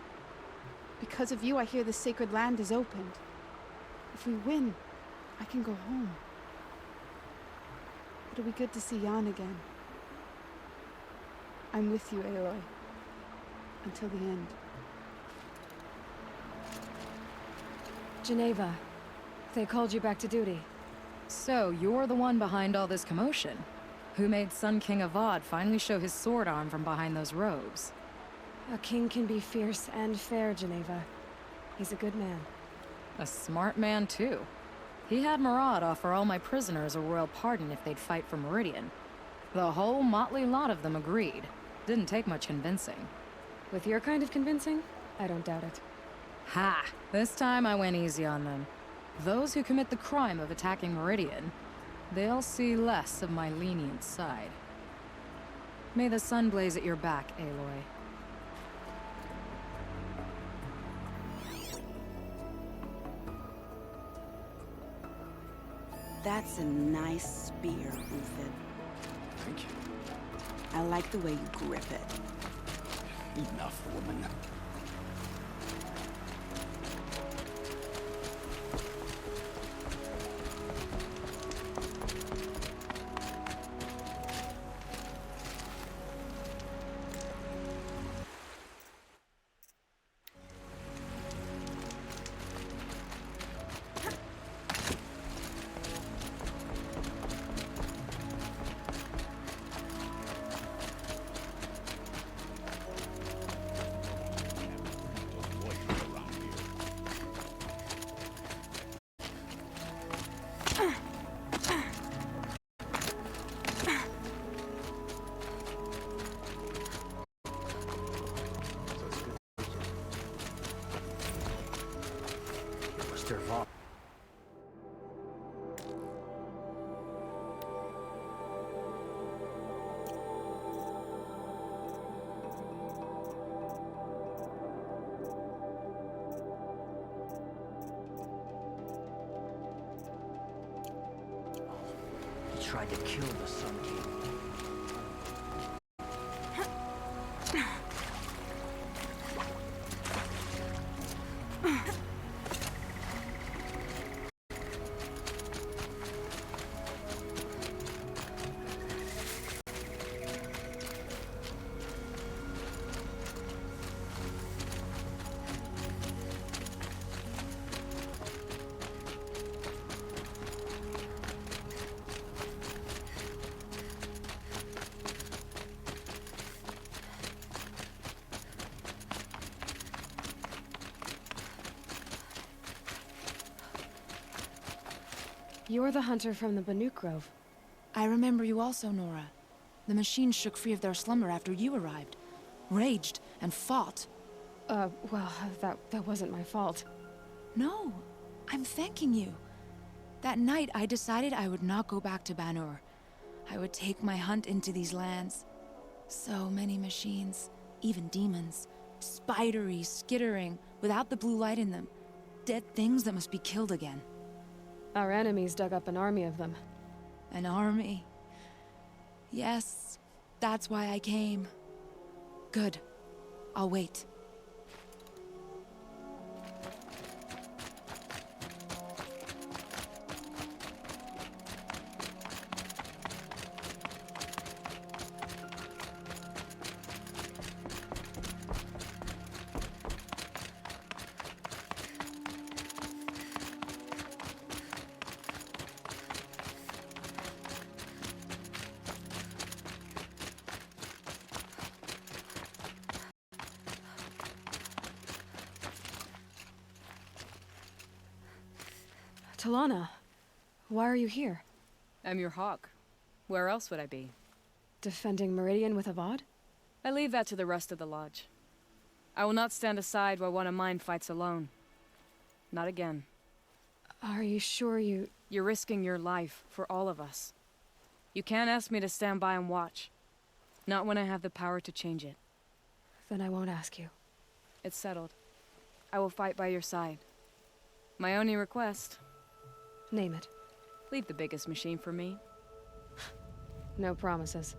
Because of you, I hear the sacred land is opened. If we win, I can go home. It'll be good to see Jan again. I'm with you, Aloy. Until the end. Geneva, they called you back to duty. So, you're the one behind all this commotion? Who made Sun King Avad finally show his sword arm from behind those robes? A king can be fierce and fair, Geneva. He's a good man. A smart man, too. He had Murad offer all my prisoners a royal pardon if they'd fight for Meridian. The whole motley lot of them agreed. Didn't take much convincing. With your kind of convincing, I don't doubt it. Ha! This time I went easy on them. Those who commit the crime of attacking Meridian, they'll see less of my lenient side. May the sun blaze at your back, Aloy. That's a nice spear, Luthid. Thank you. I like the way you grip it. Enough, woman. tried to kill the Sun King. You're the hunter from the Banuk Grove. I remember you also, Nora. The machines shook free of their slumber after you arrived. Raged and fought. Well, that wasn't my fault. No, I'm thanking you. That night, I decided I would not go back to Banur. I would take my hunt into these lands. So many machines, even demons. Spidery, skittering, without the blue light in them. Dead things that must be killed again. Our enemies dug up an army of them. An army? Yes, that's why I came. Good. I'll wait. Talana, why are you here? I'm your hawk. Where else would I be? Defending Meridian with Avad? I leave that to the rest of the Lodge. I will not stand aside while one of mine fights alone. Not again. Are you sure you... You're risking your life for all of us. You can't ask me to stand by and watch. Not when I have the power to change it. Then I won't ask you. It's settled. I will fight by your side. My only request... Name it. Leave the biggest machine for me. No promises.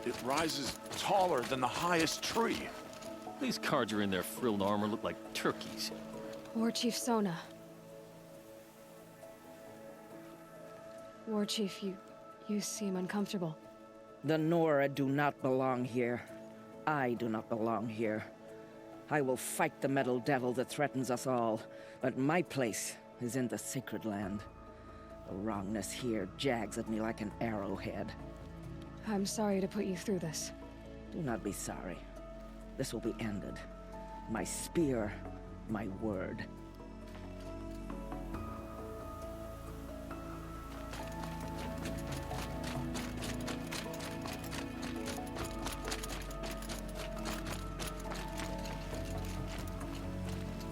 It rises taller than the highest tree. These cards are in their frilled armor look like turkeys. War Chief Sona. War Chief, you seem uncomfortable. The Nora do not belong here. I do not belong here. I will fight the metal devil that threatens us all, but my place is in the sacred land. The wrongness here jags at me like an arrowhead. I'm sorry to put you through this. Do not be sorry. This will be ended. My spear, my word.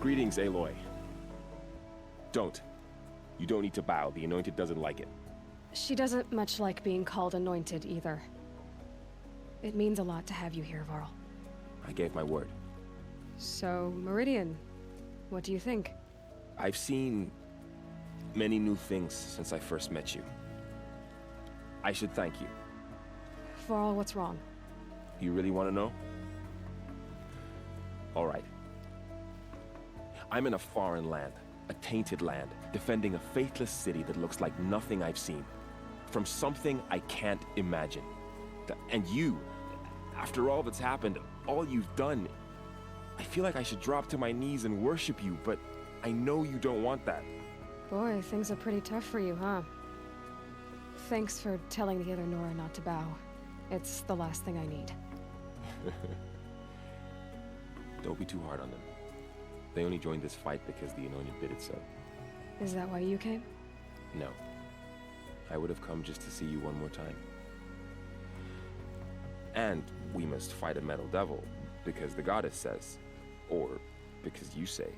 Greetings, Aloy. Don't. You don't need to bow. The Anointed doesn't like it. She doesn't much like being called Anointed, either. It means a lot to have you here, Varl. I gave my word. So, Meridian, what do you think? I've seen many new things since I first met you. I should thank you. Varl, what's wrong? You really want to know? All right. I'm in a foreign land, a tainted land, defending a faithless city that looks like nothing I've seen. From something I can't imagine. And you, after all that's happened, all you've done, I feel like I should drop to my knees and worship you, but I know you don't want that. Boy, things are pretty tough for you, huh? Thanks for telling the other Nora not to bow. It's the last thing I need. Don't be too hard on them. They only joined this fight because the Anointed bid it so. Is that why you came? No. I would have come just to see you one more time. And we must fight a metal devil, because the goddess says. Or because you say.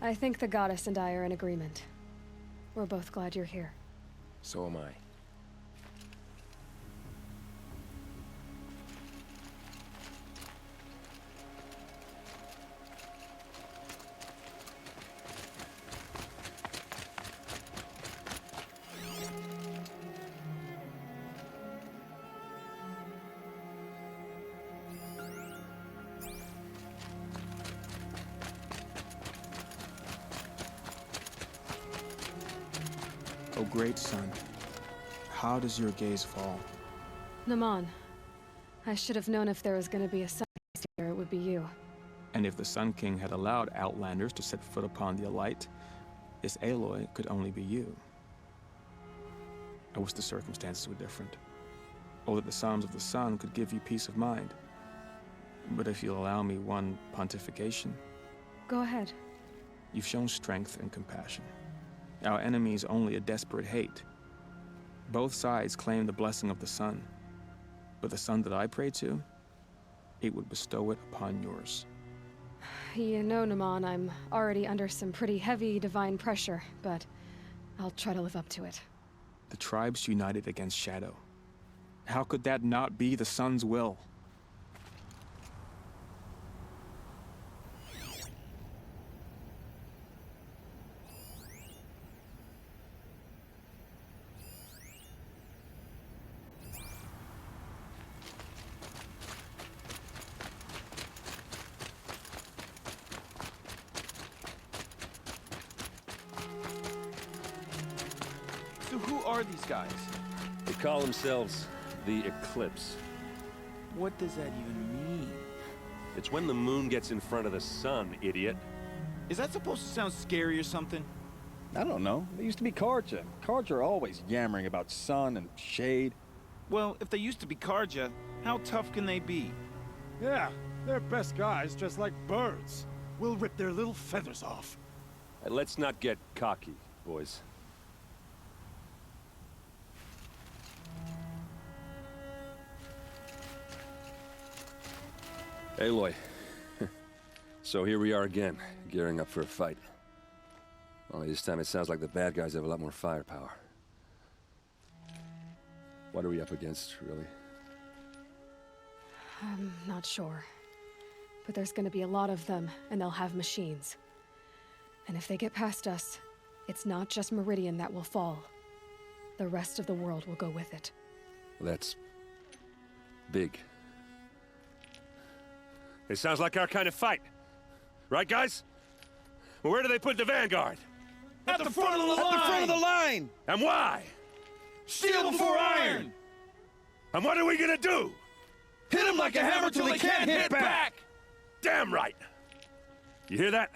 I think the goddess and I are in agreement. We're both glad you're here. So am I. O great sun, how does your gaze fall? Naman, I should have known if there was gonna be a sun here, it would be you. And if the Sun King had allowed Outlanders to set foot upon the Elite, this Aloy could only be you. I wish the circumstances were different, or that the Psalms of the Sun could give you peace of mind. But if you'll allow me one pontification... Go ahead. You've shown strength and compassion. Our enemy is only a desperate hate. Both sides claim the blessing of the sun, but the sun that I pray to, it would bestow it upon yours. You know, Naman, I'm already under some pretty heavy divine pressure, but I'll try to live up to it. The tribes united against Shadow. How could that not be the sun's will? So who are these guys? They call themselves the Eclipse. What does that even mean? It's when the moon gets in front of the sun, idiot. Is that supposed to sound scary or something? I don't know. They used to be Karja. Karja are always yammering about sun and shade. Well, if they used to be Karja, how tough can they be? Yeah, they're best guys just like birds. We'll rip their little feathers off. And let's not get cocky, boys. Aloy. So here we are again, gearing up for a fight. Only this time it sounds like the bad guys have a lot more firepower. What are we up against, really? I'm not sure. But there's gonna be a lot of them, and they'll have machines. And if they get past us, it's not just Meridian that will fall. The rest of the world will go with it. That's... big. It sounds like our kind of fight. Right, guys? Well, where do they put the Vanguard? At the front of the line! At the front of the line! And why? Steel before iron! And what are we gonna do? Hit them like a hammer till they can't hit back! Damn right! You hear that?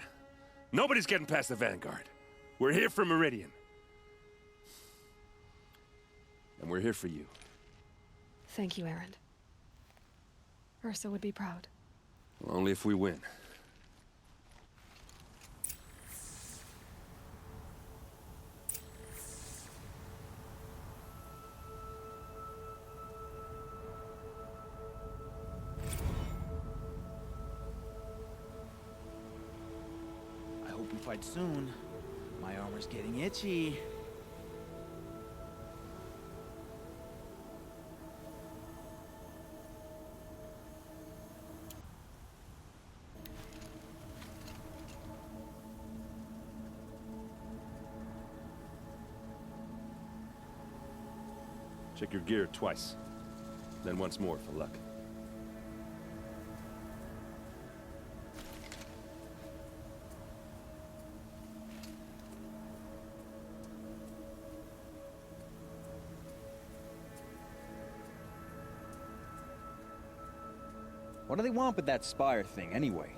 Nobody's getting past the Vanguard. We're here for Meridian. And we're here for you. Thank you, Erend. Ursa would be proud. Well, only if we win. I hope we fight soon. My armor's getting itchy. Check your gear twice. Then once more for luck. What do they want with that spire thing, anyway?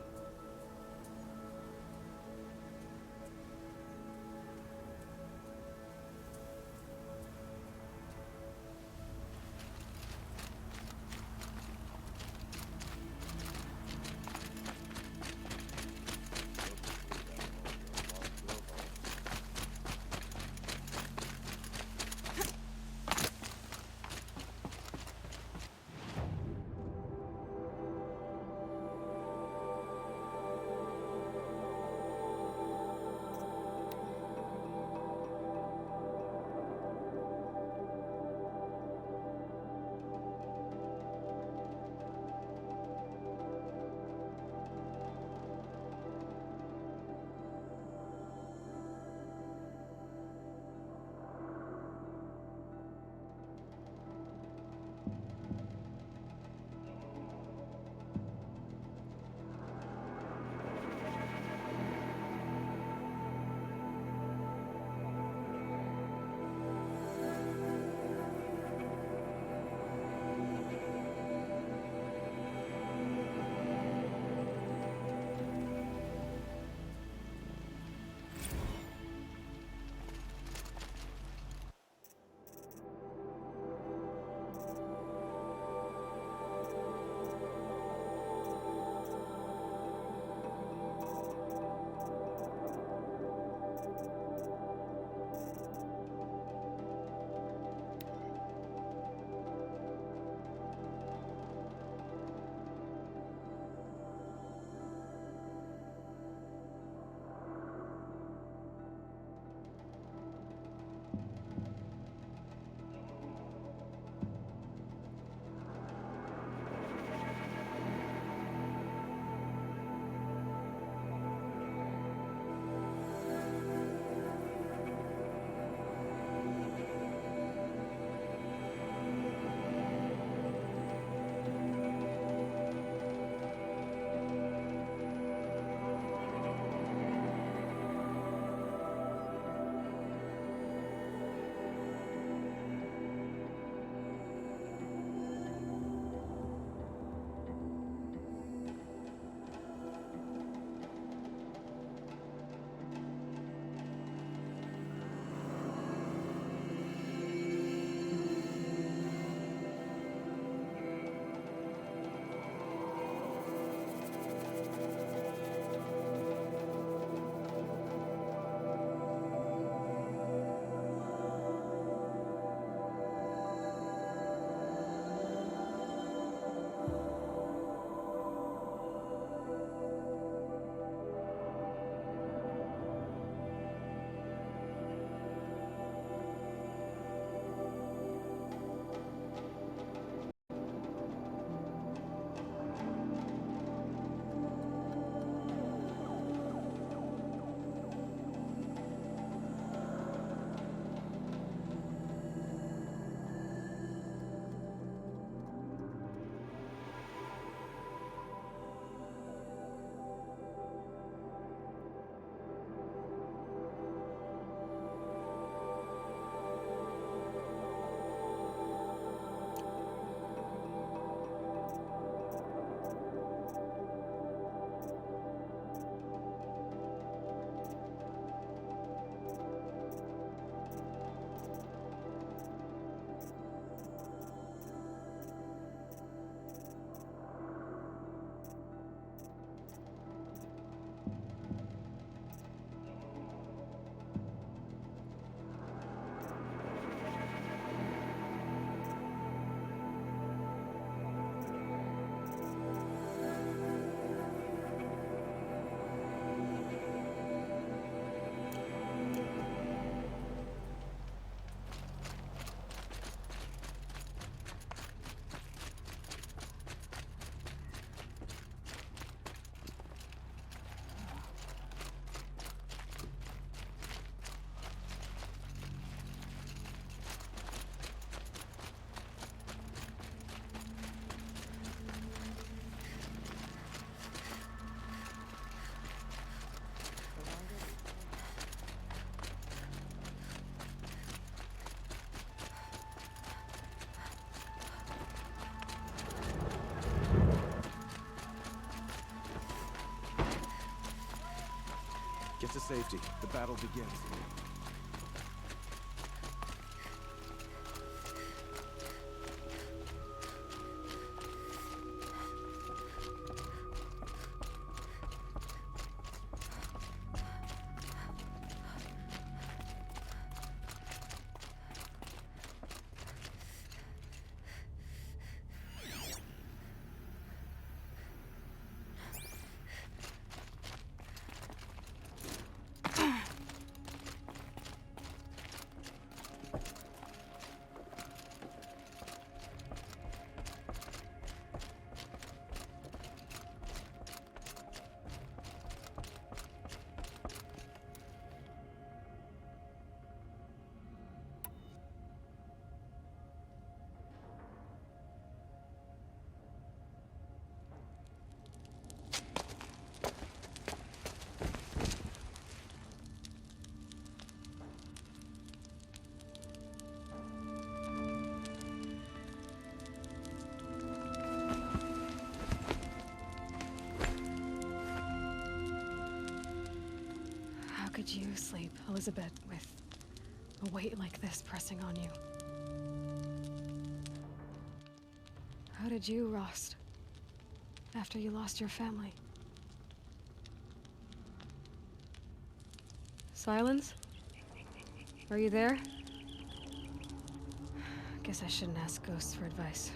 to safety. The battle begins. How could you sleep, Elizabeth, with a weight like this pressing on you? How did you, Rost, after you lost your family? Silence? Are you there? Guess I shouldn't ask ghosts for advice.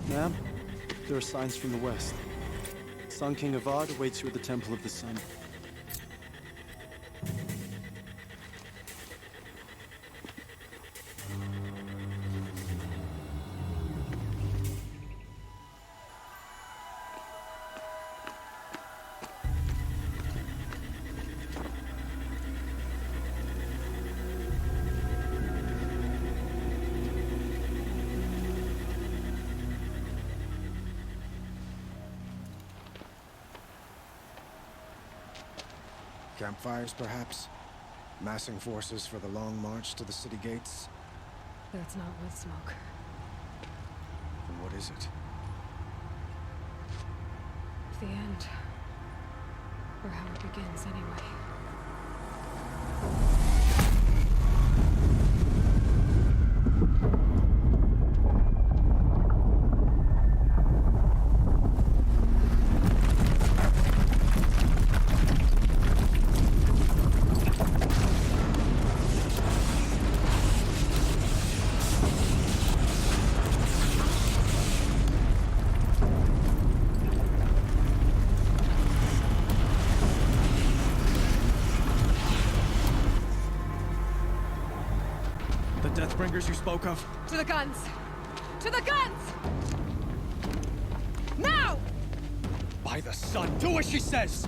Ma'am, there are signs from the west. Sun King Avad awaits you at the Temple of the Sun. Campfires, perhaps? Massing forces for the long march to the city gates? That's not wood smoke. Then what is it? The end. Or how it begins, anyway. Deathbringers you spoke of? To the guns! To the guns! Now! By the sun, do as she says!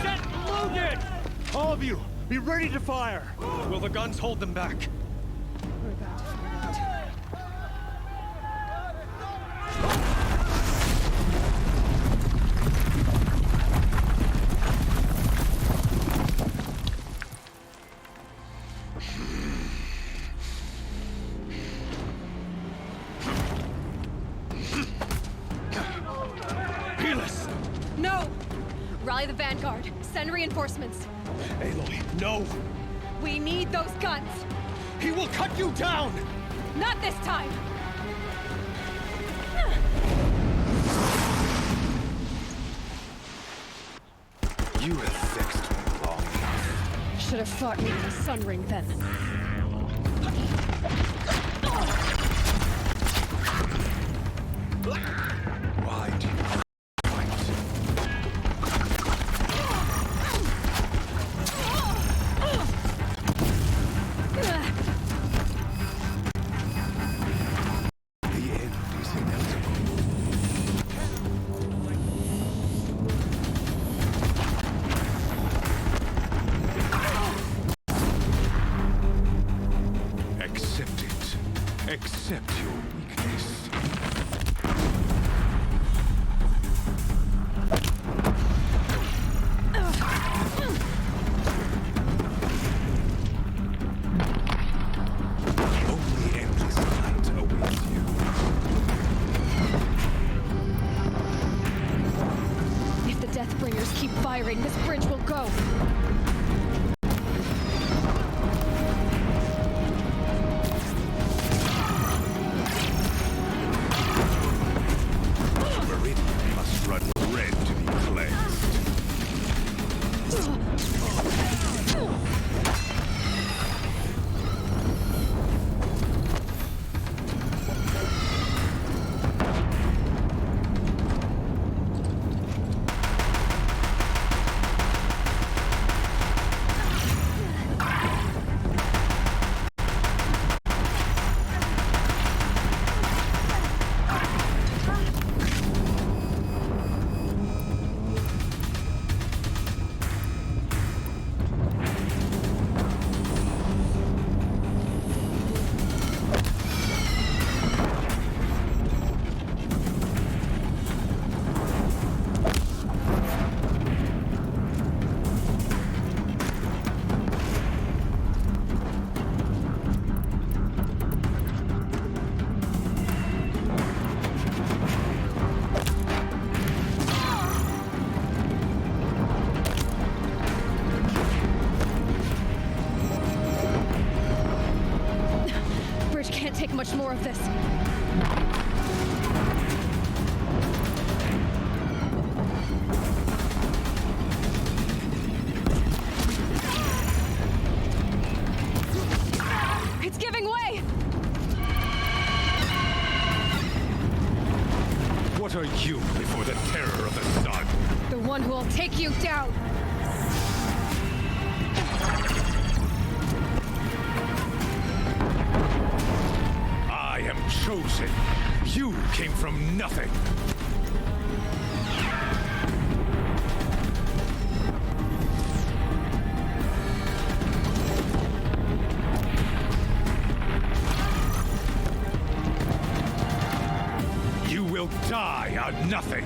Set loaded! All of you, be ready to fire! Will the guns hold them back? We're about to find out. No! Rally the vanguard. Send reinforcements. Aloy, no! We need those guns! He will cut you down! Not this time! You have vexed me long enough. Should have fought me in the Sun Ring then. Why do you fight? The end is inevitable. Accept it. Accept your weakness. take much more of this. It's giving way! What are you before the terror of the sun? The one who will take you down! I am chosen. You came from nothing. You will die on nothing.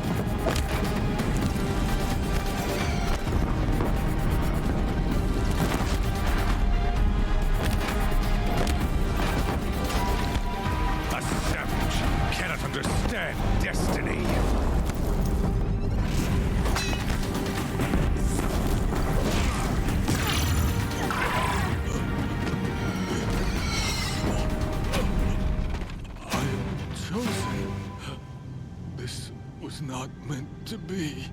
Understand destiny. I am chosen. This was not meant to be.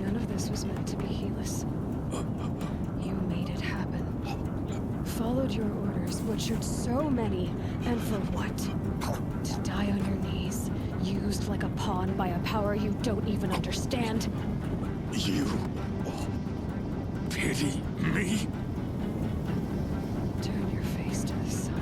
None of this was meant to be, Helis. You made it happen. Followed your orders, butchered so many, and for what? To die on your knees, used like a pawn by a power you don't even understand. You pity me? Turn your face to the sun.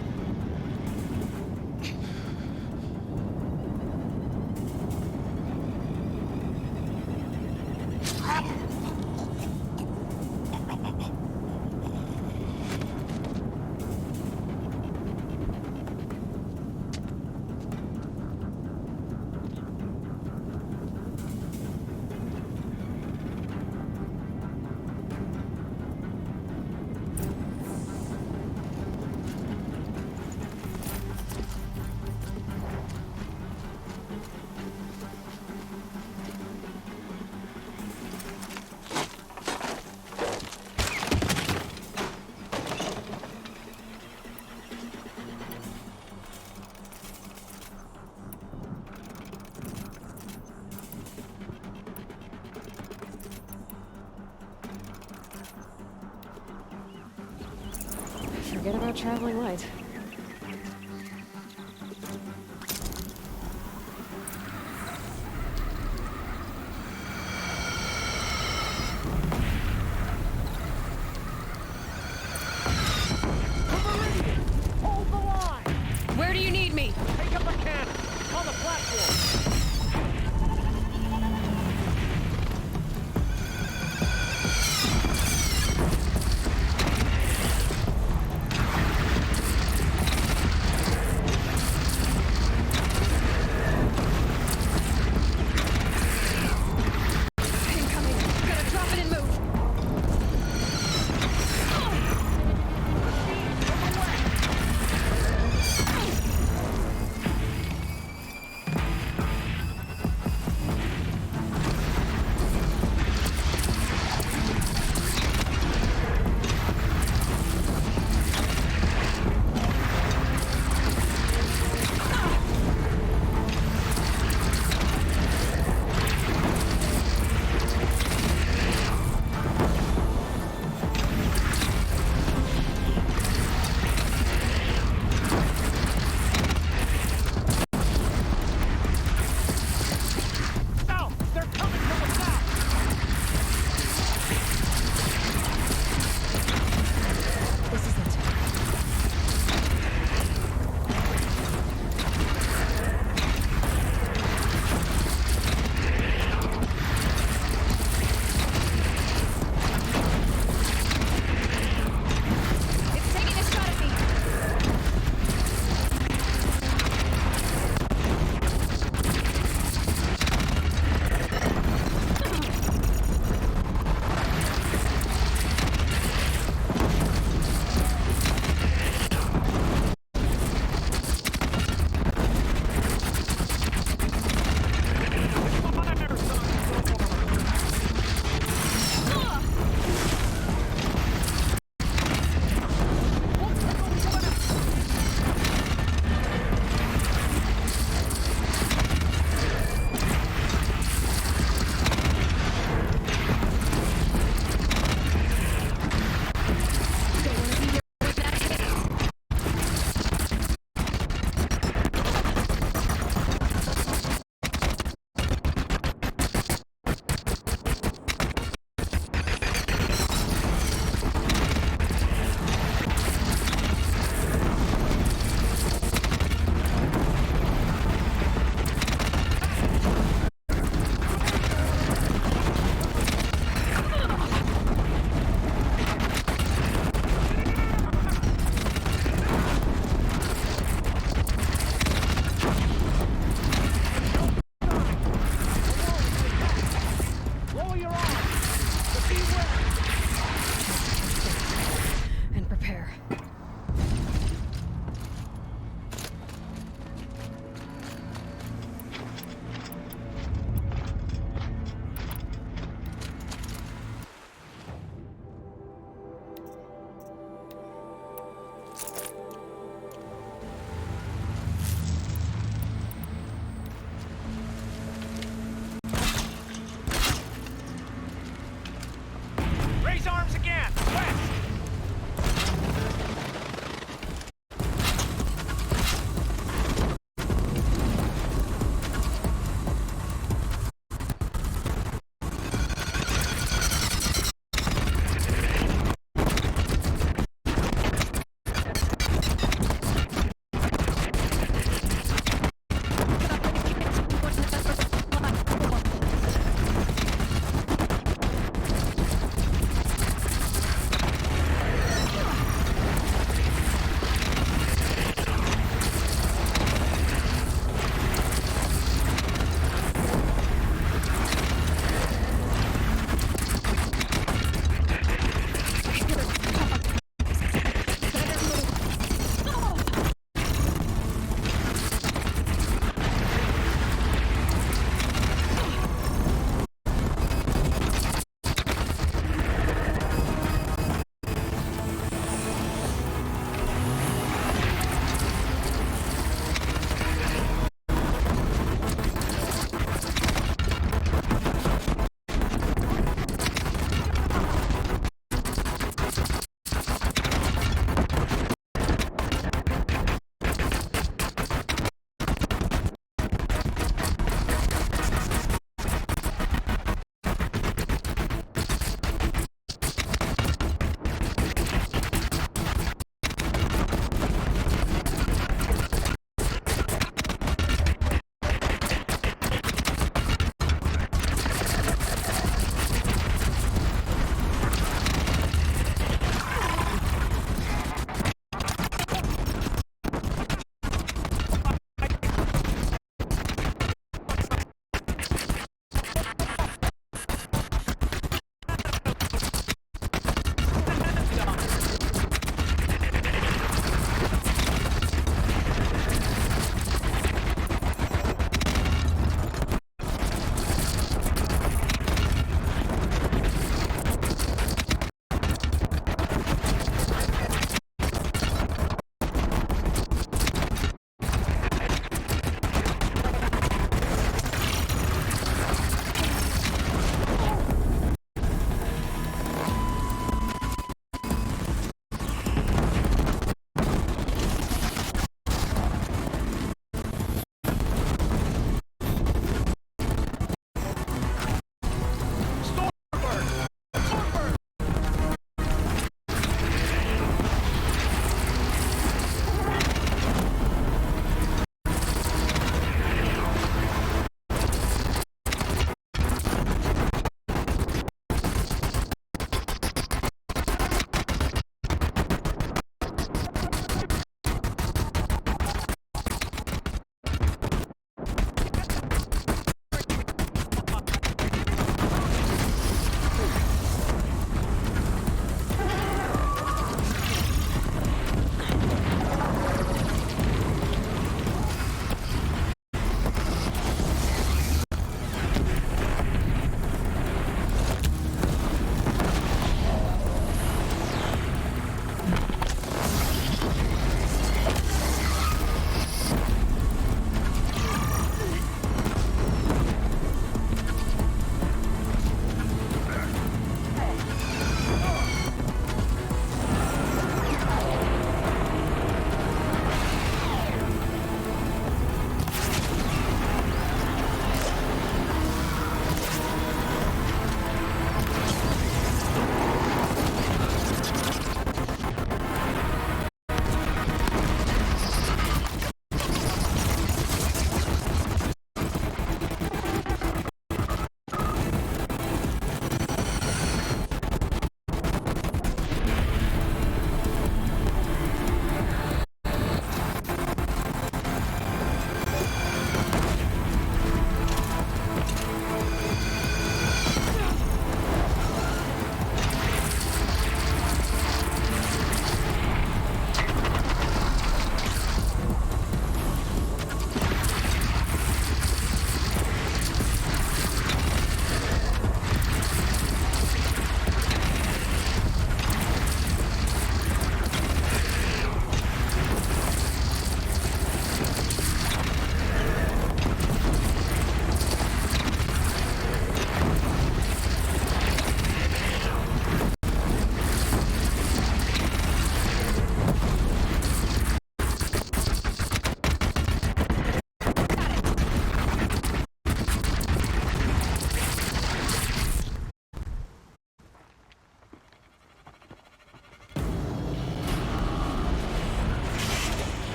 Forget about traveling light. Hold the line! Where do you need me? Take up a cannon! On the platform! your arms! But beware! And prepare.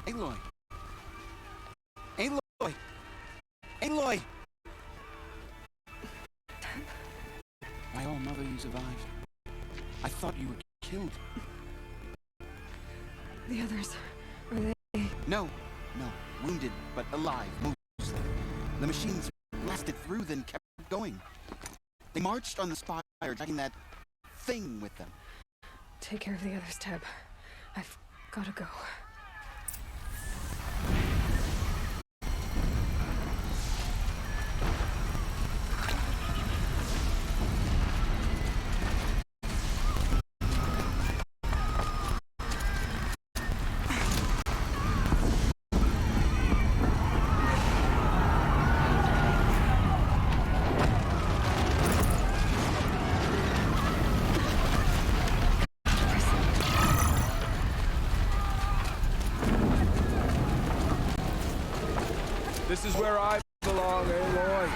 Aloy! Aloy! Aloy! My own mother, you survived. I thought you were killed. The others, are they? No, wounded, but alive, mostly. The machines blasted through, then kept going. They marched on the spire, dragging that thing with them. Take care of the others, Teb. I've gotta go. This is where I belong, Aloy.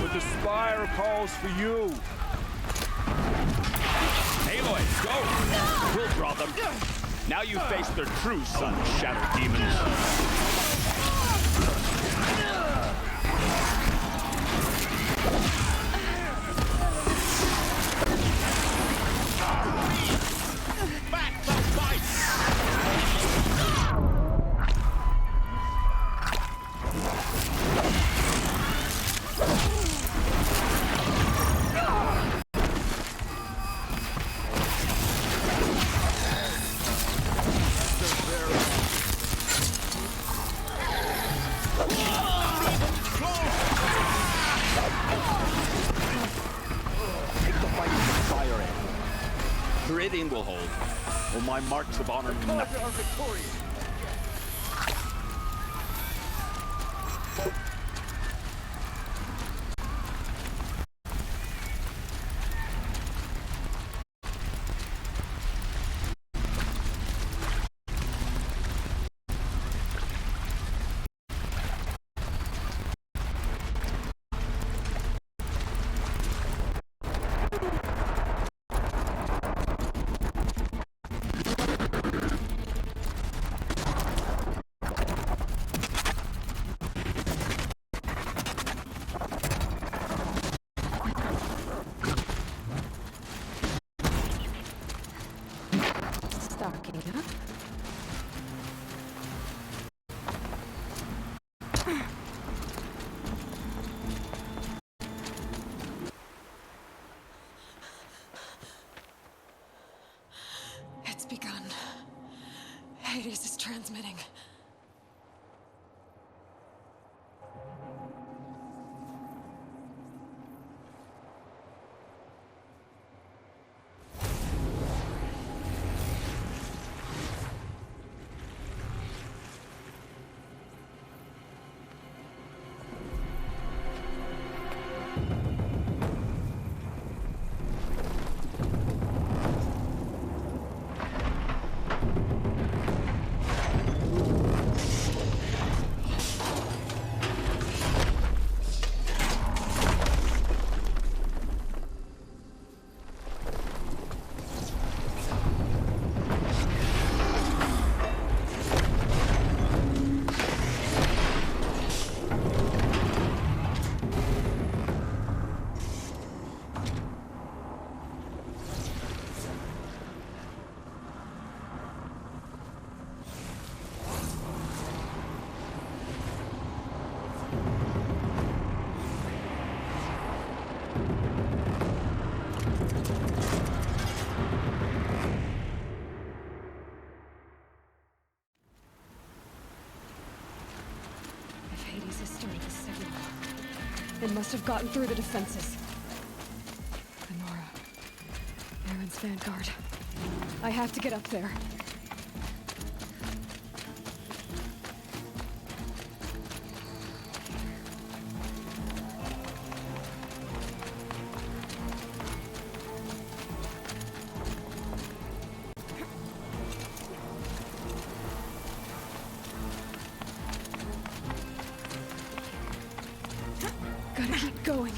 But the spire calls for you. Aloy, go! No! We'll draw them. Now you face their true son, Shadow Demons. Meridian will hold. Will my marks of honor mean nothing? Are victorious. It's begun. Hades is transmitting. It must have gotten through the defenses. Gamora. Aaron's vanguard. I have to get up there. Gotta keep going.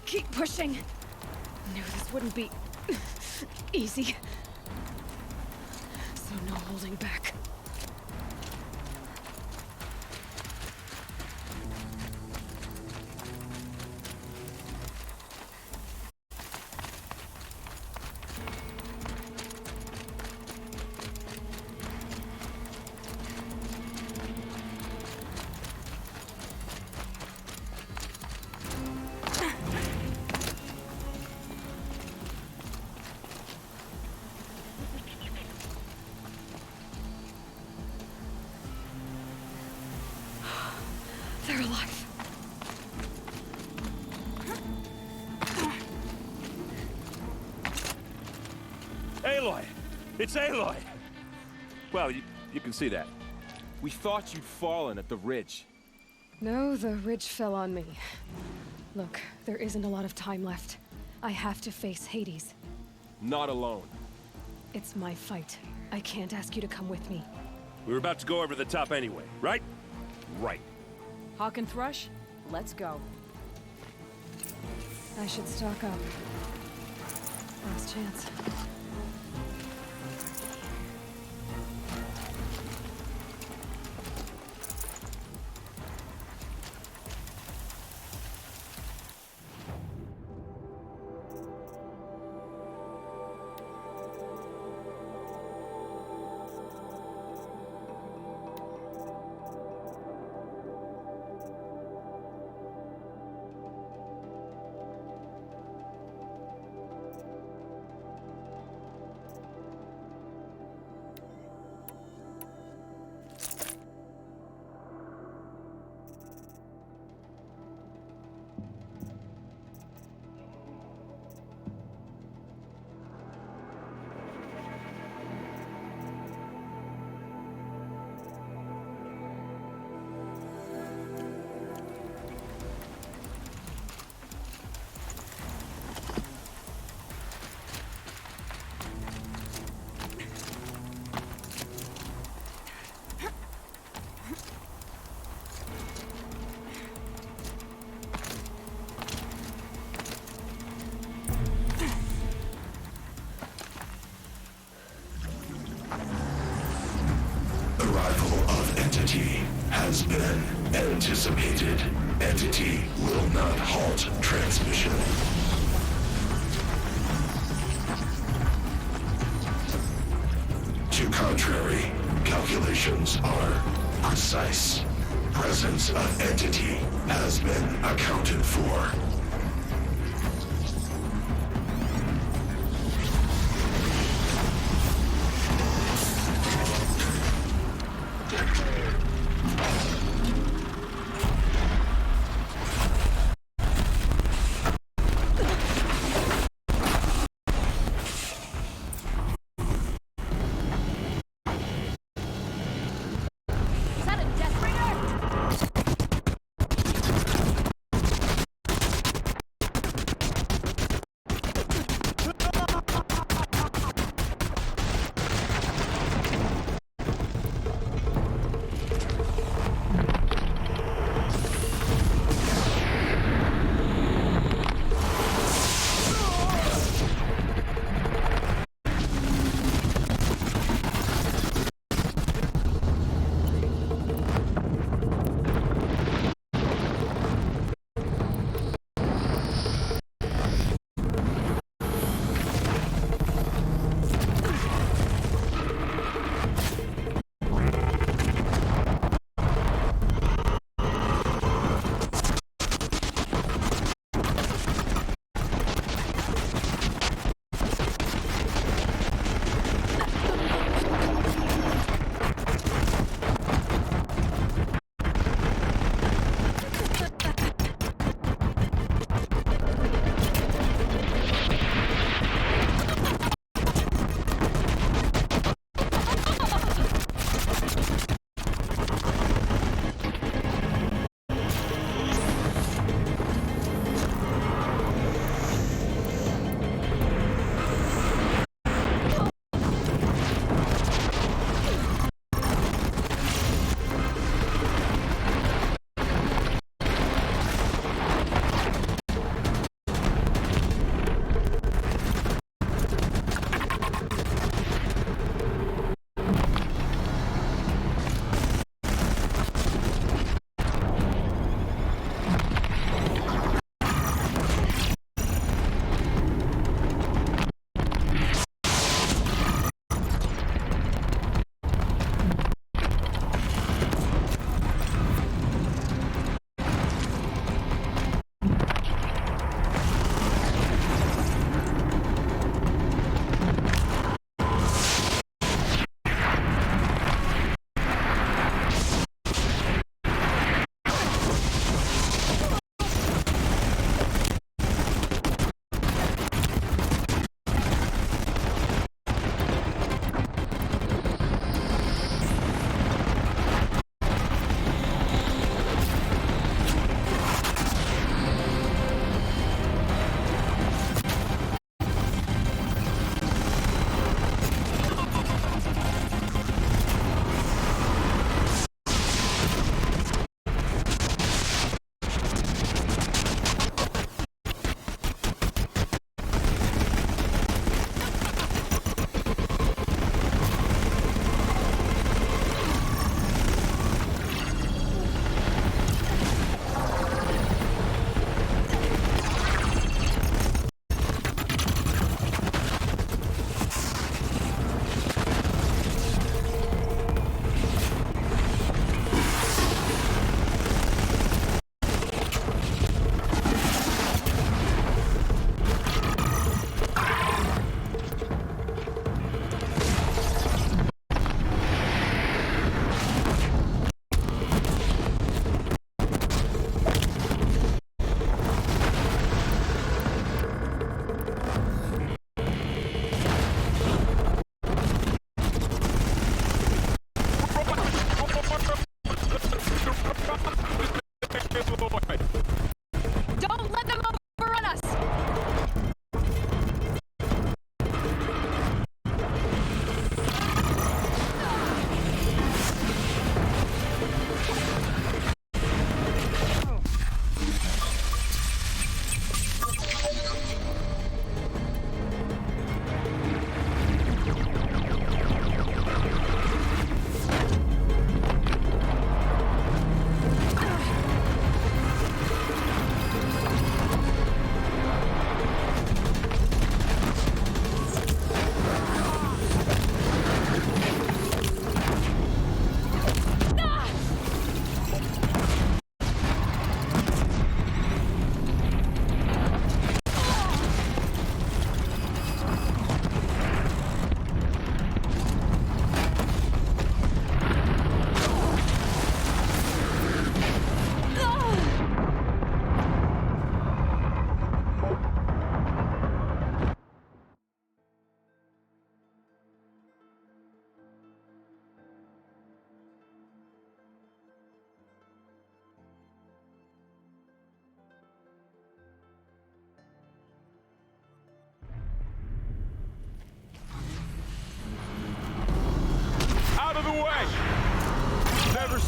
Keep pushing. Knew this wouldn't be easy. So no holding back. They're alive. Aloy! It's Aloy! Well, you can see that. We thought you'd fallen at the ridge. No, the ridge fell on me. Look, there isn't a lot of time left. I have to face Hades. Not alone. It's my fight. I can't ask you to come with me. We were about to go over the top anyway, right? Right. Hawk and Thrush, let's go. I should stock up. Last chance. Arrival of Entity has been anticipated. Entity will not halt transmission. To contrary, calculations are precise. Presence of Entity has been accounted for.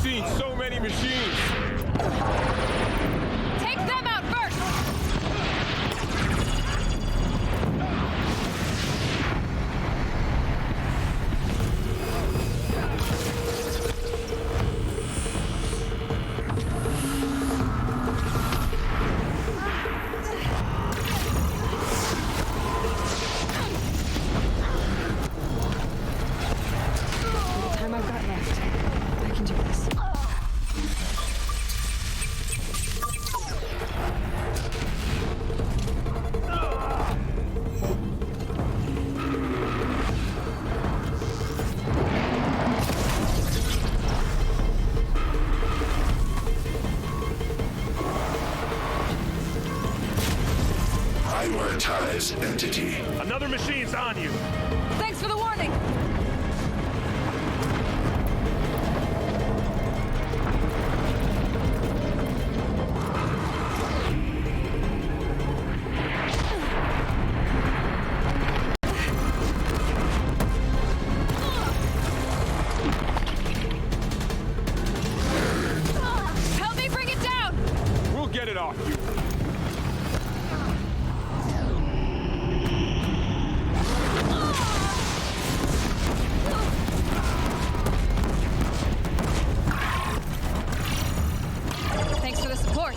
seen so many machines. Take them out first! The time I've got left, I can do this. Prioritize entity. Another machine's on you. Thanks for the warning! Help me bring it down! We'll get it off you. Thanks for the support.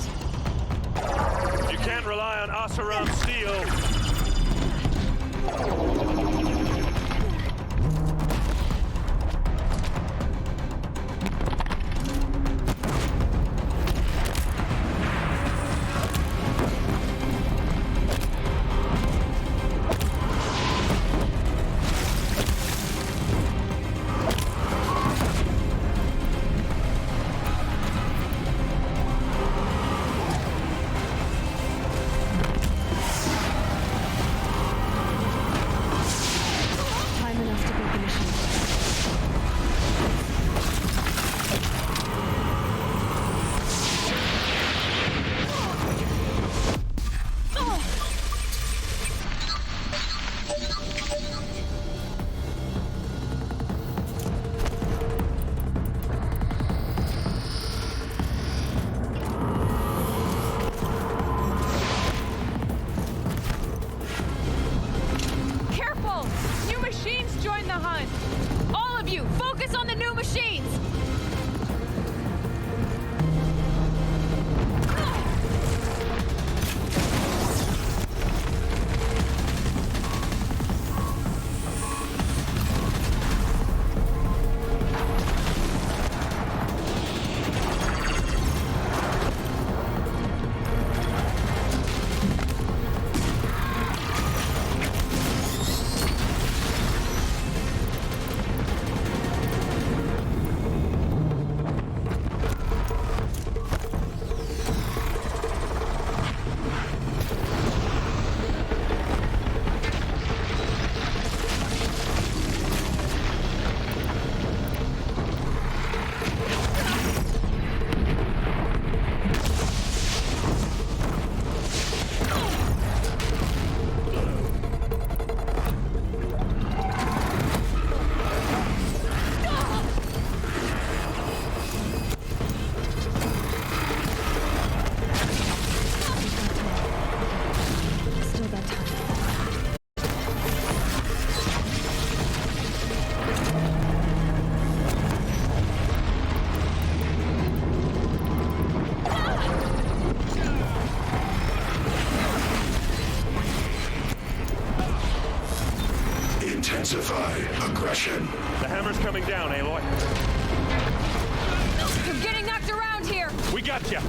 You can't rely on Oseram steel. Time enough to build the machine. Careful! New machines join the hunt! All of you, focus on the new machines! Still got time. Intensify aggression. The hammer's coming down, Aloy. I'm getting knocked around here! We got you.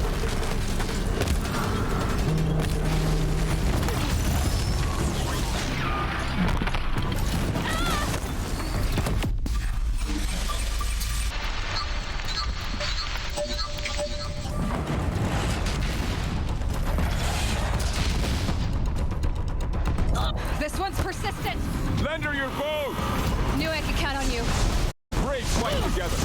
This one's persistent! Lend her your boat! Knew I could count on you. Great fight together.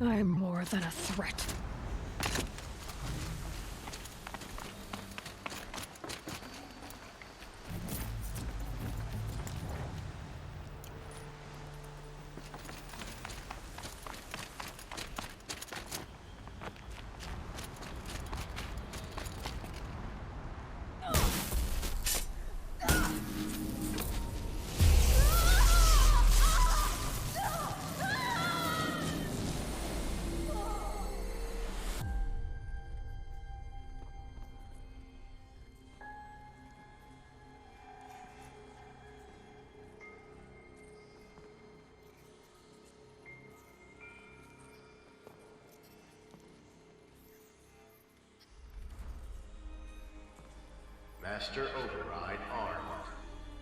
I'm more than a threat. Master Override armed.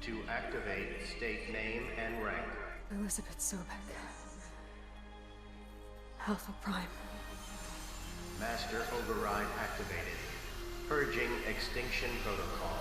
To activate, state name and rank. Elizabeth Sobek. Alpha Prime. Master Override activated. Purging Extinction Protocol.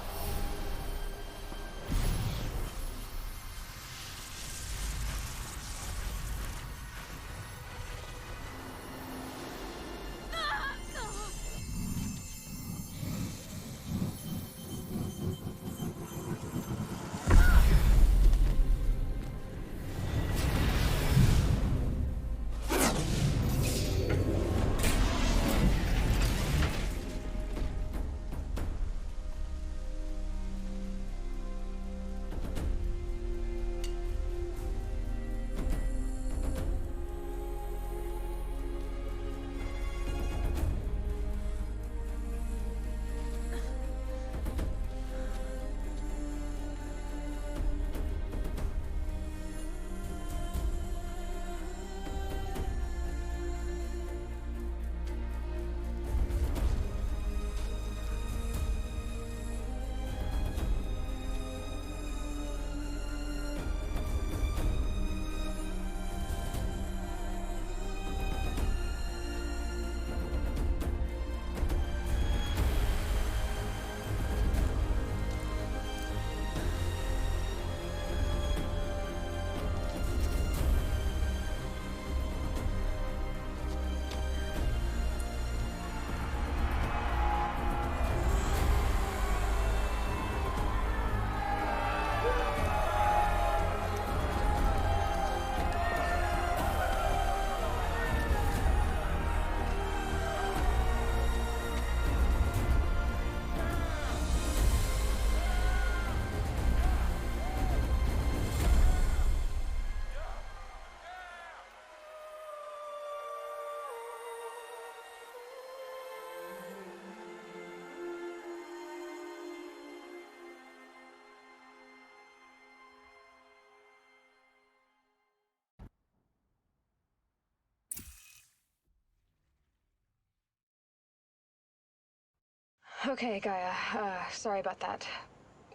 Okay, Gaia. Sorry about that.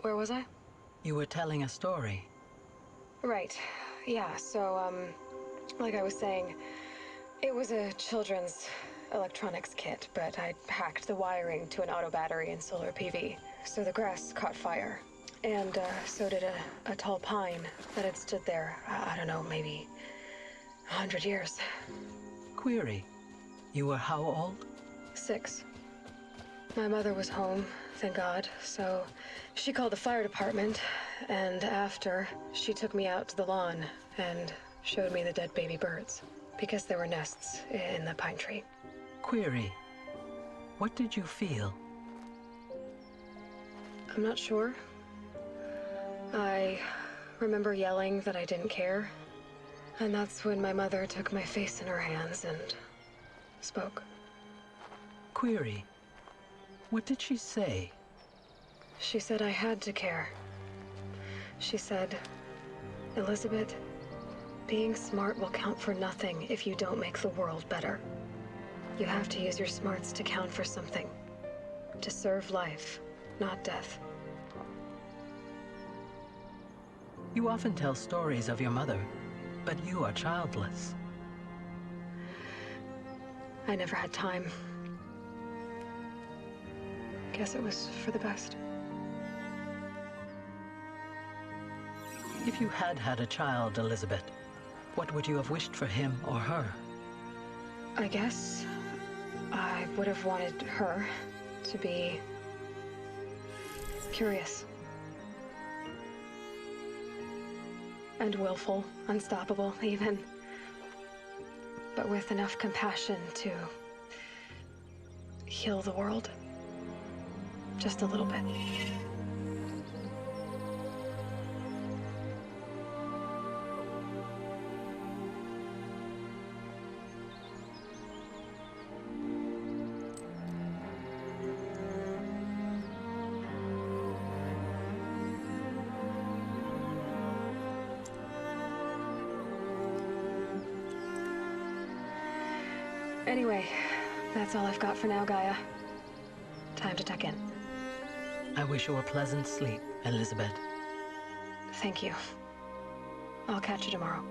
Where was I? You were telling a story. Right. Yeah, so, like I was saying, it was a children's electronics kit, but I'd hacked the wiring to an auto battery and solar PV. So the grass caught fire. And, so did a tall pine that had stood there, I don't know, maybe 100 years. Query. You were how old? 6. My mother was home, thank God, so she called the fire department, and after, she took me out to the lawn and showed me the dead baby birds, because there were nests in the pine tree. Query. What did you feel? I'm not sure. I remember yelling that I didn't care, and that's when my mother took my face in her hands and spoke. Query. What did she say? She said I had to care. She said, Elizabeth, being smart will count for nothing if you don't make the world better. You have to use your smarts to count for something. To serve life, not death. You often tell stories of your mother, but you are childless. I never had time. Guess it was for the best. If you had had a child, Elizabeth, what would you have wished for him or her? I guess I would have wanted her to be curious. And willful, unstoppable, even. But with enough compassion to heal the world. Just a little bit. Anyway, that's all I've got for now, Gaia. Time to tuck in. I wish you a pleasant sleep, Elizabeth. Thank you. I'll catch you tomorrow.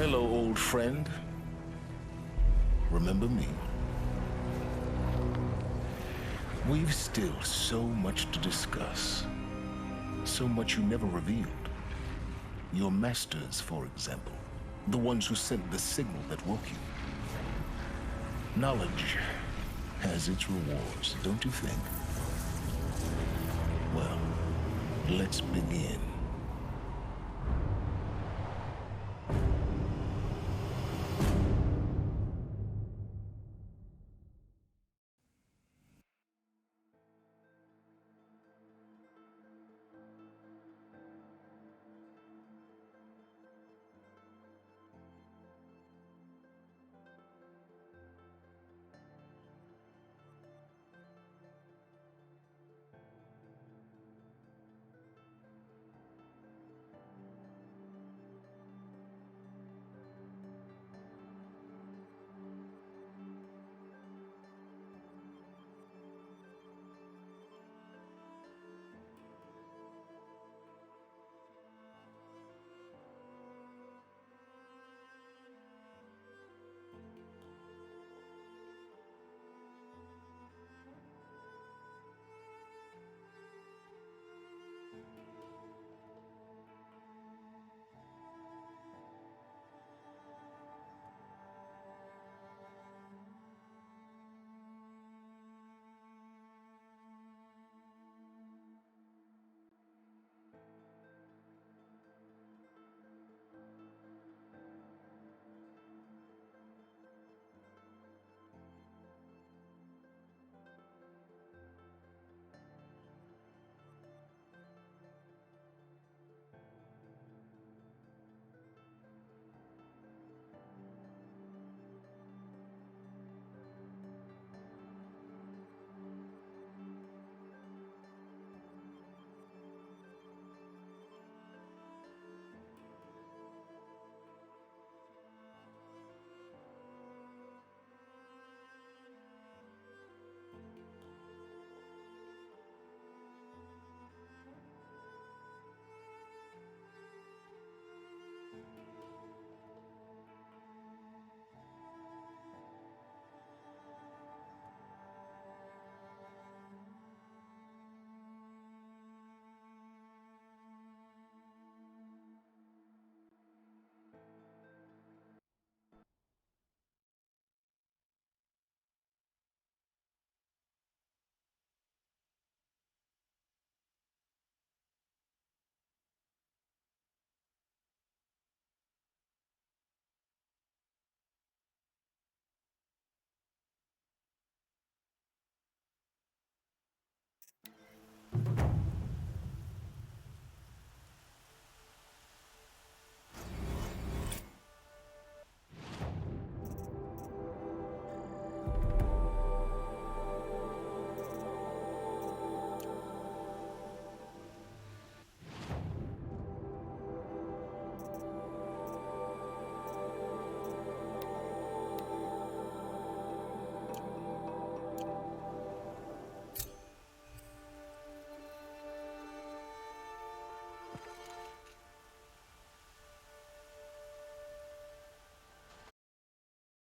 Hello, old friend. Remember me? We've still so much to discuss. So much you never revealed. Your masters, for example. The ones who sent the signal that woke you. Knowledge has its rewards, don't you think? Well, let's begin.